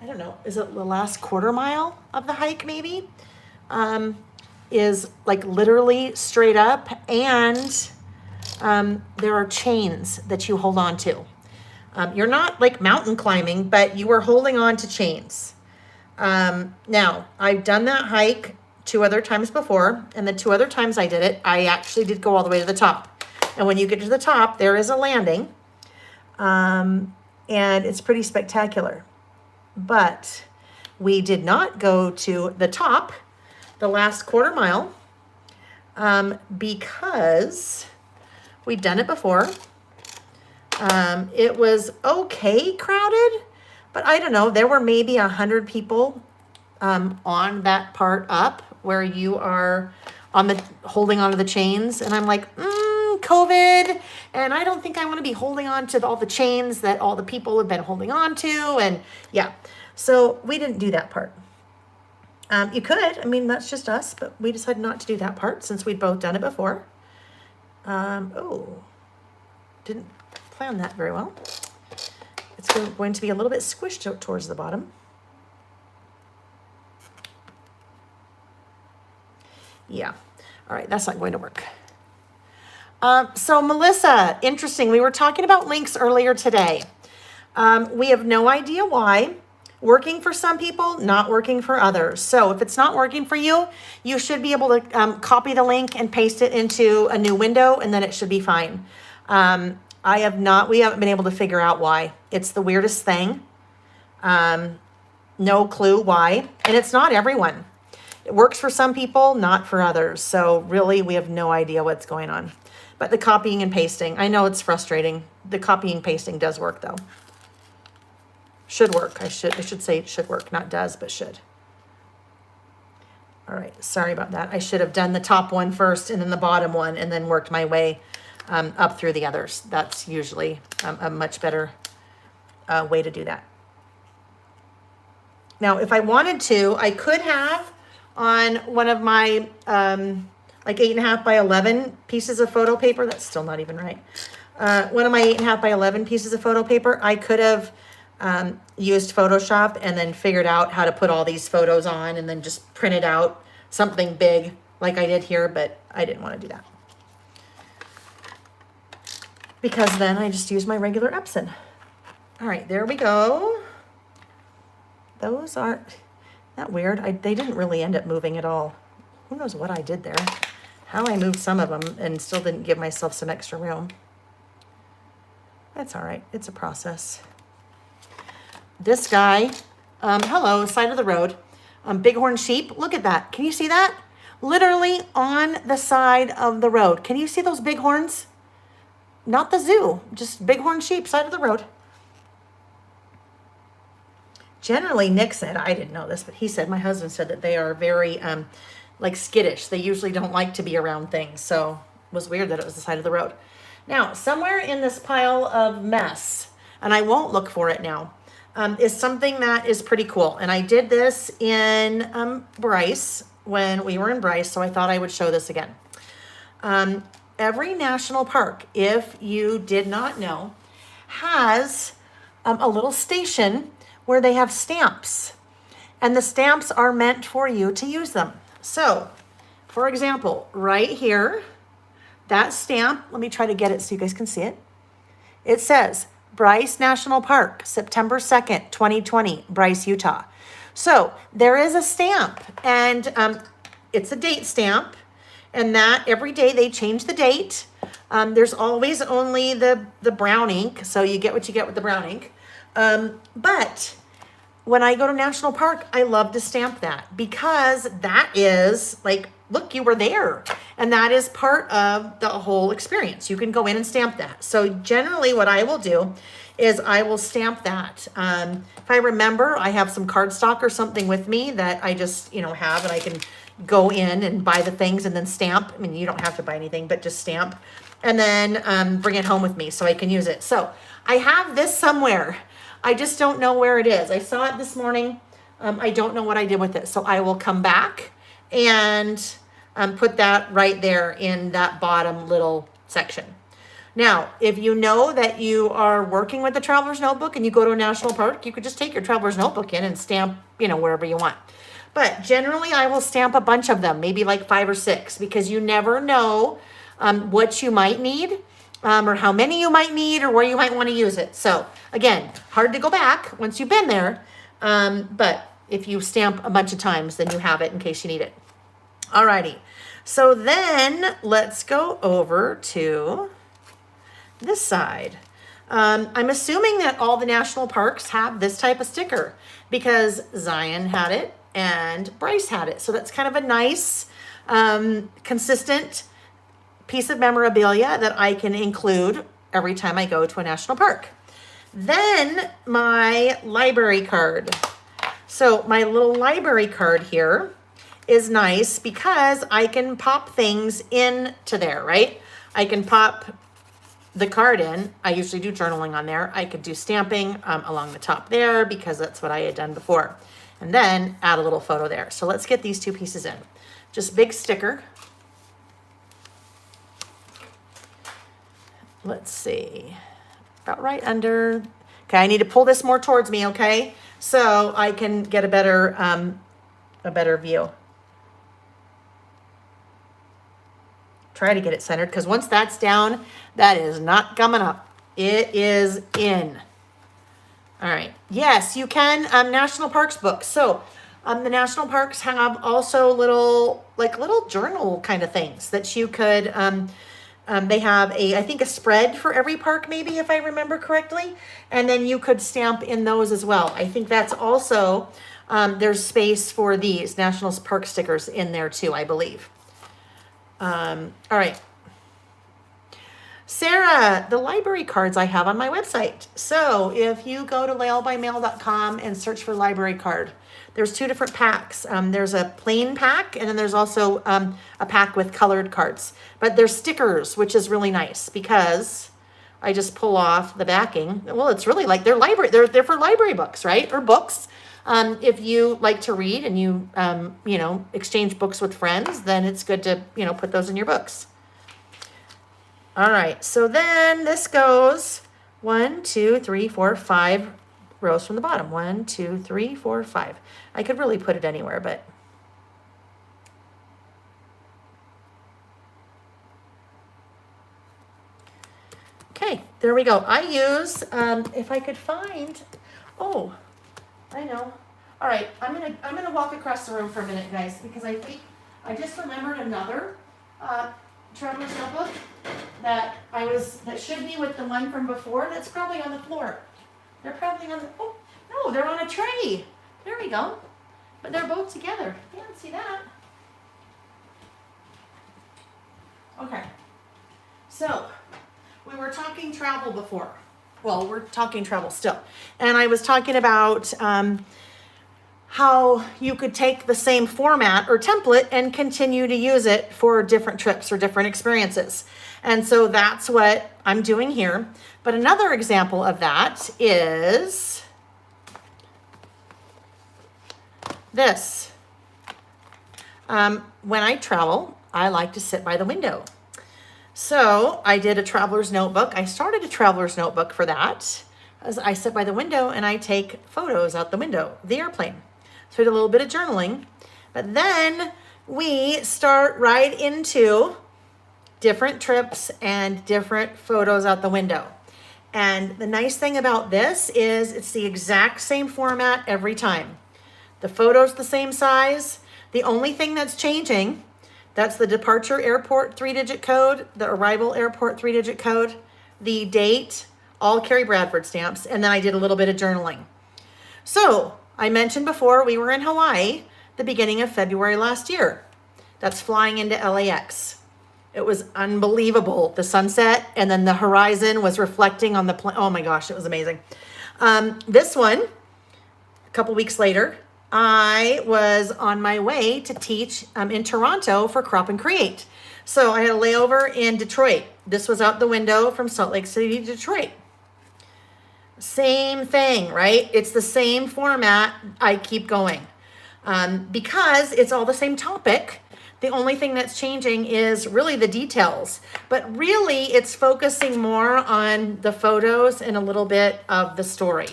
I don't know, is it the last quarter mile of the hike maybe? Is like literally straight up, and there are chains that you hold on to. You're not like mountain climbing, but you are holding on to chains. Now, I've done that hike 2 other times before, and the 2 other times I did it, I actually did go all the way to the top. And when you get to the top, there is a landing. And it's pretty spectacular. But we did not go to the top, the last quarter mile, because we'd done it before. It was okay crowded, but I don't know, there were maybe 100 people on that part up where you are on the holding onto the chains, and I'm like, COVID, and I don't think I want to be holding on to all the chains that all the people have been holding on to, and yeah, so we didn't do that part. You could, I mean, that's just us, but we decided not to do that part since we'd both done it before. Oh, didn't plan that very well. It's going to be a little bit squished towards the bottom. Yeah, all right, that's not going to work. So Melissa, interesting. We were talking about links earlier today. We have no idea why. Working for some people, not working for others. So if it's not working for you, you should be able to copy the link and paste it into a new window, and then it should be fine. We haven't been able to figure out why. It's the weirdest thing. No clue why. And it's not everyone. It works for some people, not for others. So really, we have no idea what's going on. But the copying and pasting, I know it's frustrating. The copying and pasting does work though. Should work. I should say it should work, not does, but should. All right, sorry about that. I should have done the top one first and then the bottom one and then worked my way up through the others. That's usually a much better way to do that. Now, if I wanted to, I could have on one of my like 8.5 by 11 pieces of photo paper. That's still not even right. One of my 8.5 by 11 pieces of photo paper, I could have used Photoshop and then figured out how to put all these photos on and then just printed out something big like I did here, but I didn't want to do that. Because then I just use my regular Epson. All right, there we go. Those aren't that weird. They didn't really end up moving at all. Who knows what I did there? How I moved some of them and still didn't give myself some extra room. That's all right. It's a process. This guy, hello, side of the road, bighorn sheep. Look at that. Can you see that? Literally on the side of the road. Can you see those bighorns? Not the zoo, just bighorn sheep, side of the road. Generally, Nick said, I didn't know this, but he said, my husband said that they are very like skittish. They usually don't like to be around things. So it was weird that it was the side of the road. Now, somewhere in this pile of mess, and I won't look for it now, is something that is pretty cool. And I did this in Bryce when we were in Bryce, so I thought I would show this again. Every national park, if you did not know, has a little station where they have stamps. And the stamps are meant for you to use them. So, for example, right here, that stamp, let me try to get it so you guys can see it. It says, Bryce National Park, September 2nd, 2020, Bryce, Utah. So there is a stamp, and it's a date stamp, and that every day they change the date. There's always only the brown ink, so you get what you get with the brown ink. But when I go to National Park, I love to stamp that because that is like, look, you were there. And that is part of the whole experience. You can go in and stamp that. So generally what I will do is I will stamp that. If I remember, I have some cardstock or something with me that I just, have, and I can go in and buy the things and then stamp. I mean, you don't have to buy anything, but just stamp. And then bring it home with me so I can use it. So I have this somewhere. I just don't know where it is. I saw it this morning. I don't know what I did with it. So I will come back and put that right there in that bottom little section. Now, if you know that you are working with the Traveler's Notebook and you go to a national park, you could just take your Traveler's Notebook in and stamp, wherever you want. But generally, I will stamp a bunch of them, maybe like 5 or 6, because you never know what you might need. Or how many you might need or where you might want to use it. So again, hard to go back once you've been there. But if you stamp a bunch of times, then you have it in case you need it. Alrighty. So then let's go over to this side. I'm assuming that all the national parks have this type of sticker because Zion had it and Bryce had it. So that's kind of a nice, consistent piece of memorabilia that I can include every time I go to a national park. Then my library card. So my little library card here is nice because I can pop things into there, right? I can pop the card in. I usually do journaling on there. I could do stamping along the top there because that's what I had done before. And then add a little photo there. So let's get these two pieces in. Just big sticker. Let's see, about right under. Okay, I need to pull this more towards me, okay? So I can get a better view. Try to get it centered because once that's down, that is not coming up. It is in. All right. Yes, you can. National Parks books. So the national parks have also little journal kind of things that you could. They have I think a spread for every park, maybe if I remember correctly, and then you could stamp in those as well. I think that's also there's space for these national park stickers in there too, I believe. All right. Sarah, the library cards I have on my website. So if you go to layallbymail.com and search for library card, there's two different packs. There's a plain pack, and then there's also a pack with colored cards. But they're stickers, which is really nice because I just pull off the backing. Well, it's really like they're for library books, right? Or books. If you like to read and you exchange books with friends, then it's good to put those in your books. All right, so then this goes 1, 2, 3, 4, 5 rows from the bottom. 1, 2, 3, 4, 5. I could really put it anywhere, but okay, there we go. I use if I could find. Oh, I know. All right, I'm gonna walk across the room for a minute, guys, because I think I just remembered another traveler's notebook that should be with the one from before. That's probably on the floor. They're probably on the. Oh no, they're on a tray. There we go. But they're both together. Yeah, see that? Okay. So we were talking travel before. Well, we're talking travel still, and I was talking about how you could take the same format or template and continue to use it for different trips or different experiences. And so that's what I'm doing here. But another example of that is this. When I travel, I like to sit by the window. So I did a traveler's notebook. I started a traveler's notebook for that. As I sit by the window and I take photos out the window of the airplane. So I did a little bit of journaling, but then we start right into different trips and different photos out the window. And the nice thing about this is it's the exact same format every time. The photo's the same size. The only thing that's changing, that's the departure airport 3-digit code, the arrival airport 3-digit code, the date, all Carrie Bradford stamps, and then I did a little bit of journaling. So I mentioned before we were in Hawaii the beginning of February last year. That's flying into LAX. It was unbelievable. The sunset and then the horizon was reflecting on the plane. Oh my gosh, it was amazing. This one, a couple weeks later, I was on my way to teach in Toronto for Crop and Create. So I had a layover in Detroit. This was out the window from Salt Lake City to Detroit. Same thing, right? It's the same format. I keep going because it's all the same topic. The only thing that's changing is really the details, but really it's focusing more on the photos and a little bit of the story.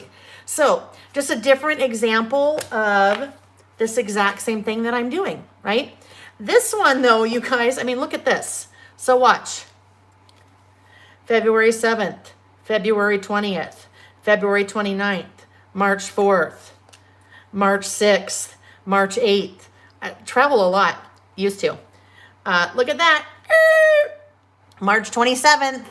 So just a different example of this exact same thing that I'm doing, right? This one though, you guys, I mean, look at this. So watch. February 7th, February 20th, February 29th, March 4th, March 6th, March 8th. I travel a lot, used to. Look at that. March 27th,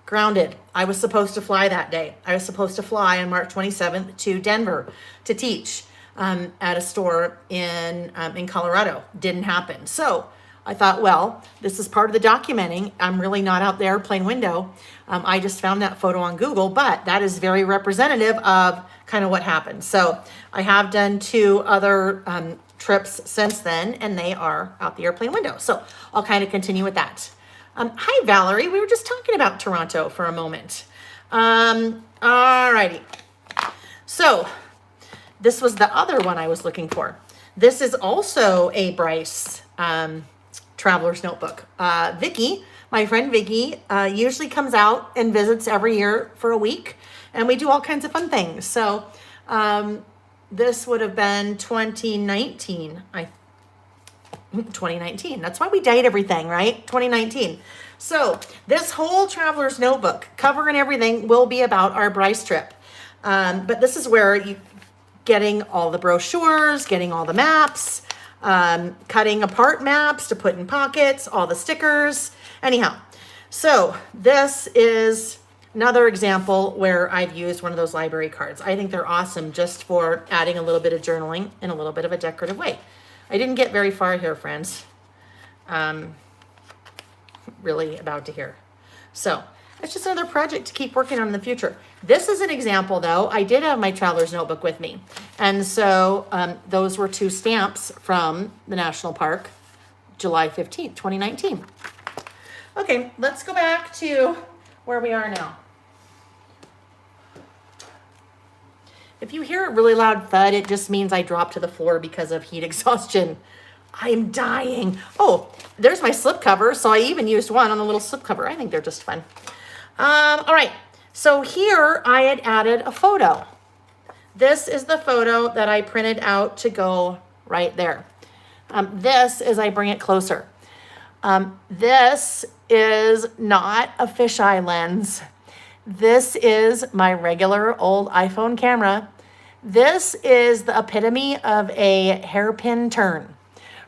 grounded. I was supposed to fly that day. I was supposed to fly on March 27th to Denver to teach at a store in Colorado. Didn't happen. So I thought, well, this is part of the documenting. I'm really not out there playing window. I just found that photo on Google, but that is very representative of kind of what happened. So I have done 2 other trips since then, and they are out the airplane window. So I'll kind of continue with that. Hi, Valerie. We were just talking about Toronto for a moment. All righty. So this was the other one I was looking for. This is also a Bryce traveler's notebook. Vicky, my friend Vicky, usually comes out and visits every year for a week, and we do all kinds of fun things. So this would have been 2019, 2019. That's why we date everything, right? 2019. So this whole traveler's notebook, cover and everything, will be about our Bryce trip. But this is where you getting all the brochures, getting all the maps, cutting apart maps to put in pockets, all the stickers. Anyhow, so this is another example where I've used one of those library cards. I think they're awesome just for adding a little bit of journaling in a little bit of a decorative way. I didn't get very far here, friends. Really about to hear. So it's just another project to keep working on in the future. This is an example, though. I did have my traveler's notebook with me. And so those were 2 stamps from the National Park, July 15th, 2019. Okay, let's go back to where we are now. If you hear a really loud thud, it just means I dropped to the floor because of heat exhaustion. I am dying. Oh, there's my slipcover. So I even used one on the little slipcover. I think they're just fun. All right. So here I had added a photo. This is the photo that I printed out to go right there. This is, I bring it closer. This is not a fisheye lens. This is my regular old iPhone camera. This is the epitome of a hairpin turn,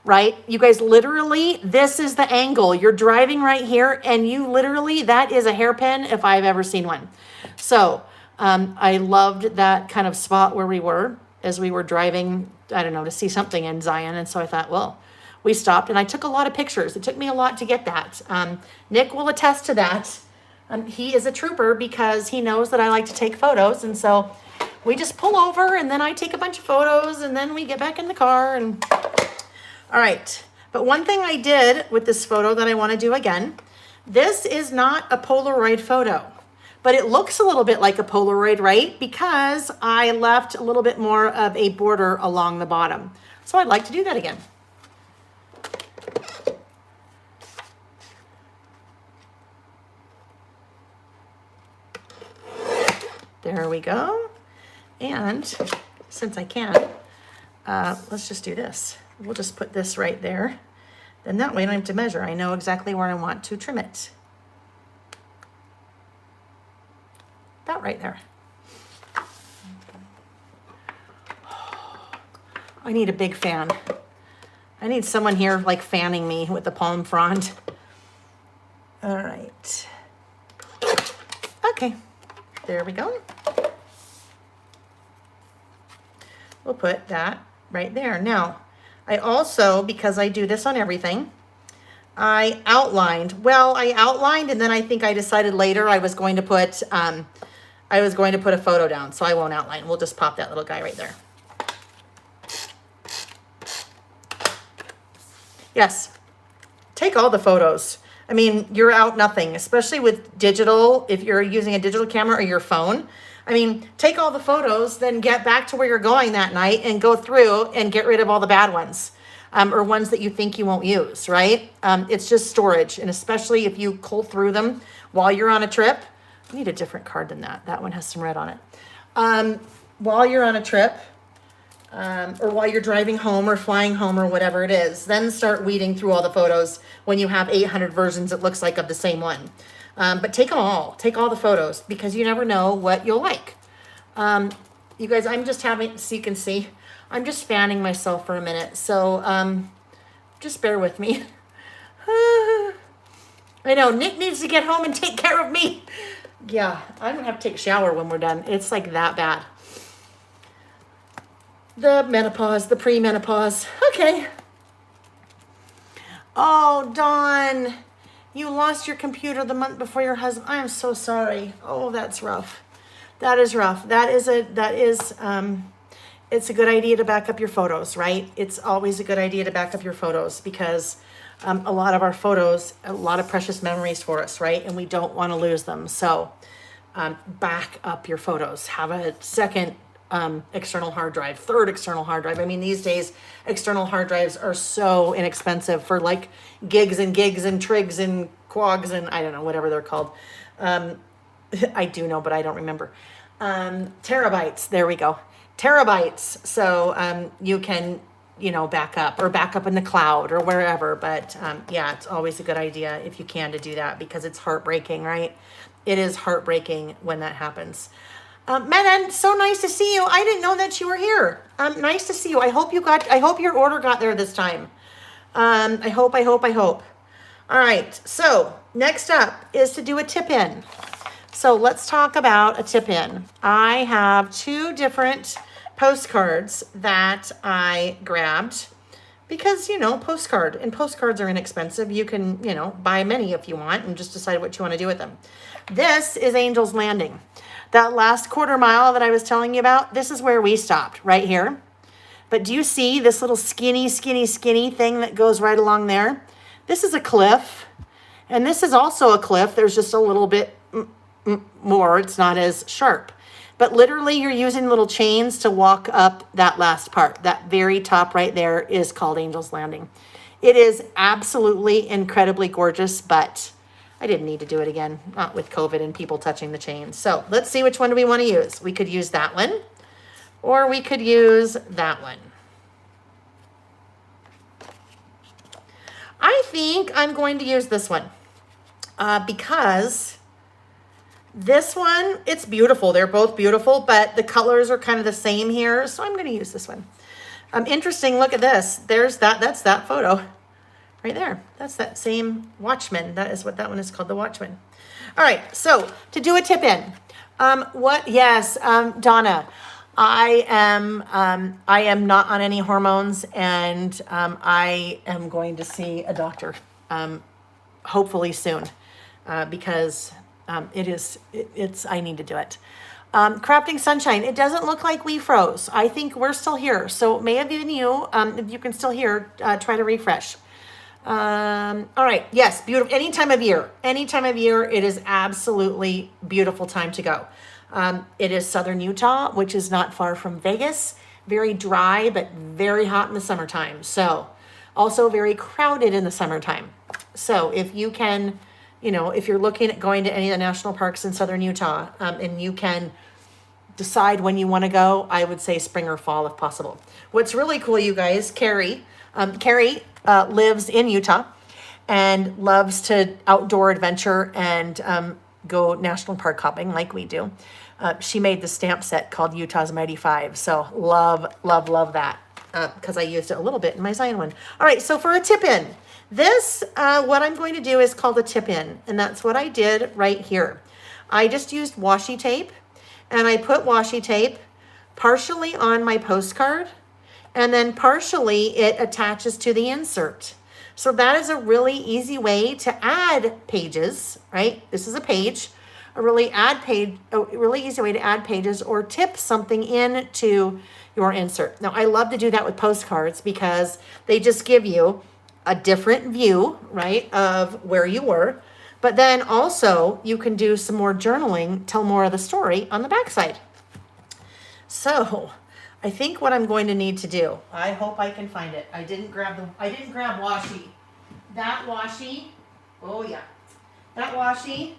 right? You guys, literally, this is the angle. You're driving right here, and you literally, that is a hairpin if I've ever seen one. So I loved that kind of spot where we were as we were driving, I don't know, to see something in Zion. And so I thought, well, we stopped, and I took a lot of pictures. It took me a lot to get that. Nick will attest to that. He is a trooper because he knows that I like to take photos. And so we just pull over, and then I take a bunch of photos, and then we get back in the car. And all right. But one thing I did with this photo that I want to do again, this is not a Polaroid photo, but it looks a little bit like a Polaroid, right? Because I left a little bit more of a border along the bottom. So I'd like to do that again. There we go. And since I can, let's just do this. We'll just put this right there. Then that way I don't have to measure. I know exactly where I want to trim it. About right there. I need a big fan. I need someone here like fanning me with the palm frond. All right. Okay, there we go. We'll put that right there. Now, I also, because I do this on everything, I outlined. Well, I outlined, and then I think I decided later I was going to put a photo down, so I won't outline. We'll just pop that little guy right there. Yes, take all the photos. I mean, you're out nothing, especially with digital, if you're using a digital camera or your phone. I mean, take all the photos, then get back to where you're going that night and go through and get rid of all the bad ones, or ones that you think you won't use, right? It's just storage. And especially if you cull through them while you're on a trip. I need a different card than that. That one has some red on it. While you're on a trip, or while you're driving home or flying home or whatever it is, then start weeding through all the photos when you have 800 versions, it looks like, of the same one. But take them all. Take all the photos because you never know what you'll like. You guys, I'm just having, so you can see, I'm just fanning myself for a minute. So just bear with me. I know, Nick needs to get home and take care of me. Yeah, I'm gonna have to take a shower when we're done. It's like that bad. The menopause, the pre-menopause. Okay. Oh, Dawn, you lost your computer the month before your husband. I am so sorry. Oh, that's rough. That is rough. It's a good idea to back up your photos, right? It's always a good idea to back up your photos because a lot of our photos, a lot of precious memories for us, right? And we don't want to lose them. So back up your photos. Have a second external hard drive, third external hard drive. I mean, these days, external hard drives are so inexpensive for like gigs and trigs and quags and I don't know, whatever they're called. I do know, but I don't remember. Terabytes, there we go. Terabytes. So you can, back up in the cloud or wherever. But yeah, it's always a good idea if you can to do that because it's heartbreaking, right? It is heartbreaking when that happens. Menon, so nice to see you. I didn't know that you were here. Nice to see you. I hope your order got there this time. I hope. All right. So next up is to do a tip-in. So let's talk about a tip-in. I have 2 different postcards that I grabbed because, postcards are inexpensive. You can, buy many if you want and just decide what you want to do with them. This is Angel's Landing. That last quarter mile that I was telling you about, this is where we stopped, right here. But do you see this little skinny thing that goes right along there? This is a cliff, and this is also a cliff. There's just a little bit more. It's not as sharp. But literally, you're using little chains to walk up that last part. That very top right there is called Angel's Landing. It is absolutely incredibly gorgeous, but I didn't need to do it again, not with COVID and people touching the chains. So let's see which one do we want to use. We could use that one, or we could use that one. I think I'm going to use this one because this one, it's beautiful. They're both beautiful, but the colors are kind of the same here. So I'm going to use this one. Interesting. Look at this. That's that photo. Right there. That's that same Watchman. That is what that one is called, the Watchman. All right. So to do a tip in, Donna, I am not on any hormones and I am going to see a doctor hopefully soon because I need to do it. Crafting Sunshine. It doesn't look like we froze. I think we're still here. So may have been you, if you can still hear, try to refresh. All right. Yes. Beautiful. Any time of year, it is absolutely beautiful time to go. It is southern Utah, which is not far from Vegas, very dry, but very hot in the summertime. So also very crowded in the summertime. So if you can, if you're looking at going to any of the national parks in southern Utah, and you can decide when you want to go, I would say spring or fall if possible. What's really cool, you guys, Carrie lives in Utah and loves to outdoor adventure and go national park hopping like we do. She made the stamp set called Utah's Mighty Five. So love that because I used it a little bit in my Zion one. All right, so for a tip in, this, what I'm going to do is called a tip in, and that's what I did right here. I just used washi tape, and I put washi tape partially on my postcard, and then partially it attaches to the insert. So that is a really easy way to add pages, right? This is a page, a really easy way to add pages or tip something into your insert. Now, I love to do that with postcards because they just give you a different view, right, of where you were. But then also you can do some more journaling, tell more of the story on the backside. So I think what I'm going to need to do, I hope I can find it. I didn't grab washi. That washi, oh yeah. That washi,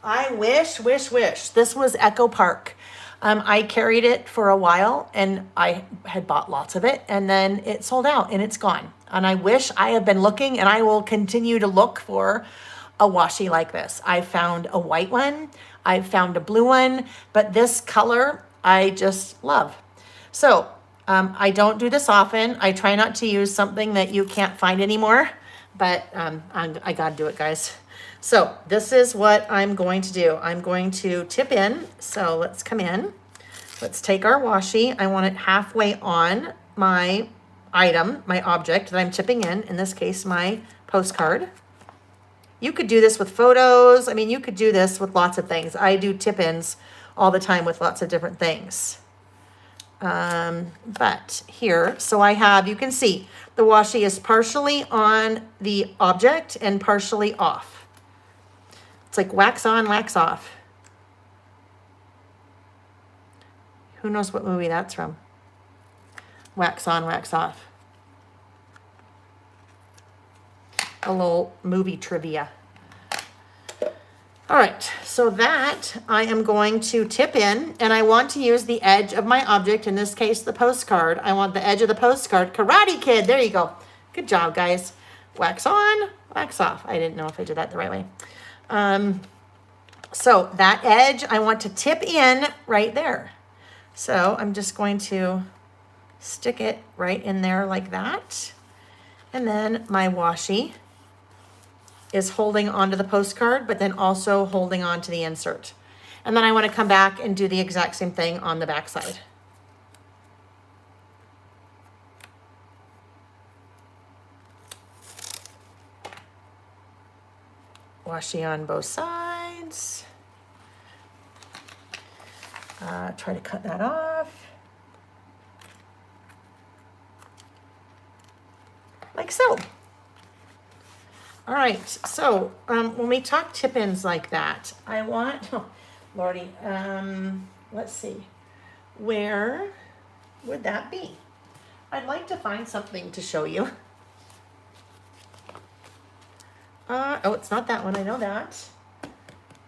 I wish. This was Echo Park. I carried it for a while and I had bought lots of it and then it sold out and it's gone. And I wish I have been looking and I will continue to look for a washi like this. I found a white one, I found a blue one, but this color I just love. So I don't do this often. I try not to use something that you can't find anymore, but I gotta do it, guys. So this is what I'm going to do. I'm going to tip in. So let's come in. Let's take our washi. I want it halfway on my item, my object that I'm tipping in this case, my postcard. You could do this with photos. I mean, you could do this with lots of things. I do tip-ins all the time with lots of different things. But here, so I have, you can see, the washi is partially on the object and partially off. It's like wax on, wax off. Who knows what movie that's from? Wax on, wax off. A little movie trivia. All right, so that I am going to tip in, and I want to use the edge of my object, in this case, the postcard. I want the edge of the postcard. Karate Kid, there you go. Good job, guys. Wax on, wax off. I didn't know if I did that the right way. So that edge, I want to tip in right there. So I'm just going to stick it right in there like that. And then my washi is holding onto the postcard, but then also holding on to the insert. And then I want to come back and do the exact same thing on the back side. Washi on both sides. Try to cut that off. Like so. All right, so when we talk tip-ins like that, I want, oh, Lordy, let's see, where would that be? I'd like to find something to show you. Oh, it's not that one, I know that.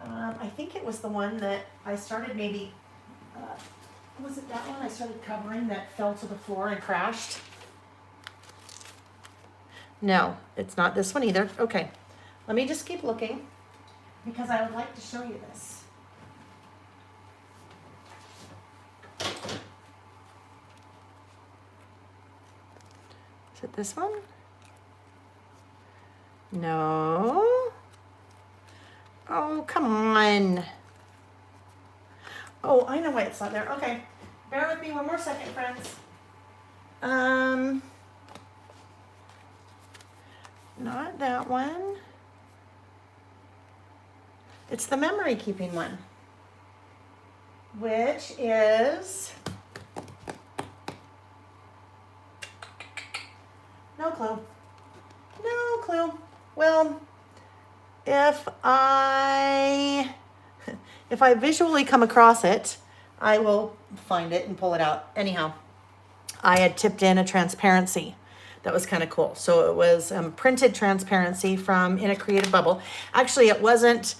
I think it was the one that I started maybe, was it that one I started covering that fell to the floor and crashed? No, it's not this one either. Okay, let me just keep looking because I would like to show you this. Is it this one? No. Oh, come on. Oh, I know why it's not there. Okay, bear with me one more second, friends. Not that one. It's the memory keeping one, which is, no clue. No clue. Well, if I visually come across it, I will find it and pull it out. Anyhow, I had tipped in a transparency. That was kind of cool. So it was printed transparency from In a Creative Bubble. Actually, it wasn't,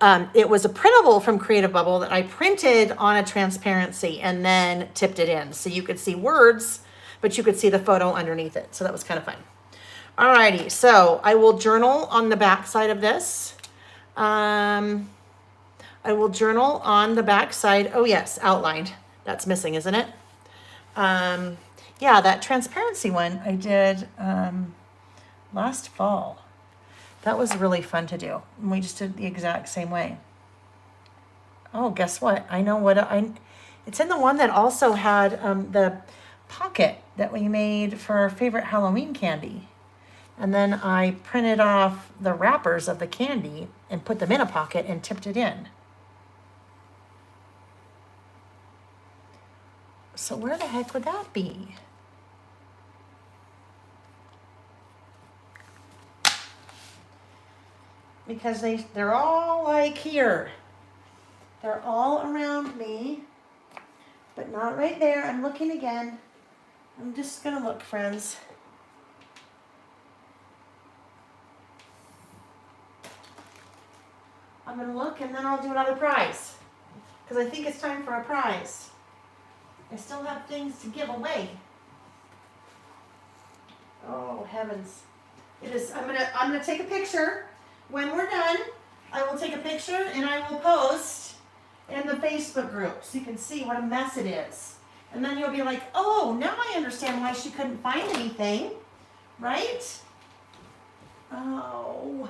it was a printable from Creative Bubble that I printed on a transparency and then tipped it in. So you could see words, but you could see the photo underneath it. So that was kind of fun. Alrighty, so I will journal on the back side of this. I will journal on the back side. Oh yes, outlined. That's missing, isn't it? Yeah, that transparency one I did last fall. That was really fun to do. And we just did the exact same way. Oh, guess what? I know what it's in the one that also had the pocket that we made for our favorite Halloween candy. And then I printed off the wrappers of the candy and put them in a pocket and tipped it in. So where the heck would that be? Because they're all like here. They're all around me, but not right there. I'm looking again. I'm just gonna look, friends. I'm gonna look and then I'll do another prize. Because I think it's time for a prize. I still have things to give away. Oh heavens. It is, I'm gonna take a picture. When we're done, I will take a picture and I will post in the Facebook group so you can see what a mess it is. And then you'll be like, oh, now I understand why she couldn't find anything, right? Oh.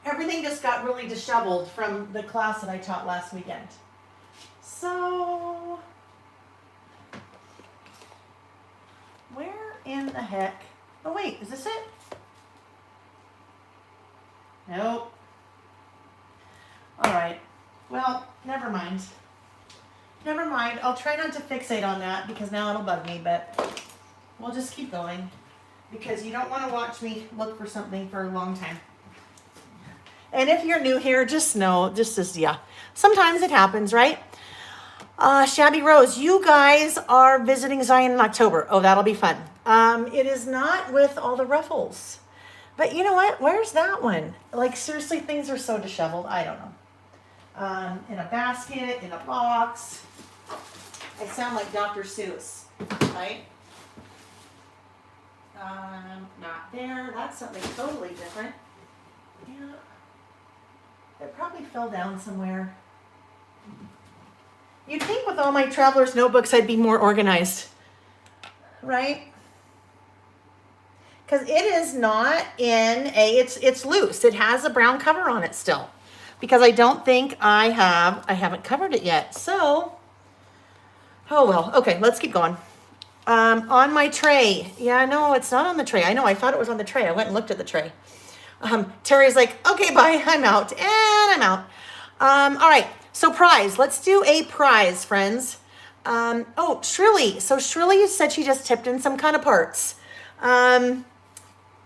Everything just got really disheveled from the class that I taught last weekend. So, where in the heck? Oh wait, is this it? Nope. All right. Well, never mind. Never mind. I'll try not to fixate on that because now it'll bug me, but we'll just keep going because you don't want to watch me look for something for a long time. And if you're new here, just know, yeah, sometimes it happens, right? Shabby Rose, you guys are visiting Zion in October. Oh, that'll be fun. It is not with all the ruffles. But you know what? Where's that one? Like, seriously, things are so disheveled. I don't know. In a basket, in a box. I sound like Dr. Seuss, right? Not there. That's something totally different. Yeah. It probably fell down somewhere. You'd think with all my traveler's notebooks I'd be more organized, right? Because it is not in it's loose. It has a brown cover on it still. Because I don't think I haven't covered it yet. So, oh well. Okay, let's keep going. On my tray. Yeah, no, it's not on the tray. I know, I thought it was on the tray. I went and looked at the tray. Terry's like, okay, bye, I'm out. And I'm out. All right, so prize. Let's do a prize, friends. Oh, Shrilly. So Shrilly said she just tipped in some kind of parts.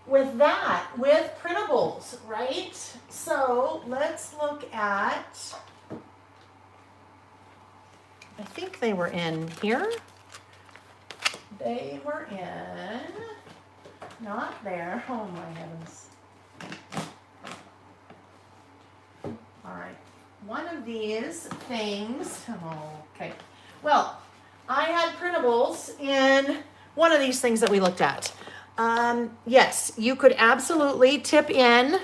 With printables, right? So let's look at, I think they were in here. They were in, not there. Oh my heavens. All right, one of these things, oh, okay. Well, I had printables in one of these things that we looked at. Yes, you could absolutely tip in.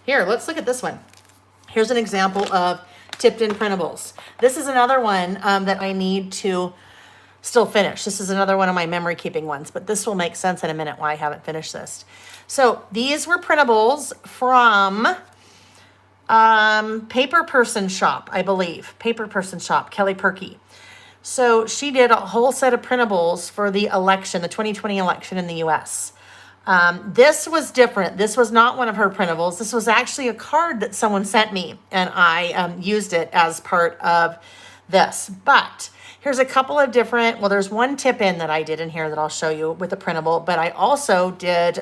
Here, let's look at this one. Here's an example of tipped in printables. This is another one that I need to still finish. This is another one of my memory keeping ones, but this will make sense in a minute why I haven't finished this. So these were printables from Paper Person Shop, I believe. Paper Person Shop, Kelly Perky. So she did a whole set of printables for the election, the 2020 election in the US. This was different. This was not one of her printables. This was actually a card that someone sent me, and I used it as part of this. But here's a couple of different, well, there's one tip in that I did in here that I'll show you with the printable, but I also did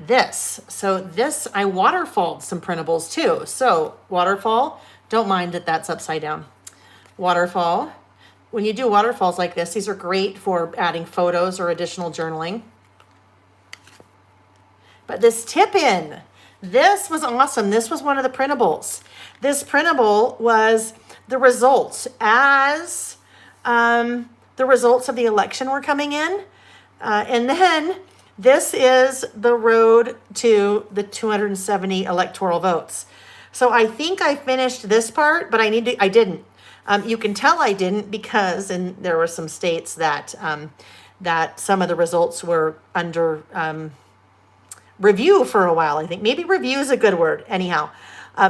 this. So this, I waterfalled some printables too. So waterfall, don't mind that that's upside down. Waterfall. When you do waterfalls like this, these are great for adding photos or additional journaling. But this tip in, this was awesome. This was one of the printables. This printable was the results as the results of the election were coming in. And then this is the road to the 270 electoral votes. So I think I finished this part, but I didn't. You can tell I didn't because there were some states that that some of the results were under review for a while. I think maybe review is a good word. Anyhow,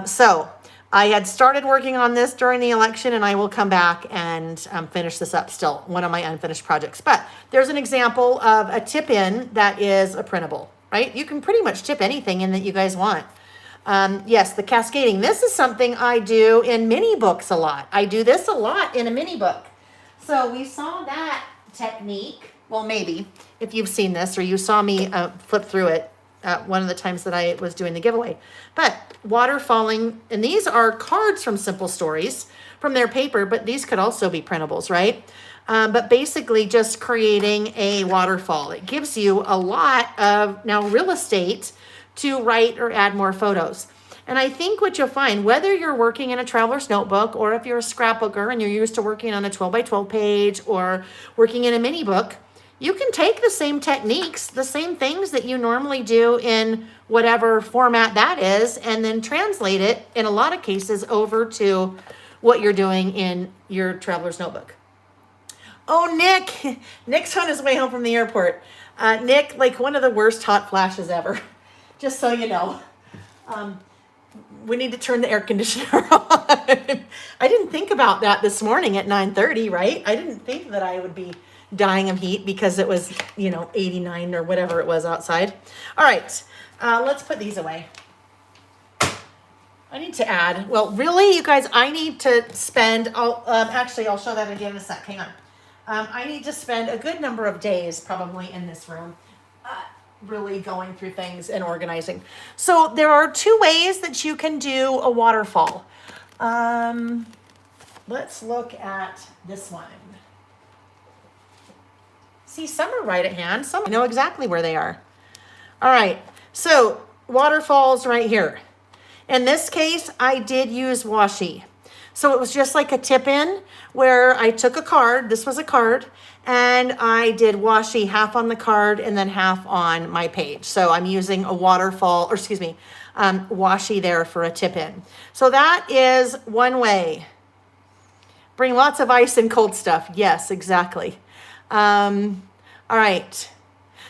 so I had started working on this during the election, and I will come back and finish this up still, one of my unfinished projects. But there's an example of a tip in that is a printable, right? You can pretty much tip anything in that you guys want. Yes, the cascading. This is something I do in mini books a lot. I do this a lot in a mini book. So we saw that technique. Well, maybe if you've seen this or you saw me flip through it one of the times that I was doing the giveaway. But waterfalling, and these are cards from Simple Stories from their paper, but these could also be printables, right? But basically just creating a waterfall. It gives you a lot of now real estate to write or add more photos. And I think what you'll find, whether you're working in a traveler's notebook or if you're a scrapbooker and you're used to working on a 12 by 12 page or working in a mini book, you can take the same techniques, the same things that you normally do in whatever format that is, and then translate it in a lot of cases over to what you're doing in your traveler's notebook. Oh, Nick's on his way home from the airport. Nick, like one of the worst hot flashes ever. just so you know. We need to turn the air conditioner on. I didn't think about that this morning at 9:30, right? I didn't think that I would be dying of heat because it was, 89 or whatever it was outside. All right, let's put these away. I need to add, well, really, you guys, I need to spend, actually, I'll show that again in a sec. Hang on. I need to spend a good number of days probably in this room, really going through things and organizing. So there are two ways that you can do a waterfall. Let's look at this one. See, some are right at hand. Some I know exactly where they are. All right, so waterfalls right here. In this case, I did use Washi. So it was just like a tip-in where I took a card, this was a card, and I did Washi half on the card and then half on my page. So I'm using a waterfall, Washi there for a tip-in. So that is one way. Bring lots of ice and cold stuff. Yes, exactly. All right.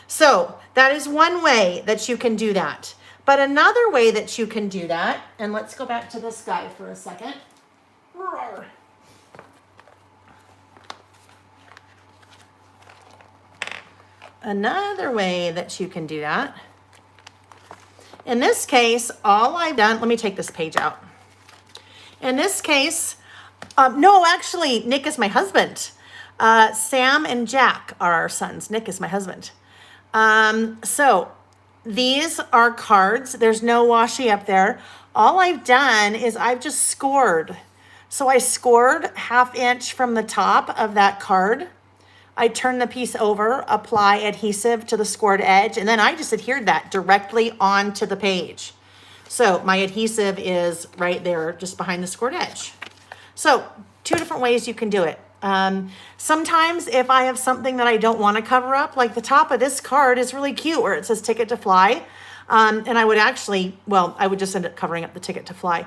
So that is one way that you can do that. But another way that you can do that, and let's go back to this guy for a second. Another way that you can do that. In this case, all I've done, let me take this page out. In this case, no, actually, Nick is my husband. Sam and Jack are our sons. Nick is my husband. So these are cards. There's no Washi up there. All I've done is I've just scored. So I scored 1/2 inch from the top of that card. I turn the piece over, apply adhesive to the scored edge, and then I just adhered that directly onto the page. So my adhesive is right there, just behind the scored edge. So 2 different ways you can do it. Sometimes if I have something that I don't want to cover up, like the top of this card is really cute where it says Ticket to Fly. And I would actually, I would just end up covering up the Ticket to Fly.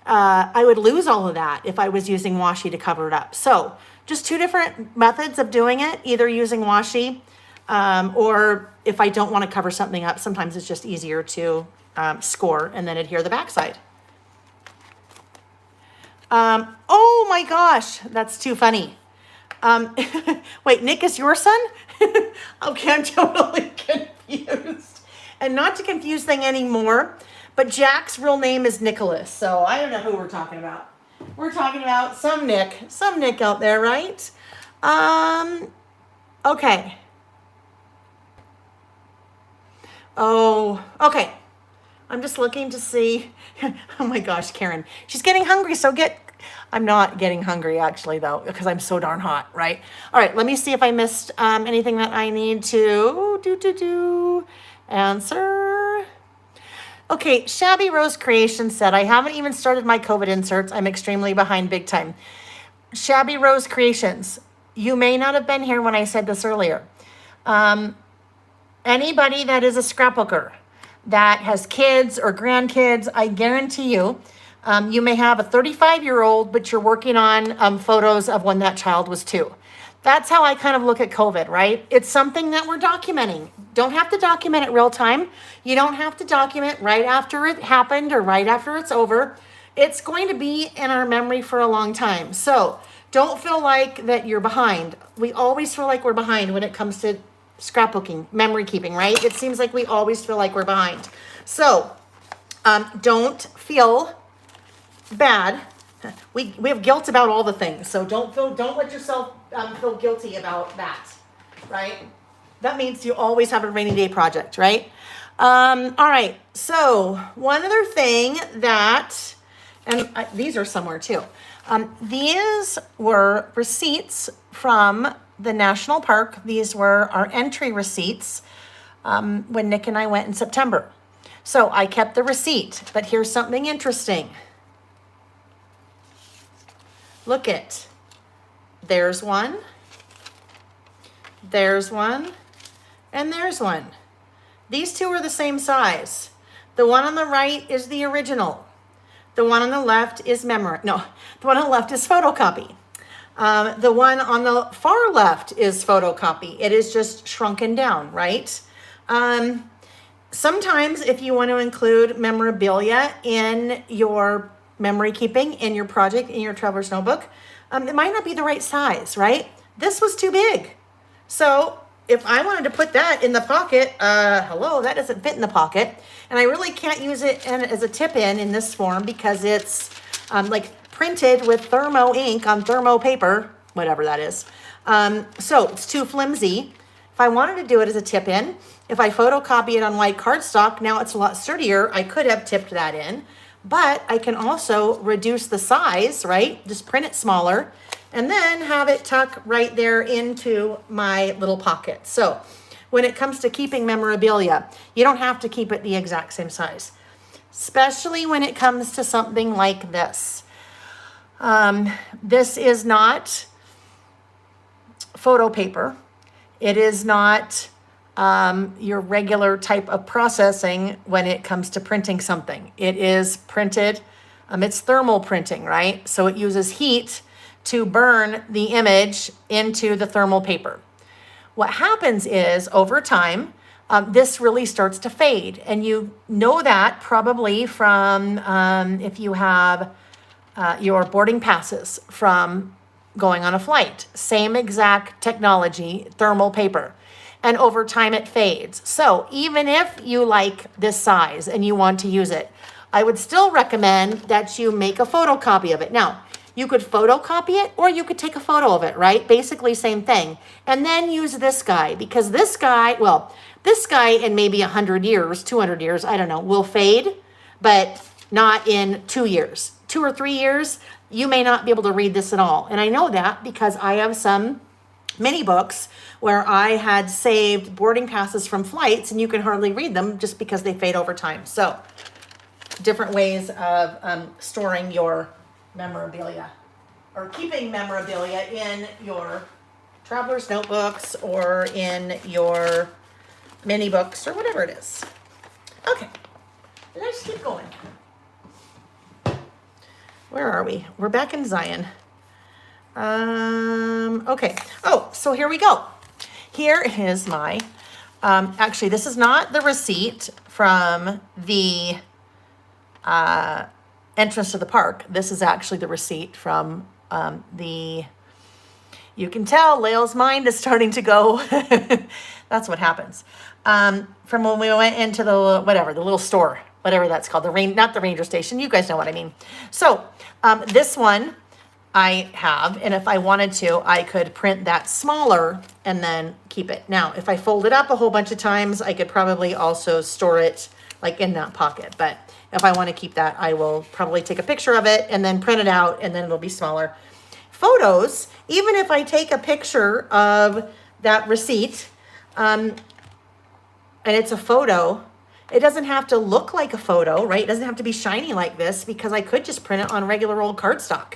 I would lose all of that if I was using Washi to cover it up. So just 2 different methods of doing it, either using Washi or if I don't want to cover something up, sometimes it's just easier to score and then adhere the backside. Oh my gosh, that's too funny. Wait, Nick is your son? Okay, I'm totally confused. And not to confuse things anymore, but Jack's real name is Nicholas, so I don't know who we're talking about. We're talking about some Nick out there, right? Okay. Oh, okay. I'm just looking to see. Oh my gosh, Karen. She's getting hungry, so I'm not getting hungry actually though, because I'm so darn hot, right? All right, let me see if I missed anything that I need to answer. Okay, Shabby Rose Creation said, I haven't even started my COVID inserts. I'm extremely behind big time. Shabby Rose Creations, you may not have been here when I said this earlier. Anybody that is a scrapbooker, that has kids or grandkids, I guarantee you, you may have a 35-year-old, but you're working on photos of when that child was 2. That's how I kind of look at COVID, right? It's something that we're documenting. Don't have to document it real time. You don't have to document right after it happened or right after it's over. It's going to be in our memory for a long time. So don't feel like that you're behind. We always feel like we're behind when it comes to scrapbooking, memory keeping, right? It seems like we always feel like we're behind. So don't feel bad. We have guilt about all the things. So don't let yourself feel guilty about that, right? That means you always have a rainy day project, right? All right. So one other thing that, and these are somewhere too. These were receipts from the national park. These were our entry receipts when Nick and I went in September. So I kept the receipt, but here's something interesting. Look it. There's one, and there's one. These 2 are the same size. The one on the right is the original. The one on the left is the one on the left is photocopy. The one on the far left is photocopy. It is just shrunken down, right? Sometimes if you want to include memorabilia in your memory keeping, in your project, in your traveler's notebook, it might not be the right size, right? This was too big. So if I wanted to put that in the pocket, hello, that doesn't fit in the pocket. And I really can't use it as a tip in this form because it's like printed with thermo ink on thermo paper, whatever that is. So it's too flimsy. If I wanted to do it as a tip in, if I photocopy it on white cardstock, now it's a lot sturdier. I could have tipped that in, but I can also reduce the size, right? Just print it smaller and then have it tuck right there into my little pocket. So when it comes to keeping memorabilia, you don't have to keep it the exact same size, especially when it comes to something like this. This is not photo paper. It is not your regular type of processing when it comes to printing something. It is printed, it's thermal printing, right? So it uses heat to burn the image into the thermal paper. What happens is over time, this really starts to fade. And you know that probably from if you have your boarding passes from going on a flight. Same exact technology, thermal paper. And over time it fades. So even if you like this size and you want to use it, I would still recommend that you make a photocopy of it. Now, you could photocopy it or you could take a photo of it, right? Basically same thing. And then use this guy because this guy, well, this guy in maybe 100 years, 200 years, I don't know, will fade, but not in 2 years. 2 or 3 years, you may not be able to read this at all. And I know that because I have some mini books where I had saved boarding passes from flights and you can hardly read them just because they fade over time. So different ways of storing your memorabilia or keeping memorabilia in your traveler's notebooks or in your mini books or whatever it is. Okay, let's keep going. Where are we? We're back in Zion. Okay. Oh, so here we go. Here is my, actually, this is not the receipt from the entrance to the park. This is actually the receipt from you can tell Lael's mind is starting to go. That's what happens. From when we went into the, whatever, the little store, whatever that's called, not the ranger station. You guys know what I mean. So this one I have, and if I wanted to, I could print that smaller and then keep it. Now, if I fold it up a whole bunch of times, I could probably also store it like in that pocket. But if I want to keep that, I will probably take a picture of it and then print it out and then it'll be smaller. Photos, even if I take a picture of that receipt, and it's a photo, it doesn't have to look like a photo, right? It doesn't have to be shiny like this because I could just print it on regular old cardstock.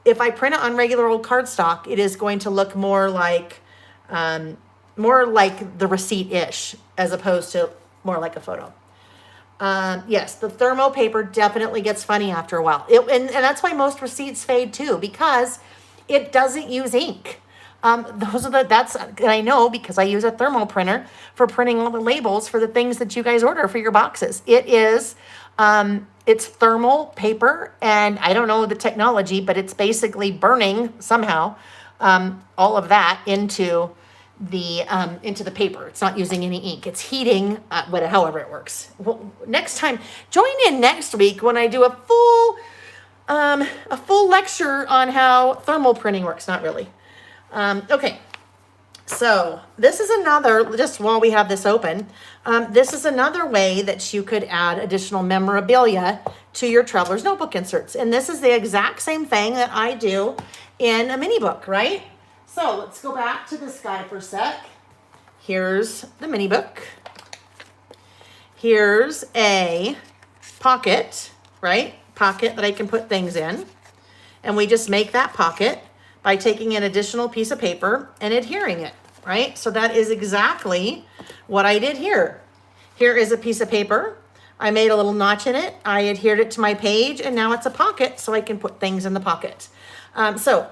If I print it on regular old cardstock, it is going to look more like the receipt-ish as opposed to more like a photo. Yes, the thermo paper definitely gets funny after a while. And that's why most receipts fade too, because it doesn't use ink. That's I know because I use a thermal printer for printing all the labels for the things that you guys order for your boxes. It is, it's thermal paper, and I don't know the technology, but it's basically burning somehow all of that into the paper. It's not using any ink. It's heating, however it works. Well, next time, join in next week when I do a full lecture on how thermal printing works. Not really. Okay. So this is another, just while we have this open, this is another way that you could add additional memorabilia to your traveler's notebook inserts. And this is the exact same thing that I do in a mini book, right? So let's go back to this guy for a sec. Here's the mini book. Here's a pocket, right? Pocket that I can put things in. And we just make that pocket by taking an additional piece of paper and adhering it, right? So that is exactly what I did here. Here is a piece of paper. I made a little notch in it. I adhered it to my page, and now it's a pocket so I can put things in the pocket. So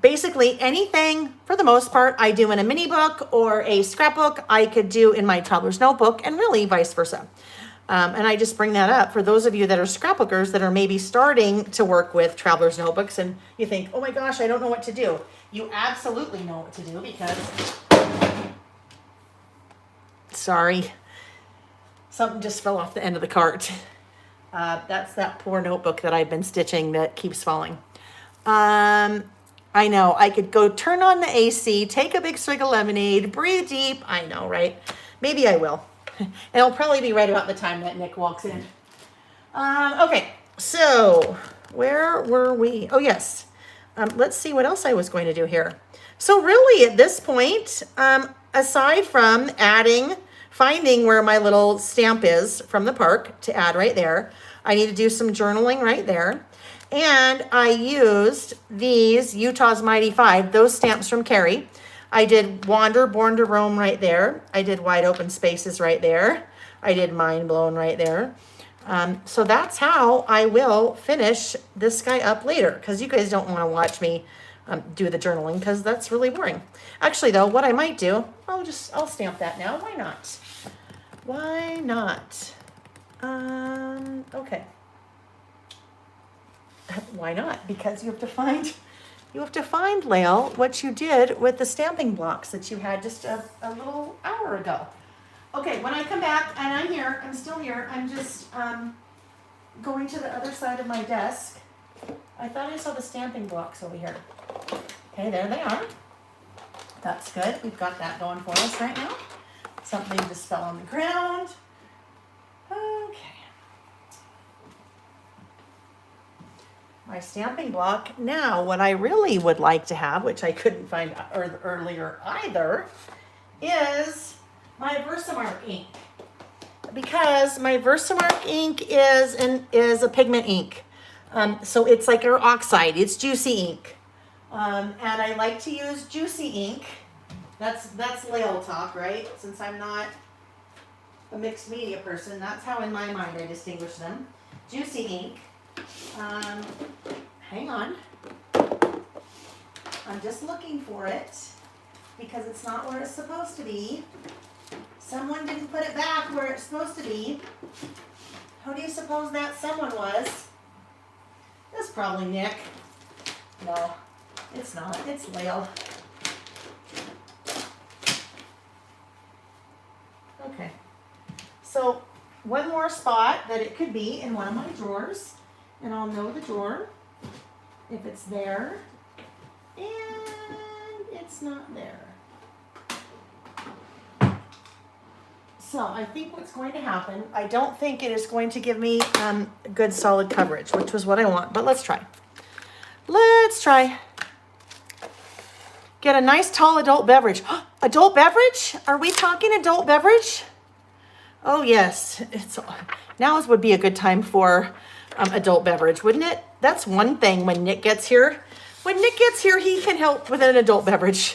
basically anything, for the most part, I do in a mini book or a scrapbook, I could do in my toddler's notebook, and really vice versa. And I just bring that up for those of you that are scrapbookers that are maybe starting to work with traveler's notebooks and you think, oh my gosh, I don't know what to do. You absolutely know what to do because, sorry, something just fell off the end of the cart. That's that poor notebook that I've been stitching that keeps falling. I know, I could go turn on the AC, take a big swig of lemonade, breathe deep. I know, right? Maybe I will. It'll probably be right about the time that Nick walks in. Okay, so where were we? Oh, yes. Let's see what else I was going to do here. So really at this point, aside from finding where my little stamp is from the park to add right there, I need to do some journaling right there. And I used these Utah's Mighty Five, those stamps from Carrie. I did Wander, Born to Roam right there. I did Wide Open Spaces right there. I did Mind Blown right there. So that's how I will finish this guy up later, because you guys don't want to watch me do the journaling because that's really boring. Actually, though, what I might do, I'll stamp that now. Why not? Why not? Okay. Why not? Because you have to find, Lael, what you did with the stamping blocks that you had just a little hour ago. Okay, when I come back, and I'm still here, I'm just going to the other side of my desk. I thought I saw the stamping blocks over here. Okay, there they are. That's good. We've got that going for us right now. Something just fell on the ground. Okay. My stamping block. Now, what I really would like to have, which I couldn't find earlier either, is my Versamark ink. Because my Versamark ink is a pigment ink. So it's like our oxide. It's juicy ink. And I like to use juicy ink. That's Lael talk, right? Since I'm not a mixed media person, that's how in my mind I distinguish them. Juicy ink. Hang on. I'm just looking for it because it's not where it's supposed to be. Someone didn't put it back where it's supposed to be. Who do you suppose that someone was? That's probably Nick. No, it's not. It's Lael. Okay. So one more spot that it could be in one of my drawers, and I'll know the drawer if it's there, and it's not there. So I think what's going to happen, I don't think it is going to give me good solid coverage, which was what I want, but let's try. Let's try. Get a nice tall adult beverage. Adult beverage? Are we talking adult beverage? Oh yes, now would be a good time for adult beverage, wouldn't it? That's one thing when Nick gets here. When Nick gets here, he can help with an adult beverage.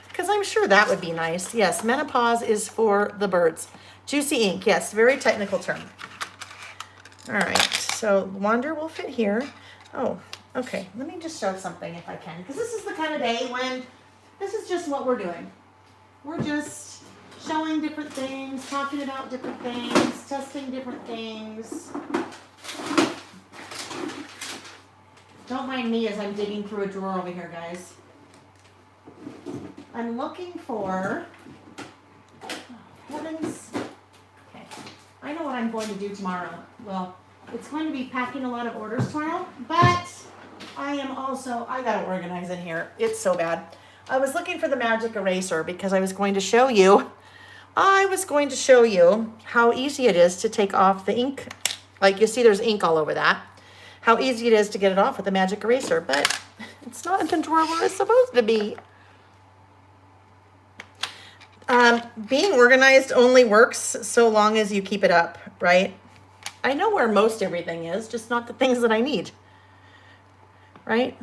Because I'm sure that would be nice. Yes, menopause is for the birds. Juicy ink, yes, very technical term. All right, so Wander will fit here. Oh, okay, let me just show something if I can. Because this is the kind of day when this is just what we're doing. We're just showing different things, talking about different things, testing different things. Don't mind me as I'm digging through a drawer over here, guys. I'm looking for, oh, heavens. Okay, I know what I'm going to do tomorrow. Well, it's going to be packing a lot of orders tomorrow, but I gotta organize in here. It's so bad. I was looking for the magic eraser because I was going to show you how easy it is to take off the ink. Like you see there's ink all over that. How easy it is to get it off with the magic eraser, but it's not in the drawer where it's supposed to be. Being organized only works so long as you keep it up, right? I know where most everything is, just not the things that I need, right?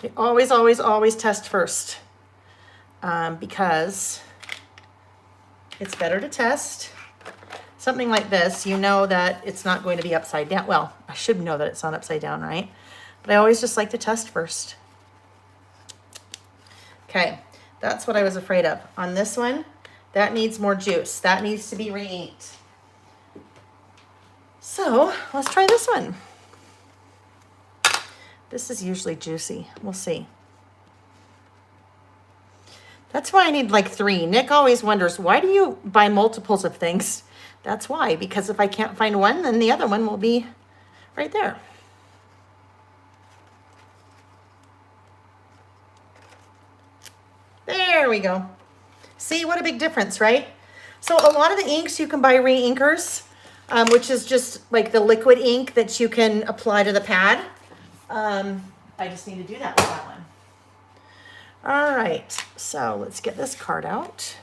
You always, always, always test first, because It's better to test. Something like this, you know that it's not going to be upside down. Well, I should know that it's not upside down, right? But I always just like to test first. Okay, that's what I was afraid of. On this one, that needs more juice. That needs to be re-inked. So let's try this one. This is usually juicy. We'll see. That's why I need like 3. Nick always wonders, why do you buy multiples of things? That's why, because if I can't find one, then the other one will be right there. There we go. See, what a big difference, right? So a lot of the inks you can buy re-inkers, which is just like the liquid ink that you can apply to the pad. I just need to do that with that one. All right, so let's get this card out.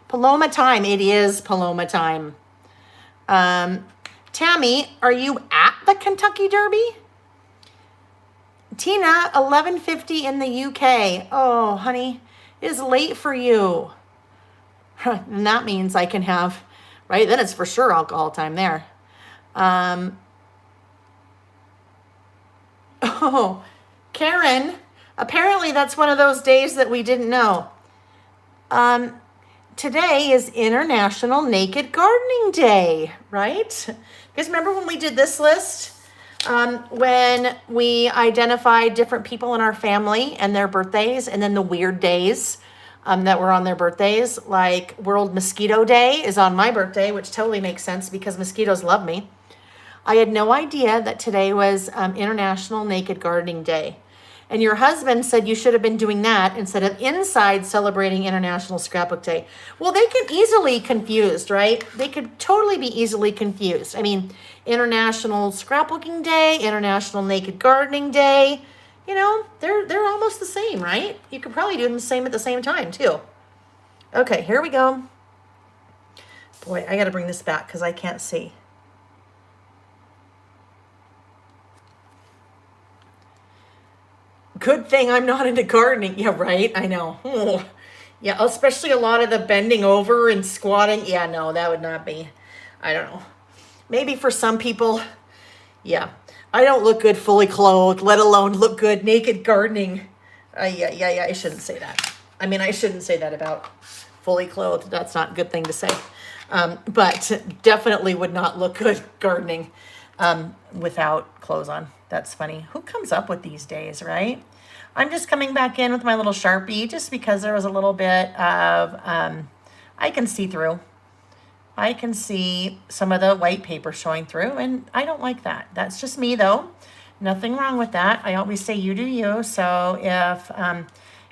Paloma time. It is Paloma time. Tammy, are you at the Kentucky Derby? Tina, 11:50 in the UK. Oh, honey, it is late for you. And that means I can have, right? Then it's for sure alcohol time there. Oh, Karen, apparently that's one of those days that we didn't know. Today is International Naked Gardening Day, right? You guys remember when we did this list? When we identified different people in our family and their birthdays, and then the weird days that were on their birthdays, like World Mosquito Day is on my birthday, which totally makes sense because mosquitoes love me. I had no idea that today was International Naked Gardening Day. And your husband said you should have been doing that instead of inside celebrating International Scrapbook Day. Well, they can easily confused, right? They could totally be easily confused. I mean, International Scrapbooking Day, International Naked Gardening Day, you know, they're almost the same, right? You could probably do them the same at the same time too. Okay, here we go. Boy, I got to bring this back because I can't see. Good thing I'm not into gardening. Yeah, right. I know. Oh. Yeah, especially a lot of the bending over and squatting. Yeah, no, that would not be. I don't know. Maybe for some people, yeah. I don't look good fully clothed, let alone look good naked gardening. Yeah, I shouldn't say that. I mean, I shouldn't say that about fully clothed. That's not a good thing to say. But definitely would not look good gardening without clothes on. That's funny. Who comes up with these days, right? I'm just coming back in with my little Sharpie just because there was a little bit of, I can see through. I can see some of the white paper showing through, and I don't like that. That's just me, though. Nothing wrong with that. I always say you do you, so if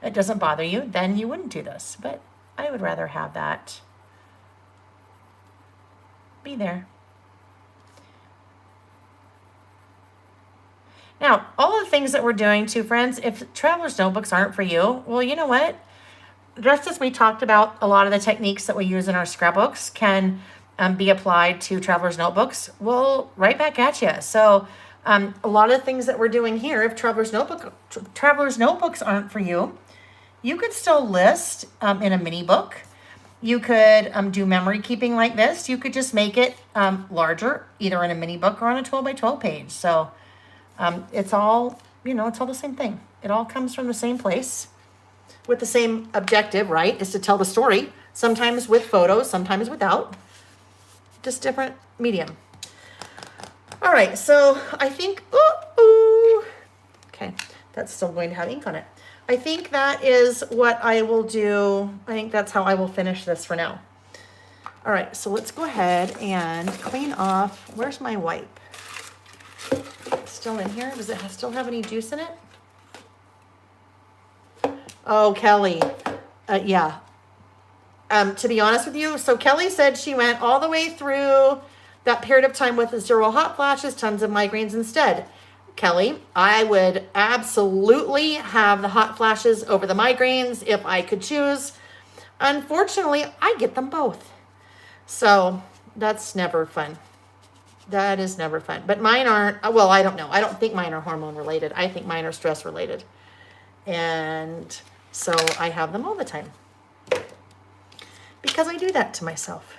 it doesn't bother you, then you wouldn't do this. But I would rather have that be there. Now, all of the things that we're doing too, friends, if traveler's notebooks aren't for you, well, you know what? Just as we talked about, a lot of the techniques that we use in our scrapbooks can be applied to traveler's notebooks. Well, right back at you. So a lot of the things that we're doing here, if traveler's notebooks aren't for you, you could still list in a mini book. You could do memory keeping like this. You could just make it larger, either in a mini book or on a 12 by 12 page. So it's all, it's all the same thing. It all comes from the same place with the same objective, right? Is to tell the story, sometimes with photos, sometimes without, just different medium. All right, so I think, okay, that's still going to have ink on it. I think that is what I will do. I think that's how I will finish this for now. All right, so let's go ahead and clean off. Where's my wipe? Still in here? Does it still have any juice in it? Oh, Kelly. Yeah. To be honest with you, so Kelly said she went all the way through that period of time with 0 hot flashes, tons of migraines instead. Kelly, I would absolutely have the hot flashes over the migraines if I could choose. Unfortunately, I get them both. So that's never fun. That is never fun. But mine aren't, well, I don't know. I don't think mine are hormone related. I think mine are stress related. And so I have them all the time. because I do that to myself.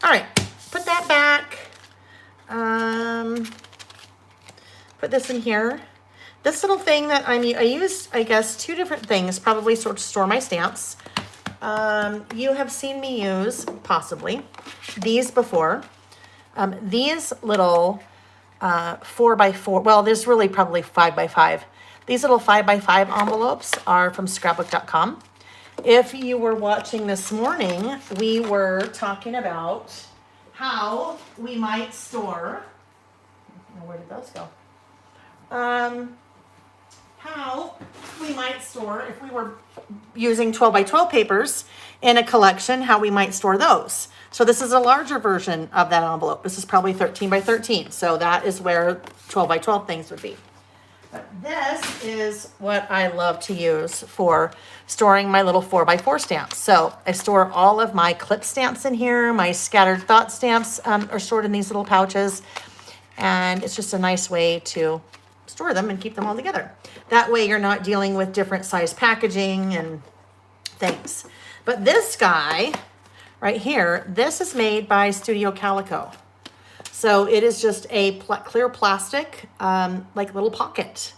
All right, put that back. Put this in here. This little thing that I use, I guess, two different things, probably sort of store my stamps. You have seen me use, possibly, these before. These little 4x4, well, there's really probably 5x5. These little 5x5 envelopes are from scrapbook.com. If you were watching this morning, we were talking about how we might store, where did those go? How we might store, if we were using 12x12 papers in a collection, how we might store those. So this is a larger version of that envelope. This is probably 13x13. So that is where 12x12 things would be. But this is what I love to use for storing my little 4x4 stamps. So I store all of my clip stamps in here. My scattered thought stamps are stored in these little pouches. And it's just a nice way to store them and keep them all together. That way you're not dealing with different size packaging and things. But this guy right here, this is made by Studio Calico. So it is just a clear plastic, like little pocket.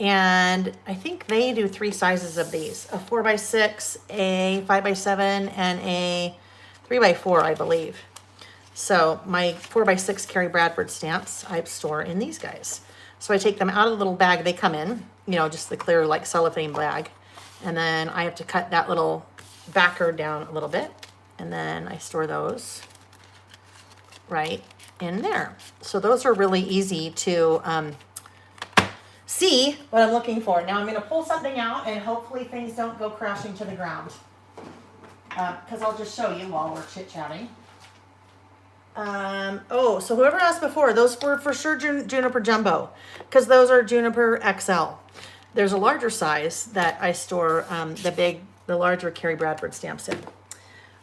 And I think they do 3 sizes of these, a 4x6, a 5x7, and a 3x4, I believe. So my 4x6 Carrie Bradford stamps, I store in these guys. So I take them out of the little bag they come in, you know, just the clear like cellophane bag. And then I have to cut that little backer down a little bit. And then I store those right in there. So those are really easy to see what I'm looking for. Now I'm going to pull something out and hopefully things don't go crashing to the ground. Because I'll just show you while we're chit-chatting. Oh, so whoever asked before, those were for sure Juniper Jumbo, because those are Juniper XL. There's a larger size that I store the larger Carrie Bradford stamps in.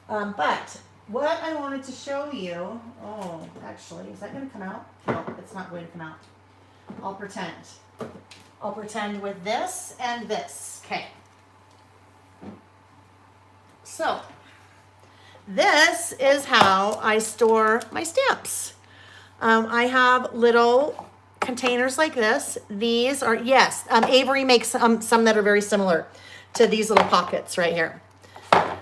But what I wanted to show you, oh, actually, is that going to come out? No, it's not going to come out. I'll pretend. I'll pretend with this and this. Okay. So this is how I store my stamps. I have little containers like this. These are, yes, Avery makes some that are very similar to these little pockets right here.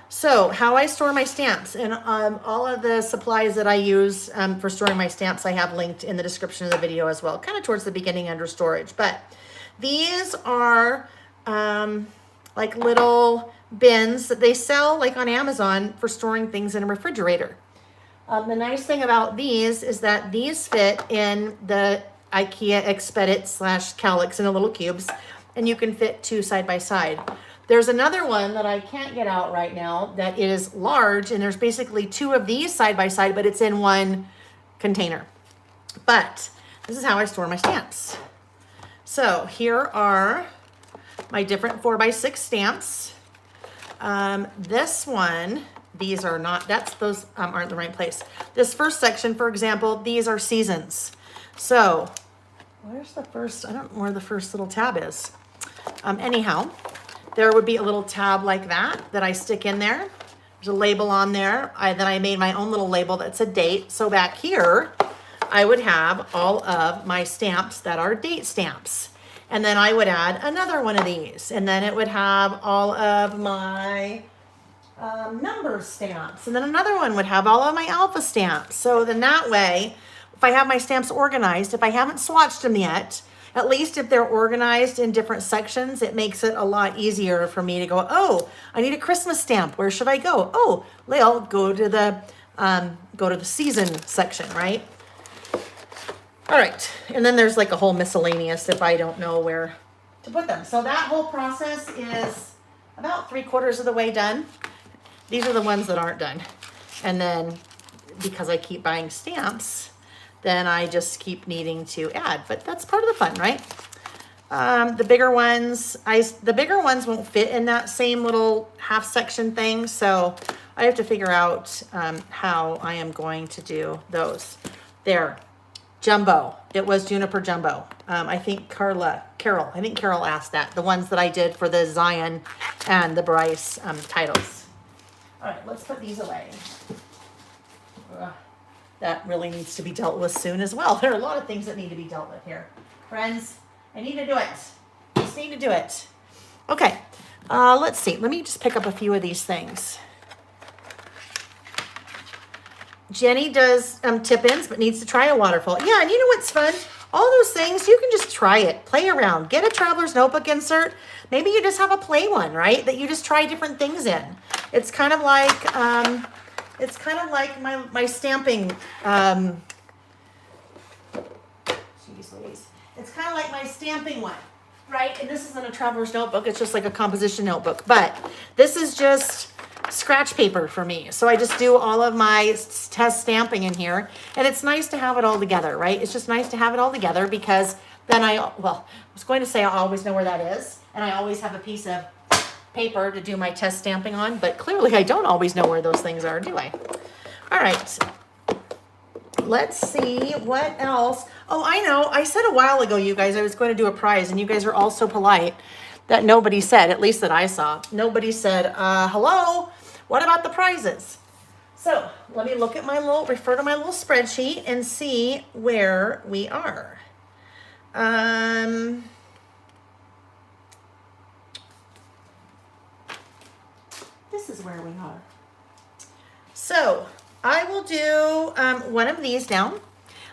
So how I store my stamps, and all of the supplies that I use for storing my stamps, I have linked in the description of the video as well, kind of towards the beginning under storage. But these are like little bins that they sell like on Amazon for storing things in a refrigerator. The nice thing about these is that these fit in the Ikea Expedit / Kallyx in the little cubes, and you can fit 2 side by side. There's another one that I can't get out right now that is large, and there's basically 2 of these side by side, but it's in one container. But this is how I store my stamps. So here are my different 4x6 stamps. This one, these are not, those aren't the right place. This first section, for example, these are seasons. So where's the first, I don't know where the first little tab is. Anyhow, there would be a little tab like that I stick in there. There's a label on there. Then I made my own little label that's a date. So back here, I would have all of my stamps that are date stamps. And then I would add another one of these. And then it would have all of my number stamps. And then another one would have all of my alpha stamps. So then that way, if I have my stamps organized, if I haven't swatched them yet, at least if they're organized in different sections, it makes it a lot easier for me to go, oh, I need a Christmas stamp. Where should I go? Oh, I'll go to the season section, right? All right, and then there's like a whole miscellaneous if I don't know where to put them. So that whole process is about 3/4 of the way done. These are the ones that aren't done. And then because I keep buying stamps, then I just keep needing to add, but that's part of the fun, right? The bigger ones won't fit in that same little half section thing. So I have to figure out how I am going to do those. There. Jumbo. It was Juniper Jumbo. I think Carol asked that. The ones that I did for the Zion and the Bryce titles. All right, let's put these away. That really needs to be dealt with soon as well. There are a lot of things that need to be dealt with here. Friends, I need to do it. Just need to do it. Okay, let's see. Let me just pick up a few of these things. Jenny does tip-ins, but needs to try a waterfall. Yeah, and you know what's fun? All those things, you can just try it. Play around. Get a traveler's notebook insert. Maybe you just have a play one, right? That you just try different things in. It's kind of like my stamping. Jeez Louise. It's kind of like my stamping one, right? And this isn't a traveler's notebook. It's just like a composition notebook. But this is just scratch paper for me. So I just do all of my test stamping in here. And it's nice to have it all together, right? It's just nice to have it all together because then I was going to say I always know where that is. And I always have a piece of paper to do my test stamping on. But clearly I don't always know where those things are, do I? All right. Let's see what else. Oh, I know. I said a while ago, you guys, I was going to do a prize. And you guys are all so polite that nobody said, at least that I saw, nobody said, hello, what about the prizes? So let me look at refer to my little spreadsheet and see where we are. This is where we are. So I will do one of these down.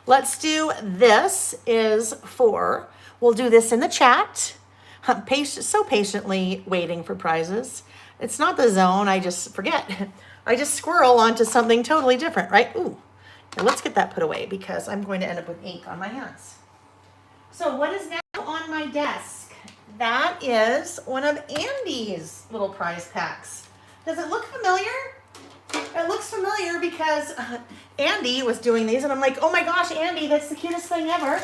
Let's do this is for, we'll do this in the chat. I'm so patiently waiting for prizes. It's not the zone. I just forget. I just squirrel onto something totally different, right? Ooh, now let's get that put away because I'm going to end up with ink on my hands. So what is now on my desk? That is one of Andy's little prize packs. Does it look familiar? It looks familiar because Andy was doing these and I'm like, oh my gosh, Andy, that's the cutest thing ever.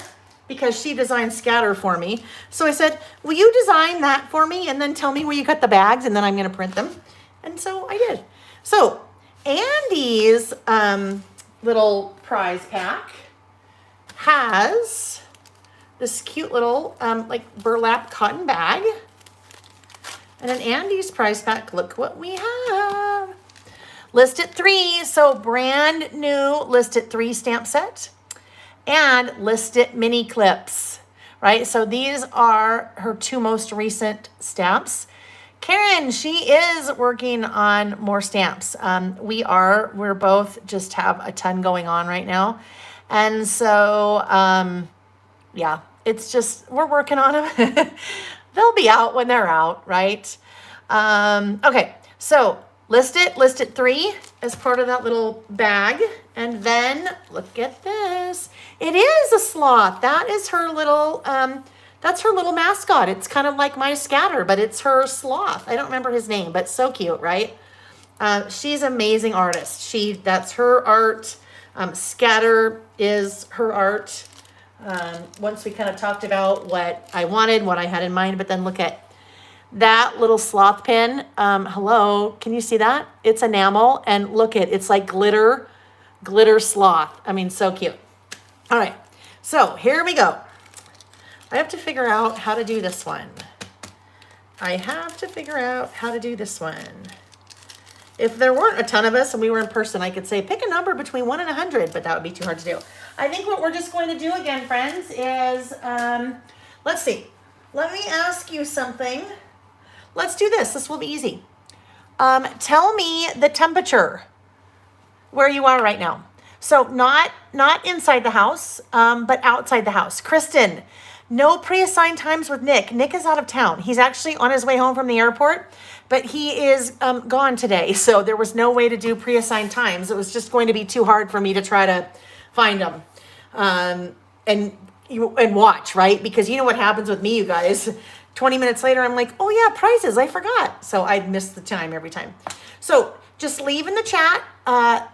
Because she designed scatter for me. So I said, will you design that for me and then tell me where you cut the bags and then I'm going to print them. And so I did. So Andy's little prize pack has this cute little like burlap cotton bag. And in Andy's prize pack, look what we have. List at 3, so brand new list at 3 stamp set. And List It mini clips, right? So these are her 2 most recent stamps. Karen, she is working on more stamps. We're both just have a ton going on right now. And so, yeah, it's just, we're working on them. They'll be out when they're out, right? Okay, so List It 3 as part of that little bag. And then look at this. It is a sloth. That is her little, that's her little mascot. It's kind of like my scatter, but it's her sloth. I don't remember his name, but so cute, right? She's an amazing artist. That's her art. Scatter is her art. Once we kind of talked about what I wanted, what I had in mind, but then look at that little sloth pin. Hello, can you see that? It's enamel and it's like glitter sloth. I mean, so cute. All right, so here we go. I have to figure out how to do this one. If there weren't a ton of us and we were in person, I could say pick a number between 1 and 100, but that would be too hard to do. I think what we're just going to do again, friends, is, let's see. Let me ask you something. Let's do this. This will be easy. Tell me the temperature where you are right now. So not inside the house, but outside the house. Kristen, no pre-assigned times with Nick. Nick is out of town. He's actually on his way home from the airport, but he is gone today. So there was no way to do pre-assigned times. It was just going to be too hard for me to try to find him and watch, right? Because you know what happens with me, you guys. 20 minutes later, I'm like, oh yeah, prizes, I forgot. So I'd miss the time every time. So just leave in the chat,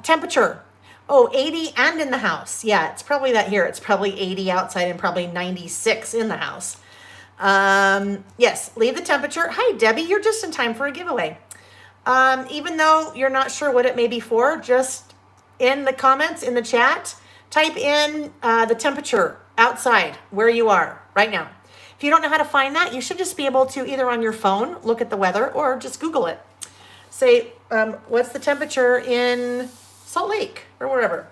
temperature. Oh, 80 and in the house. Yeah, it's probably that here. It's probably 80 outside and probably 96 in the house. Yes, leave the temperature. Hi, Debbie, you're just in time for a giveaway. Even though you're not sure what it may be for, just in the comments, in the chat, type in the temperature outside where you are right now. If you don't know how to find that, you should just be able to either on your phone, look at the weather, or just Google it. Say, what's the temperature in Salt Lake or wherever.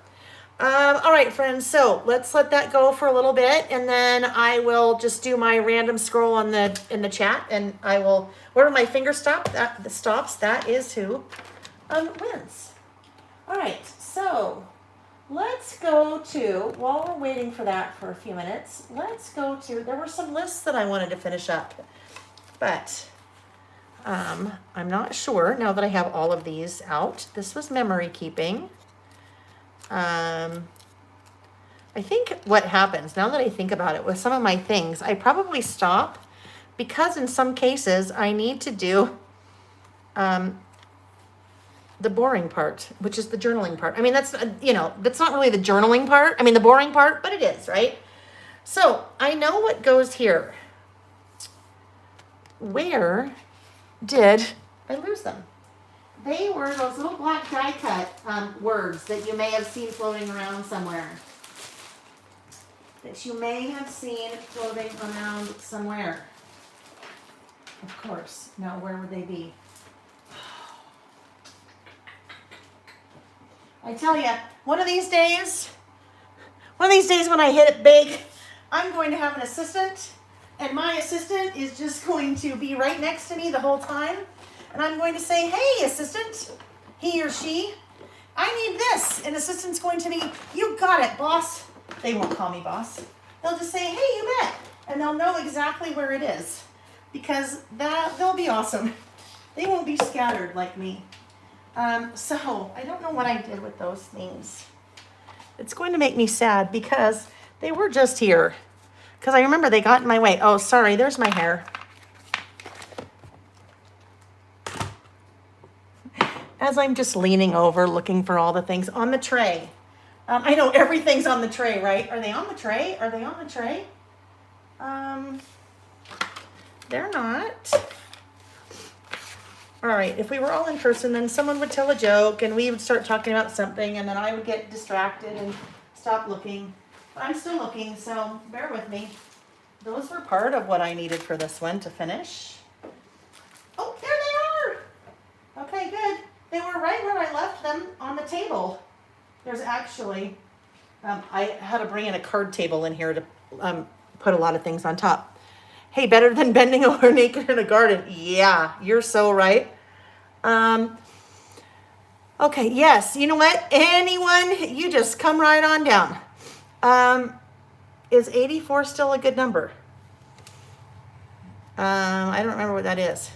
All right, friends, so let's let that go for a little bit, and then I will just do my random scroll in the chat, and I will, wherever my finger stops, that is who wins. All right, so let's go to, while we're waiting for that for a few minutes, let's go to, there were some lists that I wanted to finish up, but I'm not sure now that I have all of these out. This was memory keeping. I think what happens, now that I think about it, with some of my things, I probably stop because in some cases I need to do the boring part, which is the journaling part. I mean, that's, that's not really the journaling part. I mean, the boring part, but it is, right? So I know what goes here. Where did I lose them? They were those little black die cut words that you may have seen floating around somewhere. Of course. Now, where would they be? I tell you, one of these days when I hit it big, I'm going to have an assistant, and my assistant is just going to be right next to me the whole time. And I'm going to say, hey, assistant, he or she, I need this. And assistant's going to be, you got it, boss. They won't call me boss. They'll just say, hey, you bet. And they'll know exactly where it is because they'll be awesome. They won't be scattered like me. So I don't know what I did with those things. It's going to make me sad because they were just here. Because I remember they got in my way. Oh, sorry, there's my hair. As I'm just leaning over, looking for all the things on the tray. I know everything's on the tray, right? Are they on the tray? They're not. All right, if we were all in person, then someone would tell a joke and we would start talking about something and then I would get distracted and stop looking. But I'm still looking, so bear with me. Those were part of what I needed for this one to finish. Oh, there they are. Okay, good. They were right where I left them on the table. There's actually, I had to bring in a card table in here to put a lot of things on top. Hey, better than bending over naked in a garden. Yeah, you're so right. Okay, yes, you know what? Anyone, you just come right on down. Is 84 still a good number? I don't remember what that is.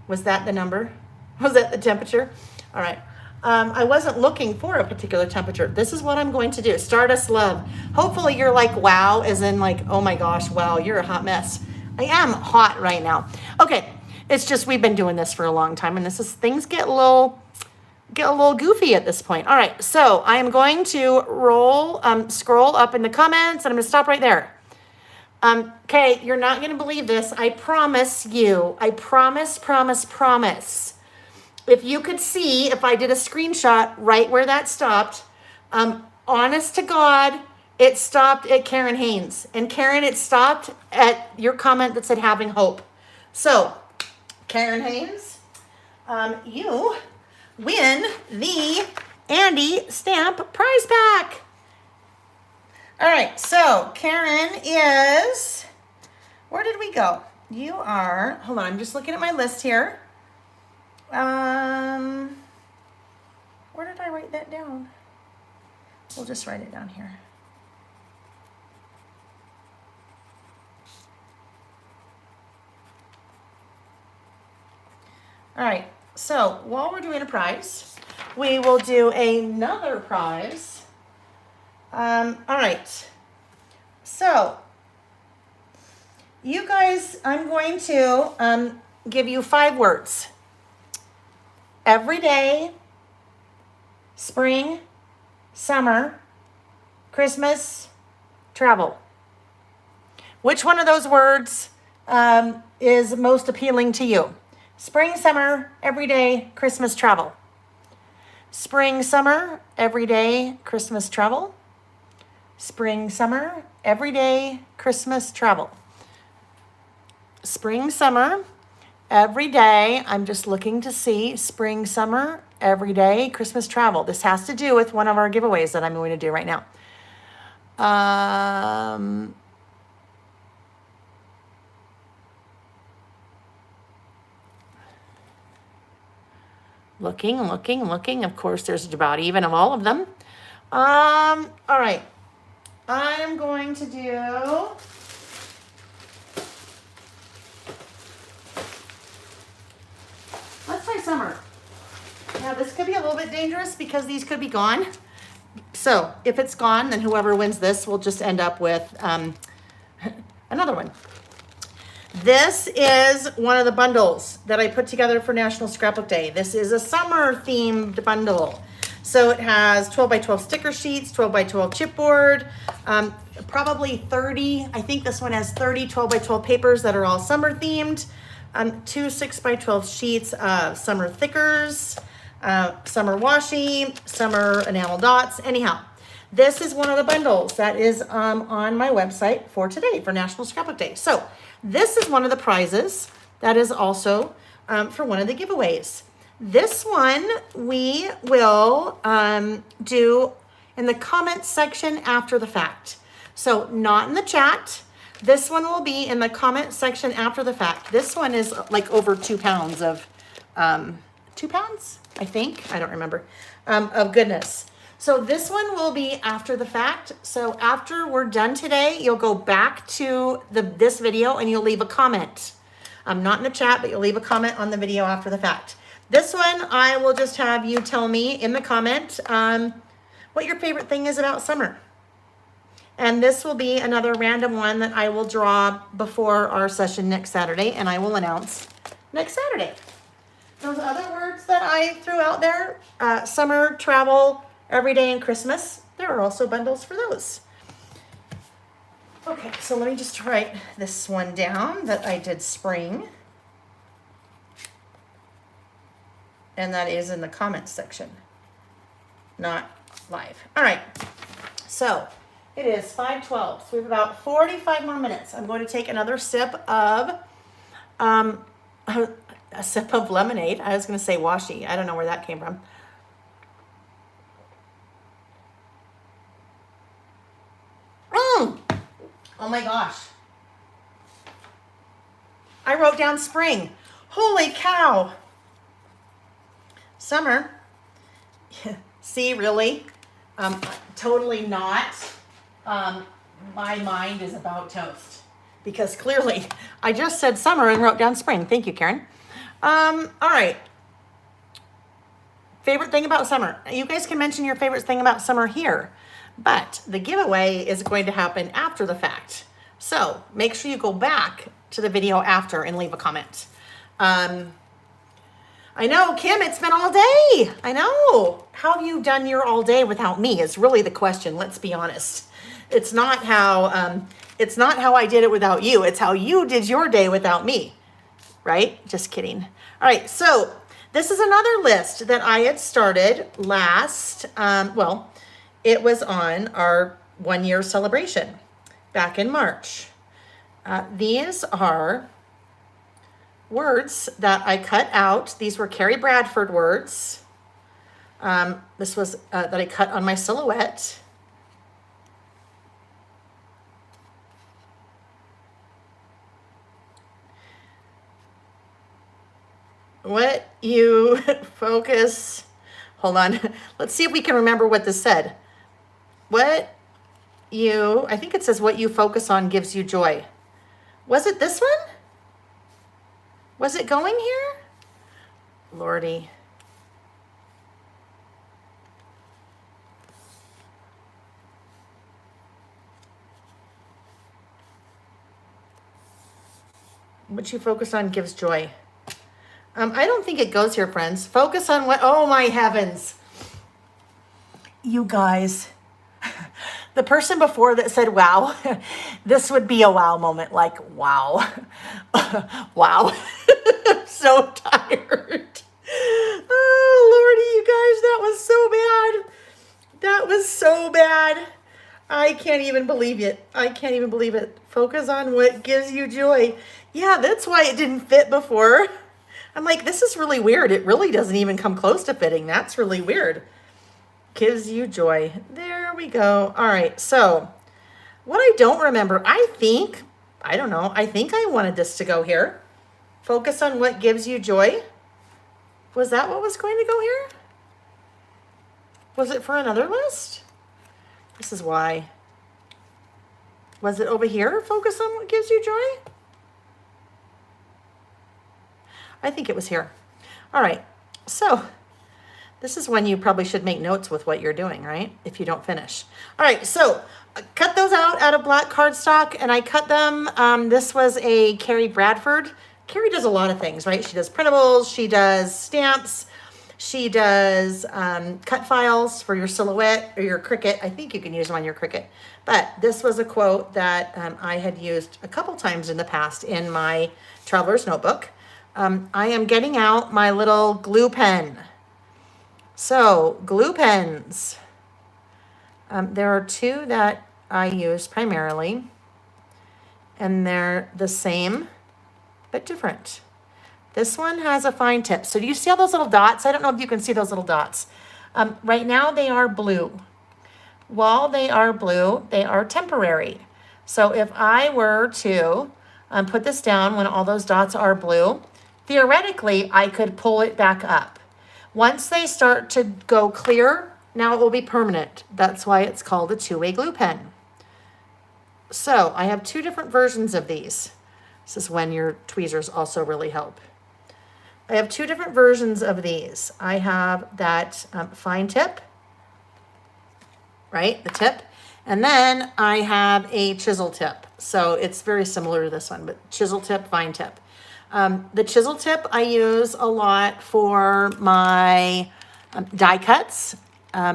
Was that the number? Was that the temperature? All right. I wasn't looking for a particular temperature. This is what I'm going to do. Stardust love. Hopefully you're like, wow, as in like, oh my gosh, wow, you're a hot mess. I am hot right now. Okay. It's just, we've been doing this for a long time and things get a little goofy at this point. All right. So I am going to scroll up in the comments and I'm going to stop right there. Okay. You're not going to believe this. I promise you, I promise. If you could see, if I did a screenshot right where that stopped, honest to God, it stopped at Karen Haynes. And Karen, it stopped at your comment that said having hope. So, Karen Haynes, you win the Andy Stamp prize pack. All right, so Karen is, where did we go? You are, hold on, I'm just looking at my list here. Where did I write that down? We'll just write it down here. All right, so while we're doing a prize, we will do another prize. All right, so you guys, I'm going to give you 5 words. Every day, spring, summer, Christmas, travel. Which one of those words is most appealing to you? Spring, summer, every day, Christmas, travel. Spring, summer, every day, Christmas, travel. Spring, summer, everyday Christmas travel. Spring, summer, every day. I'm just looking to see spring, summer, everyday Christmas travel. This has to do with one of our giveaways that I'm going to do right now. Looking. Of course, there's about even of all of them. All right. I'm going to do... Let's try summer. Now, this could be a little bit dangerous because these could be gone. So, if it's gone, then whoever wins this will just end up with another one. This is one of the bundles that I put together for National Scrapbook Day. This is a summer themed bundle. So it has 12 by 12 sticker sheets, 12 by 12 chipboard, probably 30, I think this one has 30 12 by 12 papers that are all summer themed, 2 6 by 12 sheets of summer thickers, summer washi, summer enamel dots. Anyhow, this is one of the bundles that is on my website for today, for National Scrapbook Day. So this is one of the prizes that is also for one of the giveaways. This one we will do in the comment section after the fact. So not in the chat. This one will be in the comment section after the fact. This one is like over 2 pounds of, 2 pounds, I think, I don't remember, of goodness. So this one will be after the fact. So after we're done today, you'll go back to this video and you'll leave a comment. Not in the chat, but you'll leave a comment on the video after the fact. This one, I will just have you tell me in the comment what your favorite thing is about summer. And this will be another random one that I will draw before our session next Saturday, and I will announce next Saturday. Those other words that I threw out there, summer, travel, everyday, and Christmas, there are also bundles for those. Okay, so let me just write this one down that I did spring. And that is in the comments section, not live. All right, so it is 5:12, so we have about 45 more minutes. I'm going to take another sip of, a sip of lemonade. I was going to say Washi. I don't know where that came from. Oh my gosh. I wrote down spring. Holy cow. Summer. See, really? Totally not. My mind is about toast. Because clearly, I just said summer and wrote down spring. Thank you, Karen. All right. Favorite thing about summer. You guys can mention your favorite thing about summer here. But the giveaway is going to happen after the fact. So make sure you go back to the video after and leave a comment. I know, Kim, it's been all day. I know. How have you done your all day without me is really the question. Let's be honest. It's not how I did it without you. It's how you did your day without me. Right? Just kidding. All right. So this is another list that I had started last, it was on our 1-year celebration back in March. These are words that I cut out. These were Carrie Bradford words. This was that I cut on my silhouette. What you focus, hold on. Let's see if we can remember what this said. I think it says what you focus on gives you joy. Was it this one? Was it going here? Lordy. What you focus on gives joy. I don't think it goes here, friends. Focus on what, oh my heavens. You guys. The person before that said, wow, this would be a wow moment. Like, wow. Wow. I'm so tired. Oh, Lordy, you guys, that was so bad. That was so bad. I can't even believe it. I can't even believe it. Focus on what gives you joy. Yeah, that's why it didn't fit before. I'm like, this is really weird. It really doesn't even come close to fitting. That's really weird. Gives you joy. There we go. All right, so what I don't remember, I don't know, I think I wanted this to go here. Focus on what gives you joy. Was that what was going to go here? Was it for another list? This is why. Was it over here? Focus on what gives you joy? I think it was here. All right, so this is when you probably should make notes with what you're doing, right? If you don't finish. All right, so cut those out of black cardstock, and I cut them. This was a Carrie Bradford. Carrie does a lot of things, right? She does printables, she does stamps, she does cut files for your silhouette or your Cricut. I think you can use them on your Cricut. But this was a quote that I had used a couple times in the past in my traveler's notebook. I am getting out my little glue pen. So glue pens. There are two that I use primarily, and they're the same but different. This one has a fine tip. So do you see all those little dots? I don't know if you can see those little dots. Right now they are blue. While they are blue, they are temporary. So if I were to put this down when all those dots are blue, theoretically I could pull it back up. Once they start to go clear, now it will be permanent. That's why it's called a two-way glue pen. So I have two different versions of these. This is when your tweezers also really help. I have two different versions of these. I have that fine tip, right? The tip. And then I have a chisel tip. So it's very similar to this one, but chisel tip, fine tip. The chisel tip I use a lot for my die cuts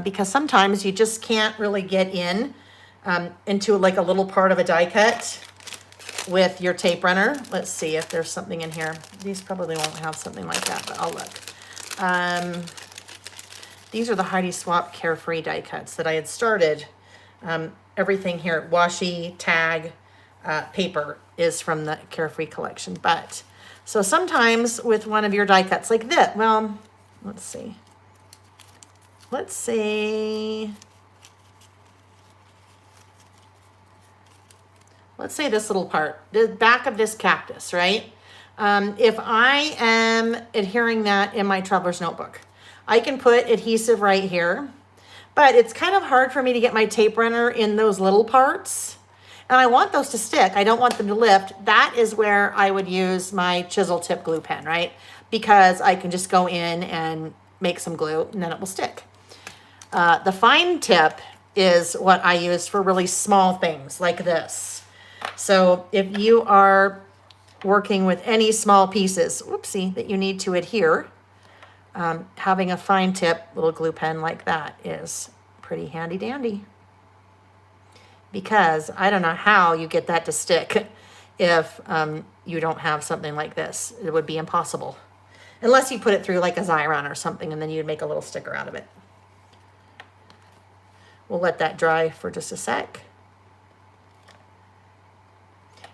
because sometimes you just can't really get into like a little part of a die cut with your tape runner. Let's see if there's something in here. These probably won't have something like that, but I'll look. These are the Heidi Swap Carefree die cuts that I had started. Everything here, washi, tag, paper is from the Carefree collection. But so sometimes with one of your die cuts like this, well, let's see. Let's say this little part, the back of this cactus, right? If I am adhering that in my traveler's notebook, I can put adhesive right here, but it's kind of hard for me to get my tape runner in those little parts. And I want those to stick. I don't want them to lift. That is where I would use my chisel tip glue pen, right? Because I can just go in and make some glue and then it will stick. The fine tip is what I use for really small things like this. So if you are working with any small pieces, whoopsie, that you need to adhere, having a fine tip little glue pen like that is pretty handy dandy. Because I don't know how you get that to stick if you don't have something like this. It would be impossible. Unless you put it through like a Xyron or something and then you'd make a little sticker out of it. We'll let that dry for just a sec.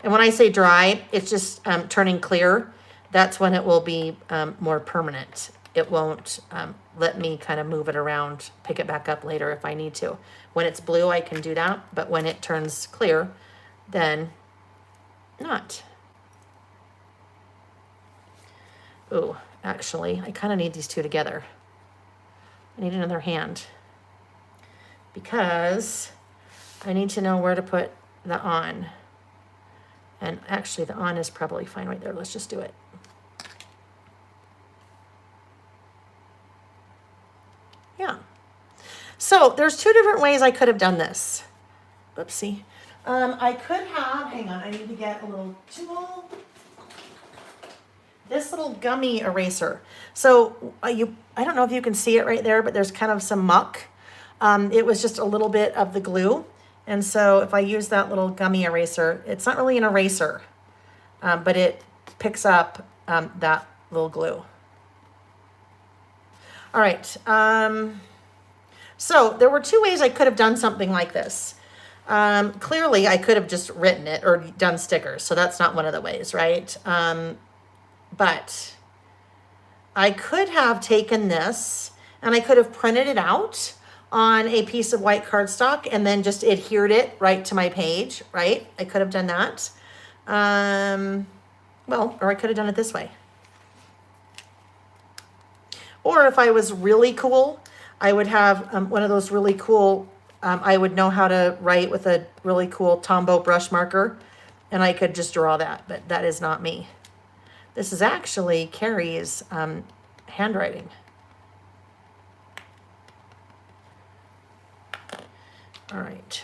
And when I say dry, it's just turning clear. That's when it will be more permanent. It won't let me kind of move it around, pick it back up later if I need to. When it's blue, I can do that. But when it turns clear, then not. Oh, actually, I kind of need these two together. I need another hand because I need to know where to put the on. And actually, the on is probably fine right there. Let's just do it. Yeah. So there's two different ways I could have done this. Oopsie. I could have, hang on, I need to get a little tool. This little gummy eraser. So I don't know if you can see it right there, but there's kind of some muck. It was just a little bit of the glue. And so if I use that little gummy eraser, it's not really an eraser, but it picks up that little glue. All right. So there were two ways I could have done something like this. Clearly I could have just written it or done stickers, so that's not one of the ways, right? But I could have taken this and I could have printed it out on a piece of white cardstock and then just adhered it right to my page, right? I could have done that. Well, or I could have done it this way. Or if I was really cool, I would have one of those really cool, I would know how to write with a really cool Tombow brush marker, and I could just draw that, but that is not me. This is actually Carrie's handwriting. All right.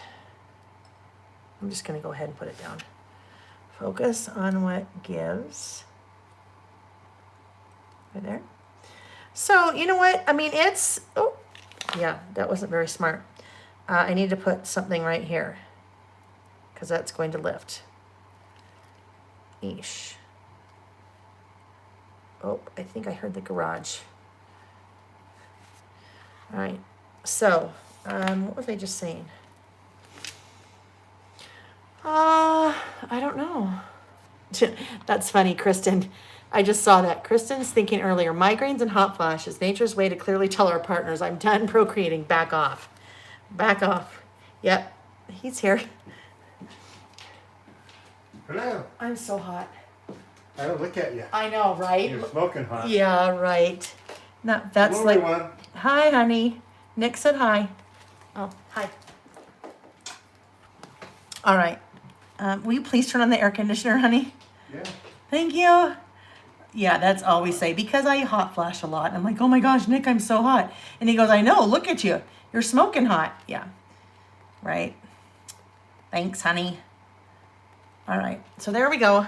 I'm just going to go ahead and put it down. Focus on what gives. Right there. So, you know what? I mean, it's, oh, yeah, that wasn't very smart. I need to put something right here because that's going to lift. Eesh. Oh, I think I heard the garage. All right. So, what was I just saying? I don't know. That's funny, Kristen. I just saw that. Kristen's thinking earlier, migraines and hot flashes, nature's way to clearly tell our partners, I'm done procreating, back off. Back off. Yep, he's here. Hello. I'm so hot. I don't look at you. I know, right? You're smoking hot. Yeah, right. No, that's Hello, like, everyone. hi, honey. Nick said hi. Oh, hi. All right. Will you please turn on the air conditioner, honey? Yeah. Thank you. Yeah, that's all we say because I hot flash a lot. And I'm like, oh my gosh, Nick, I'm so hot. And he goes, I know, look at you. You're smoking hot. Yeah. Right. Thanks, honey. All right. So there we go.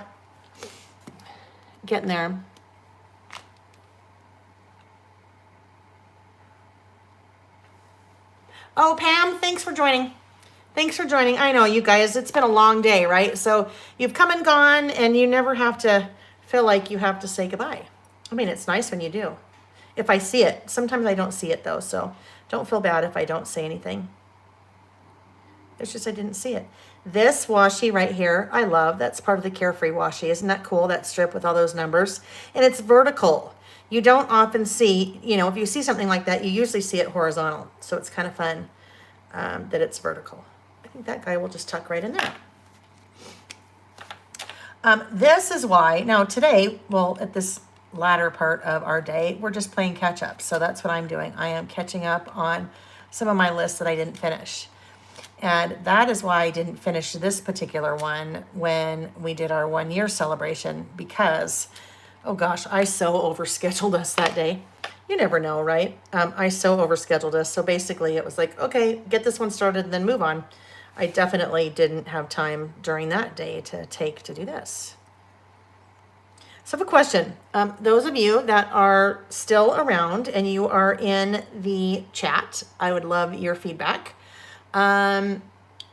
Getting there. Oh, Pam, thanks for joining. Thanks for joining. I know, you guys, it's been a long day, right? So you've come and gone, and you never have to feel like you have to say goodbye. I mean, it's nice when you do. If I see it. Sometimes I don't see it, though, so don't feel bad if I don't say anything. It's just I didn't see it. This washi right here, I love. That's part of the Carefree washi. Isn't that cool, that strip with all those numbers? And it's vertical. You don't often see, you know, if you see something like that, you usually see it horizontal. So it's kind of fun that it's vertical. I think that guy will just tuck right in there. This is why, now today, well, at this latter part of our day, we're just playing catch up. So that's what I'm doing. I am catching up on some of my lists that I didn't finish. And that is why I didn't finish this particular one when we did our 1 year celebration because, oh gosh, I so overscheduled us that day. You never know, right? I so overscheduled us. So basically it was like, okay, get this one started and then move on. I definitely didn't have time during that day to take to do this. So I have a question. Those of you that are still around and you are in the chat, I would love your feedback. I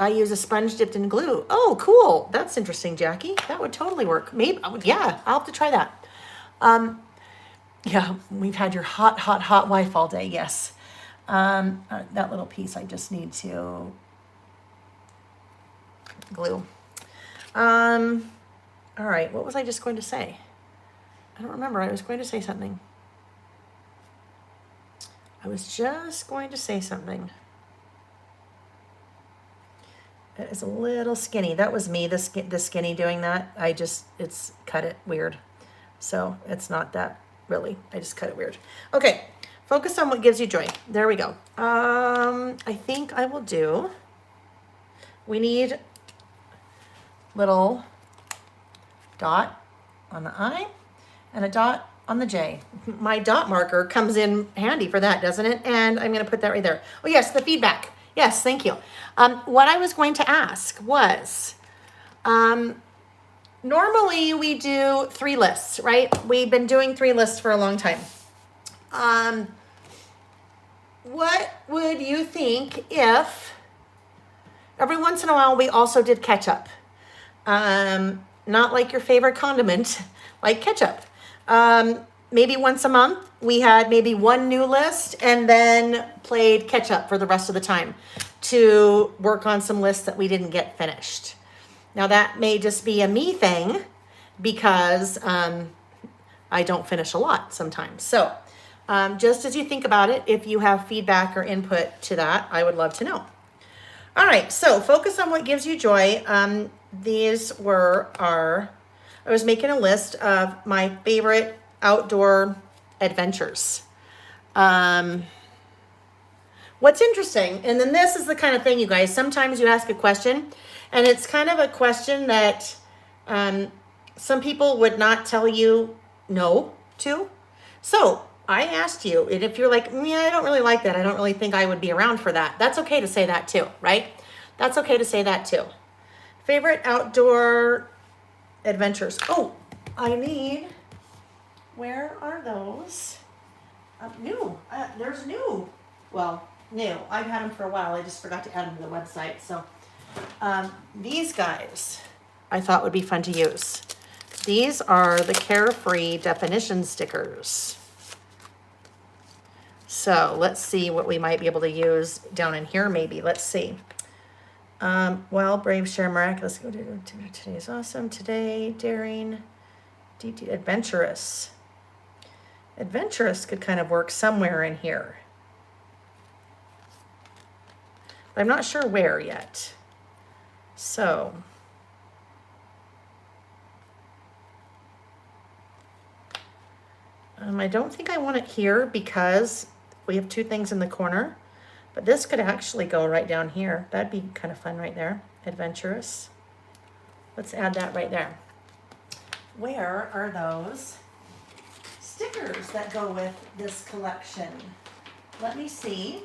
use a sponge dipped in glue. Oh, cool. That's interesting, Jackie. That would totally work. Maybe, yeah, I'll have to try that. Yeah, we've had your hot, hot, hot wife all day. Yes. That little piece I just need to glue. All right. What was I just going to say? I don't remember. I was going to say something. I was just going to say something. It is a little skinny. That was me, the skinny doing that. It's cut it weird. So it's not that really. I just cut it weird. Okay, focus on what gives you joy. There we go. I think I will do, we need little dot on the I and a dot on the J. My dot marker comes in handy for that, doesn't it? And I'm going to put that right there. Oh yes, the feedback. Yes, thank you. What I was going to ask was, normally we do 3 lists, right? We've been doing 3 lists for a long time. What would you think if every once in a while we also did ketchup? Not like your favorite condiment, like ketchup. maybe once a month, we had maybe one new list and then played catch up for the rest of the time to work on some lists that we didn't get finished. Now that may just be a me thing because I don't finish a lot sometimes. So just as you think about it, if you have feedback or input to that, I would love to know. All right, so focus on what gives you joy. These were I was making a list of my favorite outdoor adventures. What's interesting, and then this is the kind of thing, you guys, sometimes you ask a question, and it's kind of a question that some people would not tell you no to. So I asked you, and if you're like, yeah, I don't really like that, I don't really think I would be around for that, that's okay to say that too, right? That's okay to say that too. Favorite outdoor adventures. Oh, where are those? New. There's new. Well, new. I've had them for a while. I just forgot to add them to the website. So these guys I thought would be fun to use. These are the Carefree definition stickers. So let's see what we might be able to use down in here maybe. Let's see. Well, brave, share, miraculous. Today's awesome. Today, daring, adventurous. Adventurous could kind of work somewhere in here. But I'm not sure where yet. So I don't think I want it here because we have two things in the corner. But this could actually go right down here. That'd be kind of fun right there. Adventurous. Let's add that right there. Where are those stickers that go with this collection? Let me see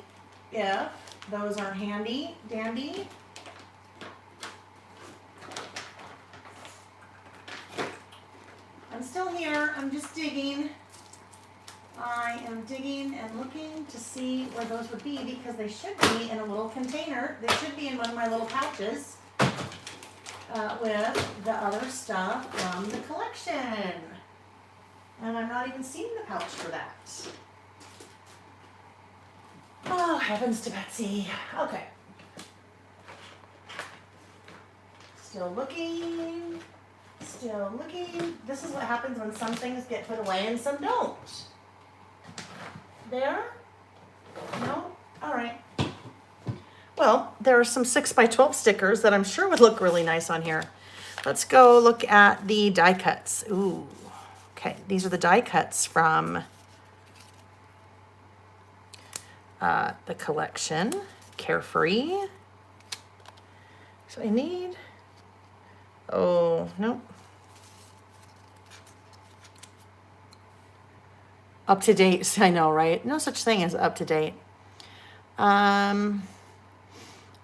if those are handy dandy. I'm still here. I'm just digging. I am digging and looking to see where those would be because they should be in a little container. They should be in one of my little pouches with the other stuff from the collection. And I'm not even seeing the pouch for that. Oh, heavens to Betsy. Okay. Still looking. Still looking. This is what happens when some things get put away and some don't. There? No? All right. Well, there are some 6x12 stickers that I'm sure would look really nice on here. Let's go look at the die cuts. Ooh, okay. These are the die cuts from the collection, Carefree. So I need, oh, nope. Up to date, I know, right? No such thing as up to date.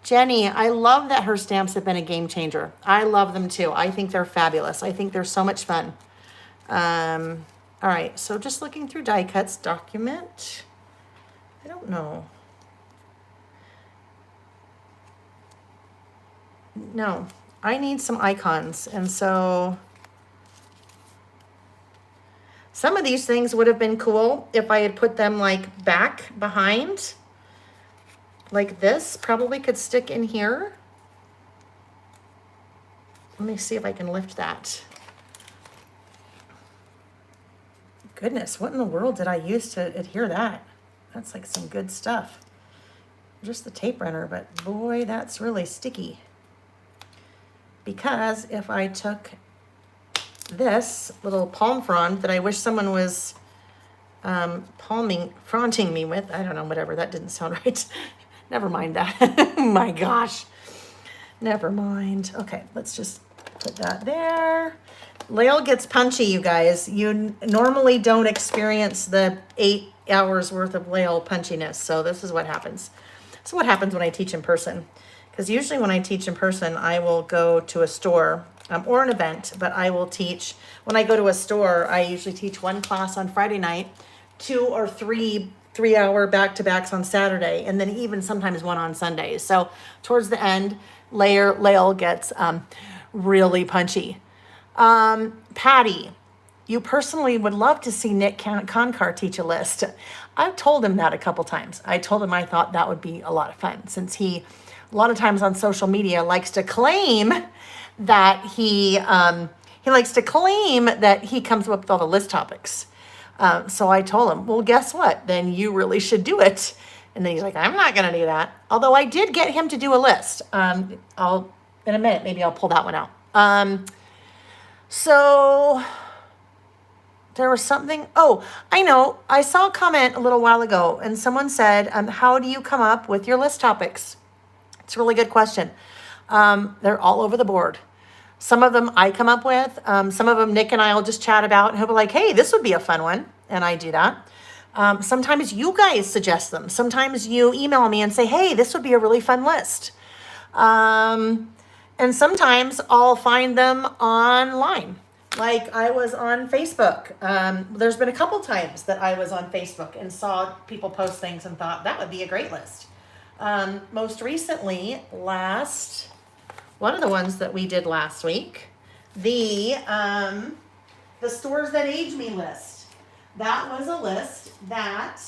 Jenny, I love that her stamps have been a game changer. I love them too. I think they're fabulous. I think they're so much fun. All right, so just looking through die cuts, document. I don't know. No, I need some icons. And so some of these things would have been cool if I had put them like back behind. Like this probably could stick in here. Let me see if I can lift that. Goodness, what in the world did I use to adhere that? That's like some good stuff. Just the tape runner, but boy, that's really sticky. Because if I took this little palm frond that I wish someone was fronting me with, I don't know, whatever, that didn't sound right. Never mind that. Oh my gosh. Never mind. Okay, let's just put that there. Lael gets punchy, you guys. You normally don't experience the 8 hours worth of Lael punchiness. So this is what happens. This is what happens when I teach in person. Because usually when I teach in person, I will go to a store or an event, but I will teach. When I go to a store, I usually teach one class on Friday night, 2 or 3 3-hour back-to-backs on Saturday, and then even sometimes one on Sundays. So towards the end, Lael gets really punchy. Patty, you personally would love to see Nick Concar teach a list. I've told him that a couple times. I told him I thought that would be a lot of fun, since he, a lot of times on social media, likes to claim that he comes up with all the list topics. So I told him, well, guess what? Then you really should do it. And then he's like, I'm not going to do that. Although I did get him to do a list. In a minute, maybe I'll pull that one out. So there was something. Oh, I know. I saw a comment a little while ago and someone said, how do you come up with your list topics? It's a really good question. They're all over the board. Some of them I come up with. Some of them Nick and I will just chat about, and he'll be like, hey, this would be a fun one. And I do that. Sometimes you guys suggest them. Sometimes you email me and say, hey, this would be a really fun list. And sometimes I'll find them online. Like I was on Facebook. There's been a couple times that I was on Facebook and saw people post things and thought that would be a great list. Most recently, one of the ones that we did last week, the Stores That Age Me list. That was a list that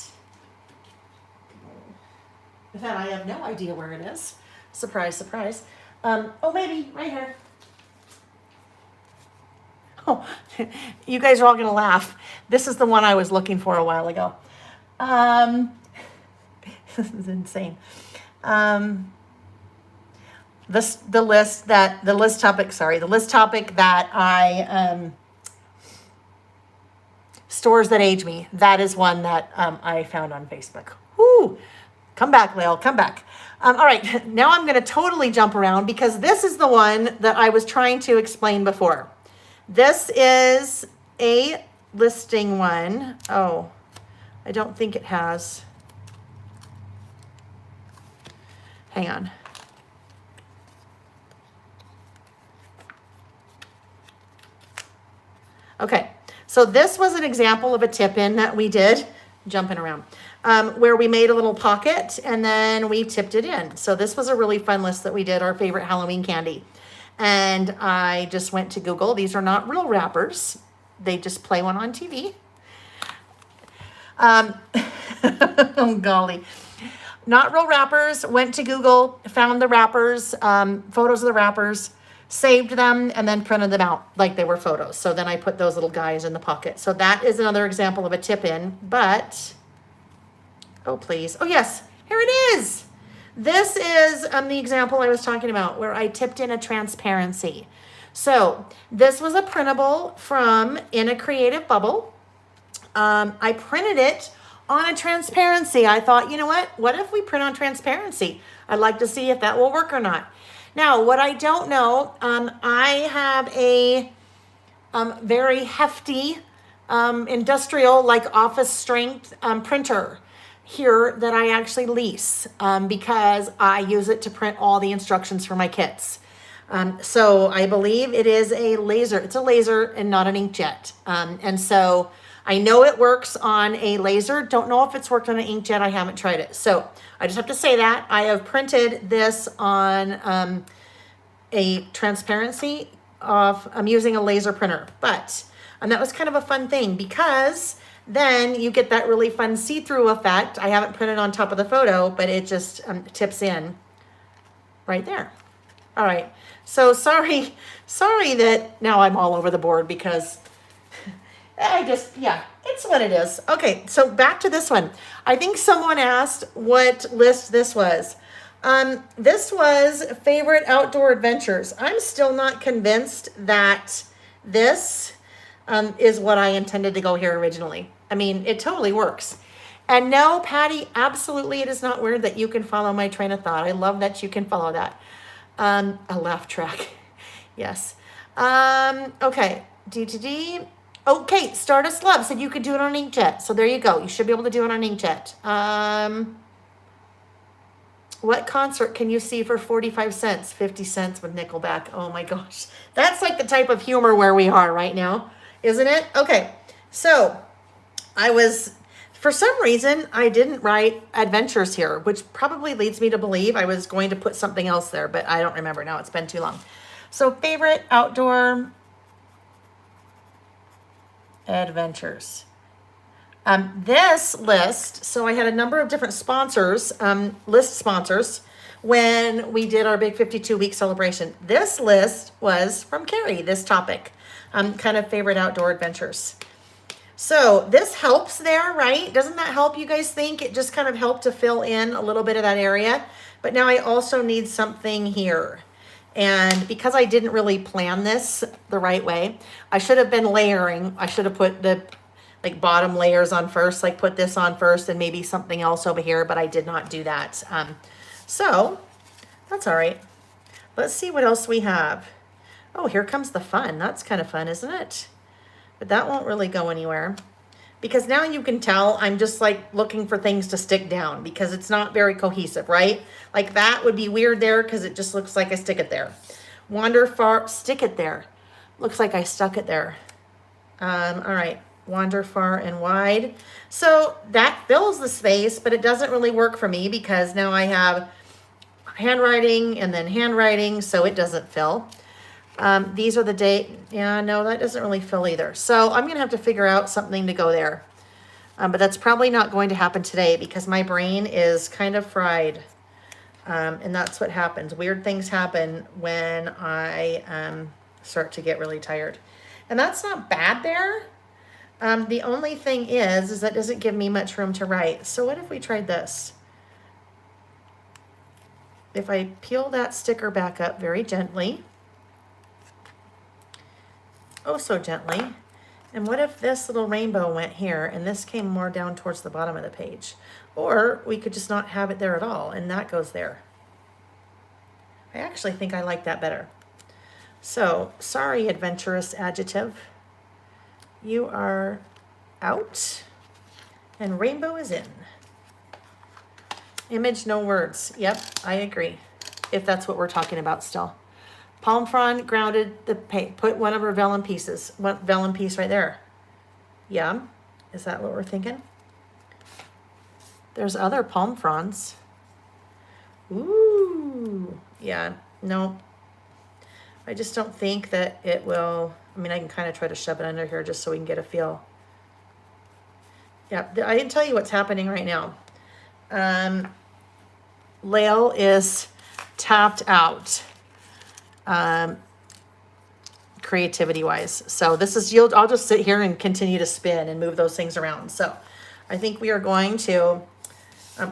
I have no idea where it is. Surprise, surprise. Oh, maybe right here. Oh, you guys are all going to laugh. This is the one I was looking for a while ago. This is insane. The list topic that I, Stores That Age Me. That is one that I found on Facebook. Whoo! Come back, Lael, come back. All right, now I'm going to totally jump around because this is the one that I was trying to explain before. This is a listing one. Oh, I don't think it has. Hang on. Okay, so this was an example of a tip-in that we did, jumping around, where we made a little pocket and then we tipped it in. So this was a really fun list that we did, our favorite Halloween candy. And I just went to Google. These are not real wrappers. They just play one on TV. Oh, golly. Not real wrappers. Went to Google, found the wrappers, photos of the wrappers, saved them, and then printed them out like they were photos. So then I put those little guys in the pocket. So that is another example of a tip-in, but, oh, please. Oh, yes, here it is. This is the example I was talking about where I tipped in a transparency. So this was a printable from In a Creative Bubble. I printed it on a transparency. I thought, you know what if we print on transparency? I'd like to see if that will work or not. Now, what I don't know, I have a very hefty industrial, like office strength printer here that I actually lease because I use it to print all the instructions for my kits. So I believe it is a laser. It's a laser and not an inkjet. And so I know it works on a laser. Don't know if it's worked on an inkjet. I haven't tried it. So I just have to say that. I have printed this on a transparency of, I'm using a laser printer. But that was kind of a fun thing because then you get that really fun see-through effect. I haven't printed on top of the photo, but it just tips in right there. All right. So sorry that now I'm all over the board because it's what it is. Okay, so back to this one. I think someone asked what list this was. This was favorite outdoor adventures. I'm still not convinced that this is what I intended to go here originally. I mean, it totally works. And no, Patty, absolutely it is not weird that you can follow my train of thought. I love that you can follow that. A laugh track. Yes. Okay. D. Okay, Stardust Love said you could do it on inkjet. So there you go. You should be able to do it on inkjet. What concert can you see for 45 cents? 50 cents with Nickelback. Oh my gosh. That's like the type of humor where we are right now, isn't it? Okay, so for some reason, I didn't write adventures here, which probably leads me to believe I was going to put something else there, but I don't remember now. It's been too long. So favorite outdoor Adventures. This list, so I had a number of different sponsors, list sponsors, when we did our big 52-week celebration. This list was from Carrie, this topic, kind of favorite outdoor adventures. So this helps there, right? Doesn't that help, you guys think? It just kind of helped to fill in a little bit of that area. But now I also need something here. And because I didn't really plan this the right way, I should have been layering. I should have put the like bottom layers on first, like put this on first and maybe something else over here, but I did not do that. So that's all right. Let's see what else we have. Oh, here comes the fun. That's kind of fun, isn't it? But that won't really go anywhere because now you can tell I'm just like looking for things to stick down because it's not very cohesive, right? Like that would be weird there because it just looks like I stick it there. Wander far, stick it there. Looks like I stuck it there. All right. Wander far and wide. So that fills the space, but it doesn't really work for me because now I have handwriting and then handwriting, so it doesn't fill. These are the date. Yeah, no, that doesn't really fill either. So I'm going to have to figure out something to go there. But that's probably not going to happen today because my brain is kind of fried. And that's what happens. Weird things happen when I start to get really tired. And that's not bad there. The only thing is that doesn't give me much room to write. So what if we tried this? If I peel that sticker back up very gently, oh so gently, and what if this little rainbow went here and this came more down towards the bottom of the page? Or we could just not have it there at all and that goes there. I actually think I like that better. So, sorry, adventurous adjective. You are out and rainbow is in. Image, no words. Yep, I agree. If that's what we're talking about still. Palm frond grounded the paint. Put one of her vellum pieces. One vellum piece right there. Yeah, is that what we're thinking? There's other palm fronds. Ooh, yeah, no. I just don't think that it will. I mean, I can kind of try to shove it under here just so we can get a feel. Yeah, I didn't tell you what's happening right now. Lael is tapped out, creativity-wise. So this is, I'll just sit here and continue to spin and move those things around. So I think we are going to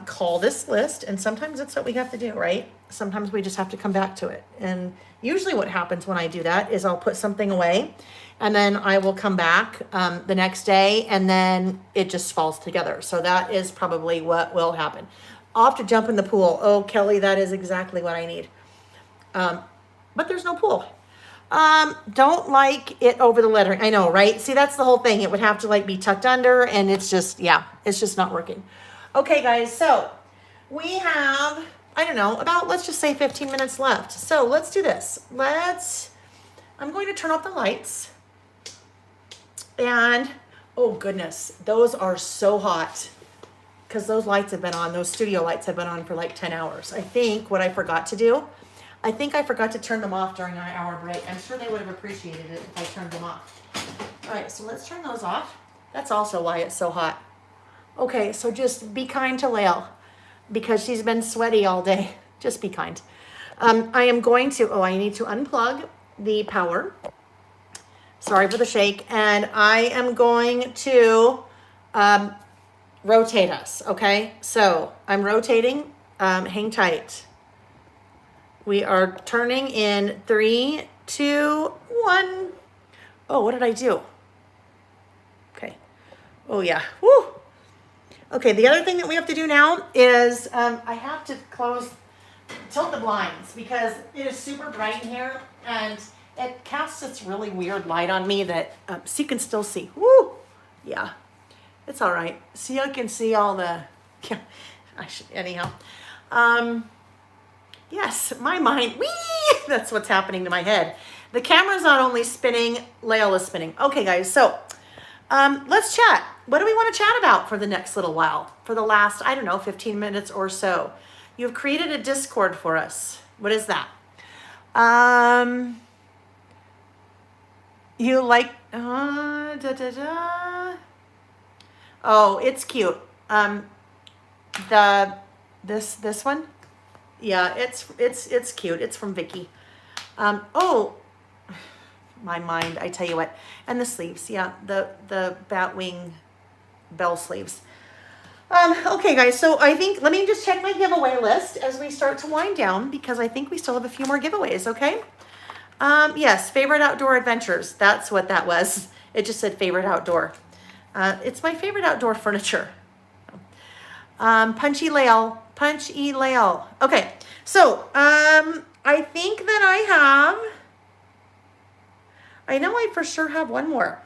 call this list, and sometimes it's what we have to do, right? Sometimes we just have to come back to it. And usually what happens when I do that is I'll put something away and then I will come back the next day and then it just falls together. So that is probably what will happen. I'll have to jump in the pool. Oh, Kelly, that is exactly what I need. But there's no pool. Don't like it over the lettering. I know, right? See, that's the whole thing. It would have to like be tucked under and it's just, yeah, it's just not working. Okay, guys, so we have, I don't know, about, let's just say 15 minutes left. So let's do this. I'm going to turn off the lights. And, oh goodness, those are so hot. Because those lights have been on, those studio lights have been on for like 10 hours. I think what I forgot to do, I think I forgot to turn them off during our hour break. I'm sure they would have appreciated it if I turned them off. All right, so let's turn those off. That's also why it's so hot. Okay, so just be kind to Lael because she's been sweaty all day. Just be kind. I am going to, I need to unplug the power. Sorry for the shake. And I am going to rotate us, okay? So I'm rotating, hang tight. We are turning in 3, 2, 1. Oh, what did I do? Okay. Oh yeah, woo. Okay, the other thing that we have to do now is I have to tilt the blinds because it is super bright in here and it casts this really weird light on me that, so you can still see. Woo! Yeah, it's all right. So you can see all the, yeah, anyhow. Yes, my mind, whee! That's what's happening to my head. The camera's not only spinning, Lael is spinning. Okay, guys, so let's chat. What do we want to chat about for the next little while? For the last, I don't know, 15 minutes or so. You've created a Discord for us. What is that? You like Da, da, da. Oh, it's cute. This one, yeah, it's cute. It's from Vicky. Oh, my mind. I tell you what. And the sleeves, yeah, the Batwing bell sleeves. Okay, guys. So I think let me just check my giveaway list as we start to wind down because I think we still have a few more giveaways. Okay. Yes, favorite outdoor adventures. That's what that was. It just said favorite outdoor. It's my favorite outdoor furniture. Punchy Lael. Okay, so I think that I know I for sure have one more.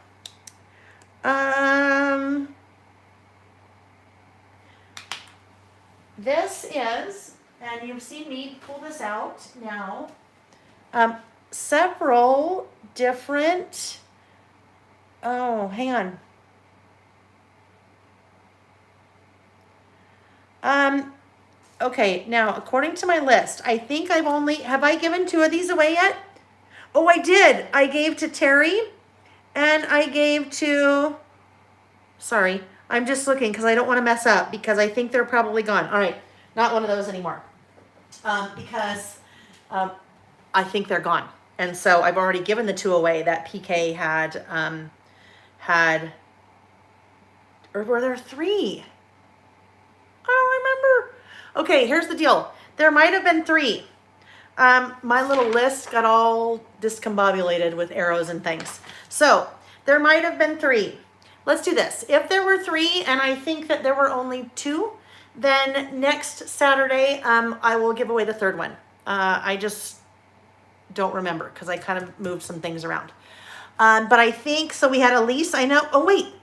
This is, and you've seen me pull this out now. Several different, oh, hang on. Okay, now, according to my list, I think have I given 2 of these away yet? Oh, I did. I gave to Terry, and I gave to, sorry, I'm just looking because I don't want to mess up because I think they're probably gone. All right, not one of those anymore. Because I think they're gone. And so I've already given the 2 away that PK had, or were there 3? I don't remember. Okay, here's the deal. There might have been 3. My little list got all discombobulated with arrows and things. So there might have been 3. Let's do this. If there were 3 and I think that there were only 2, then next Saturday, I will give away the 3rd one. I just don't remember because I kind of moved some things around. But I think, so we had Elise, I know. Oh, wait.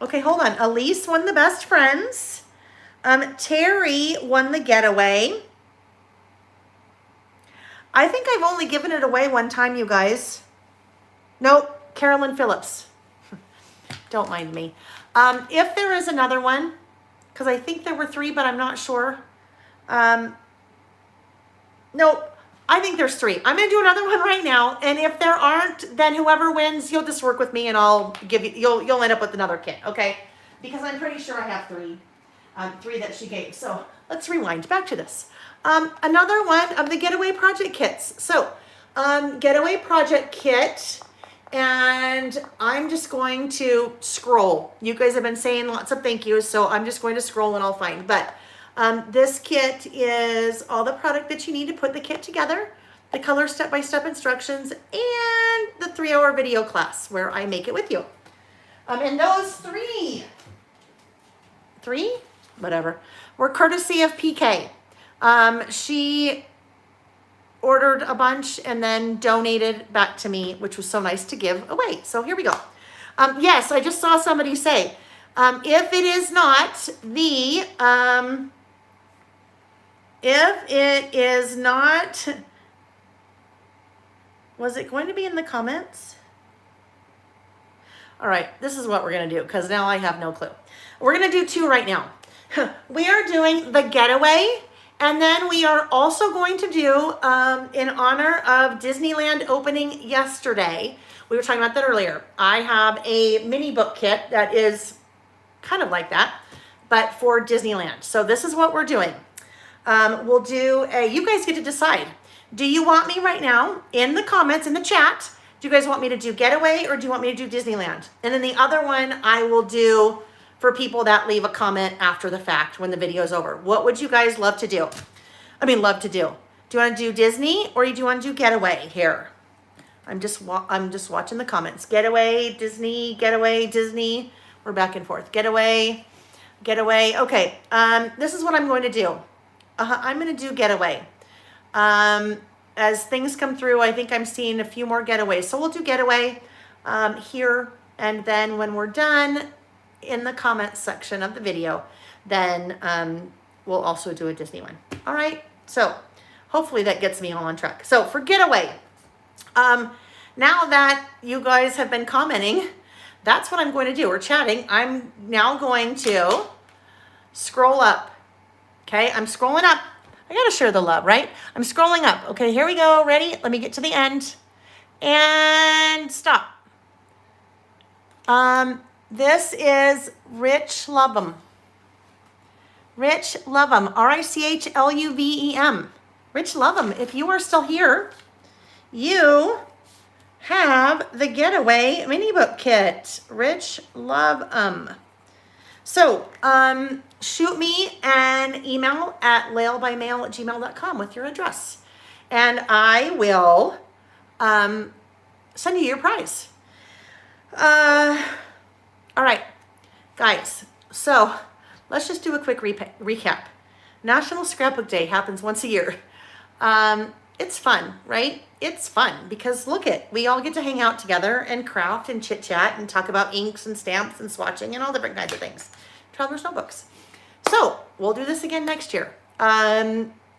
Okay, hold on. Elise won the best friends. Terry won the getaway. I think I've only given it away one time, you guys. Nope, Carolyn Phillips. Don't mind me. If there is another one, because I think there were 3, but I'm not sure. Nope, I think there's 3. I'm going to do another one right now. And if there aren't, then whoever wins, you'll just work with me and I'll give you, you'll end up with another kit, okay? Because I'm pretty sure I have 3. 3 that she gave. So let's rewind back to this. Another one of the getaway project kits. So getaway project kit, and I'm just going to scroll. You guys have been saying lots of thank yous, so I'm just going to scroll and I'll find. But this kit is all the product that you need to put the kit together, the color step-by-step instructions, and the 3-hour video class where I make it with you. And those 3, whatever, were courtesy of PK. She ordered a bunch and then donated back to me, which was so nice to give away. So here we go. Yes, I just saw somebody say, if it is not the, if it is not, was it going to be in the comments? All right, this is what we're going to do because now I have no clue. We're going to do 2 right now. We are doing the getaway, and then we are also going to do, in honor of Disneyland opening yesterday, we were talking about that earlier, I have a mini book kit that is kind of like that, but for Disneyland. So this is what we're doing. We'll do you guys get to decide. Do you want me right now, in the comments, in the chat, do you guys want me to do getaway or do you want me to do Disneyland? And then the other one I will do for people that leave a comment after the fact when the video is over. What would you guys love to do? I mean, love to do. Do you want to do Disney or do you want to do getaway here? I'm just watching the comments. Getaway, Disney, getaway, Disney. We're back and forth. Getaway, getaway. Okay, this is what I'm going to do. I'm going to do getaway. As things come through, I think I'm seeing a few more getaways. So we'll do getaway here. And then when we're done, in the comments section of the video, then we'll also do a Disney one. All right, so hopefully that gets me all on track. So for getaway, now that you guys have been commenting, that's what I'm going to do. We're chatting. I'm now going to scroll up. Okay, I'm scrolling up. I gotta share the love, right? I'm scrolling up. Okay, here we go. Ready? Let me get to the end and stop. This is Rich Lovem. Rich Lovem, Richluvem. Rich Lovem, if you are still here, you have the Getaway mini book kit. Rich Lovem. So, shoot me an email at lailbymail@gmail.com with your address. And I will send you your prize. All right, guys. So, let's just do a quick recap. National Scrapbook Day happens once a year. It's fun, right? It's fun because look we all get to hang out together and craft and chit chat and talk about inks and stamps and swatching and all different kinds of things. Traveler's notebooks. So we'll do this again next year.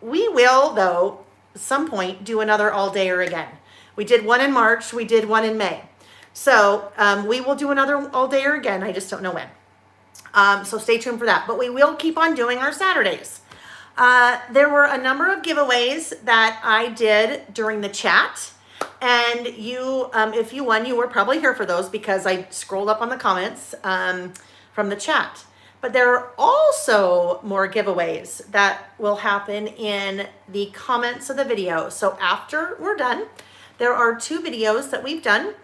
We will, though, at some point do another all-dayer again. We did one in March. We did one in May. So we will do another all-dayer again. I just don't know when. So stay tuned for that. But we will keep on doing our Saturdays. There were a number of giveaways that I did during the chat. And you, if you won, you were probably here for those because I scrolled up on the comments from the chat. But there are also more giveaways that will happen in the comments of the video. So after we're done, there are 2 videos that we've done.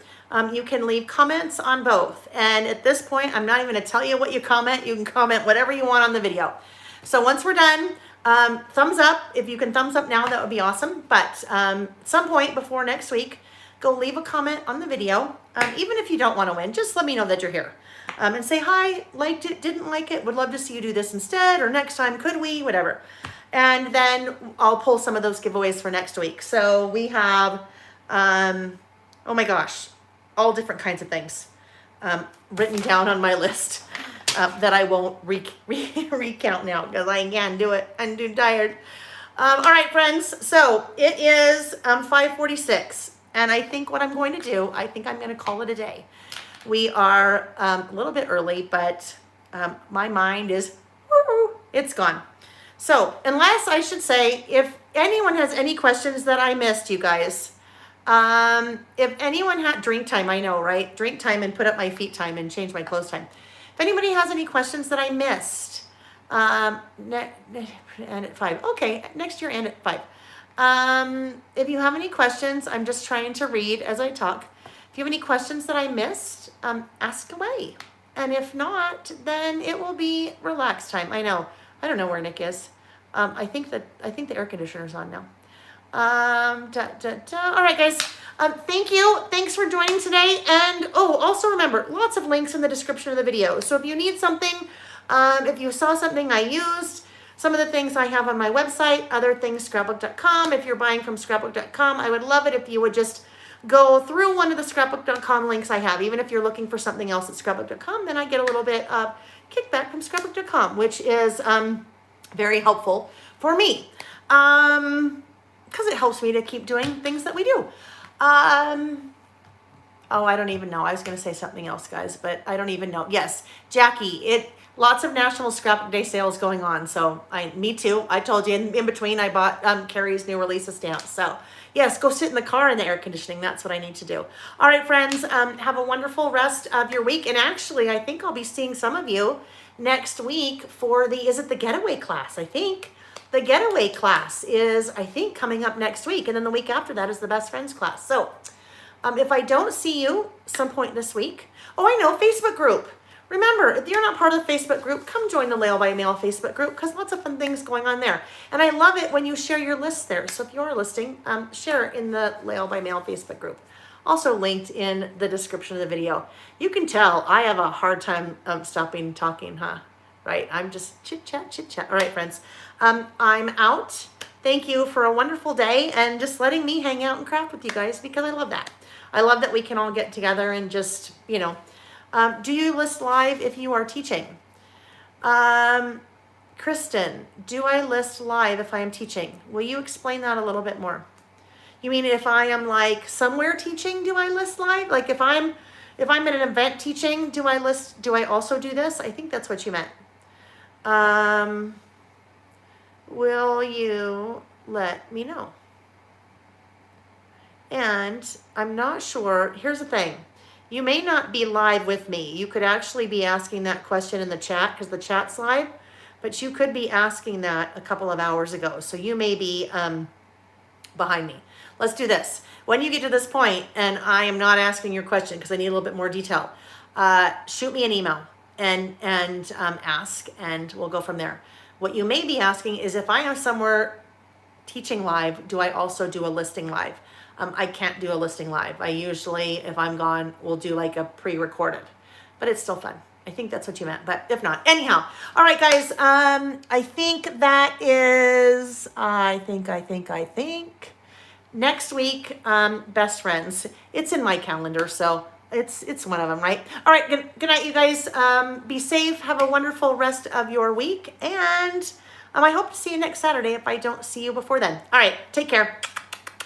You can leave comments on both. And at this point, I'm not even going to tell you what you comment. You can comment whatever you want on the video. So once we're done, thumbs up. If you can thumbs up now, that would be awesome. But at some point before next week, go leave a comment on the video. Even if you don't want to win, just let me know that you're here. And say, hi, liked it, didn't like it, would love to see you do this instead, or next time, could we, whatever. And then I'll pull some of those giveaways for next week. So we have, oh my gosh, all different kinds of things written down on my list that I won't recount now because I can't do it. I'm too tired. All right, friends. So it is 5:46, and I think what I'm going to do, I think I'm going to call it a day. We are a little bit early, but my mind is, it's gone. So unless I should say, if anyone has any questions that I missed, you guys, if anyone had drink time, I know, right? Drink time and put up my feet time and change my clothes time. If anybody has any questions that I missed, and at 5. Okay, next year and at 5. If you have any questions, I'm just trying to read as I talk. If you have any questions that I missed, ask away. And if not, then it will be relax time. I know. I don't know where Nick is. I think the air conditioner's on now. All right, guys. Thank you. Thanks for joining today. And also remember, lots of links in the description of the video. So if you need something, if you saw something I used, some of the things I have on my website, other things, scrapbook.com. If you're buying from scrapbook.com, I would love it if you would just go through one of the scrapbook.com links I have. Even if you're looking for something else at scrapbook.com, then I get a little bit of kickback from scrapbook.com, which is very helpful for me because it helps me to keep doing things that we do. I don't even know. I was going to say something else, guys, but I don't even know. Yes, Jackie, lots of National Scrapbook Day sales going on. So me too. I told you in between I bought Carrie's new release of stamps. So yes, go sit in the car in the air conditioning. That's what I need to do. All right, friends, have a wonderful rest of your week. And actually, I think I'll be seeing some of you next week for is it the Getaway class? I think the Getaway class is, I think, coming up next week. And then the week after that is the Best Friends class. So if I don't see you some point this week, I know, Facebook group. Remember, if you're not part of the Facebook group, come join the Lail by Mail Facebook group because lots of fun things going on there. And I love it when you share your lists there. So if you're listing, share in the Lail by Mail Facebook group. Also linked in the description of the video. You can tell I have a hard time stopping talking, huh? Right? I'm just chit chat. All right, friends. I'm out. Thank you for a wonderful day and just letting me hang out and craft with you guys because I love that. I love that we can all get together and just, do you list live if you are teaching? Kristen, do I list live if I am teaching? Will you explain that a little bit more? You mean if I am like somewhere teaching, do I list live? Like if I'm at an event teaching, do I also do this? I think that's what you meant. Will you let me know? And I'm not sure. Here's the thing. You may not be live with me. You could actually be asking that question in the chat because the chat's live, but you could be asking that a couple of hours ago. So you may be behind me. Let's do this. When you get to this point and I am not asking your question because I need a little bit more detail, shoot me an email and ask, and we'll go from there. What you may be asking is, if I am somewhere teaching live, do I also do a listing live? I can't do a listing live. I usually, if I'm gone, will do like a pre-recorded, but it's still fun. I think that's what you meant, but if not, anyhow. All right, guys. I think that is, I think next week, best friends. It's in my calendar, so it's one of them, right? All right, good night, you guys. Be safe. Have a wonderful rest of your week, and I hope to see you next Saturday if I don't see you before then. All right, take care.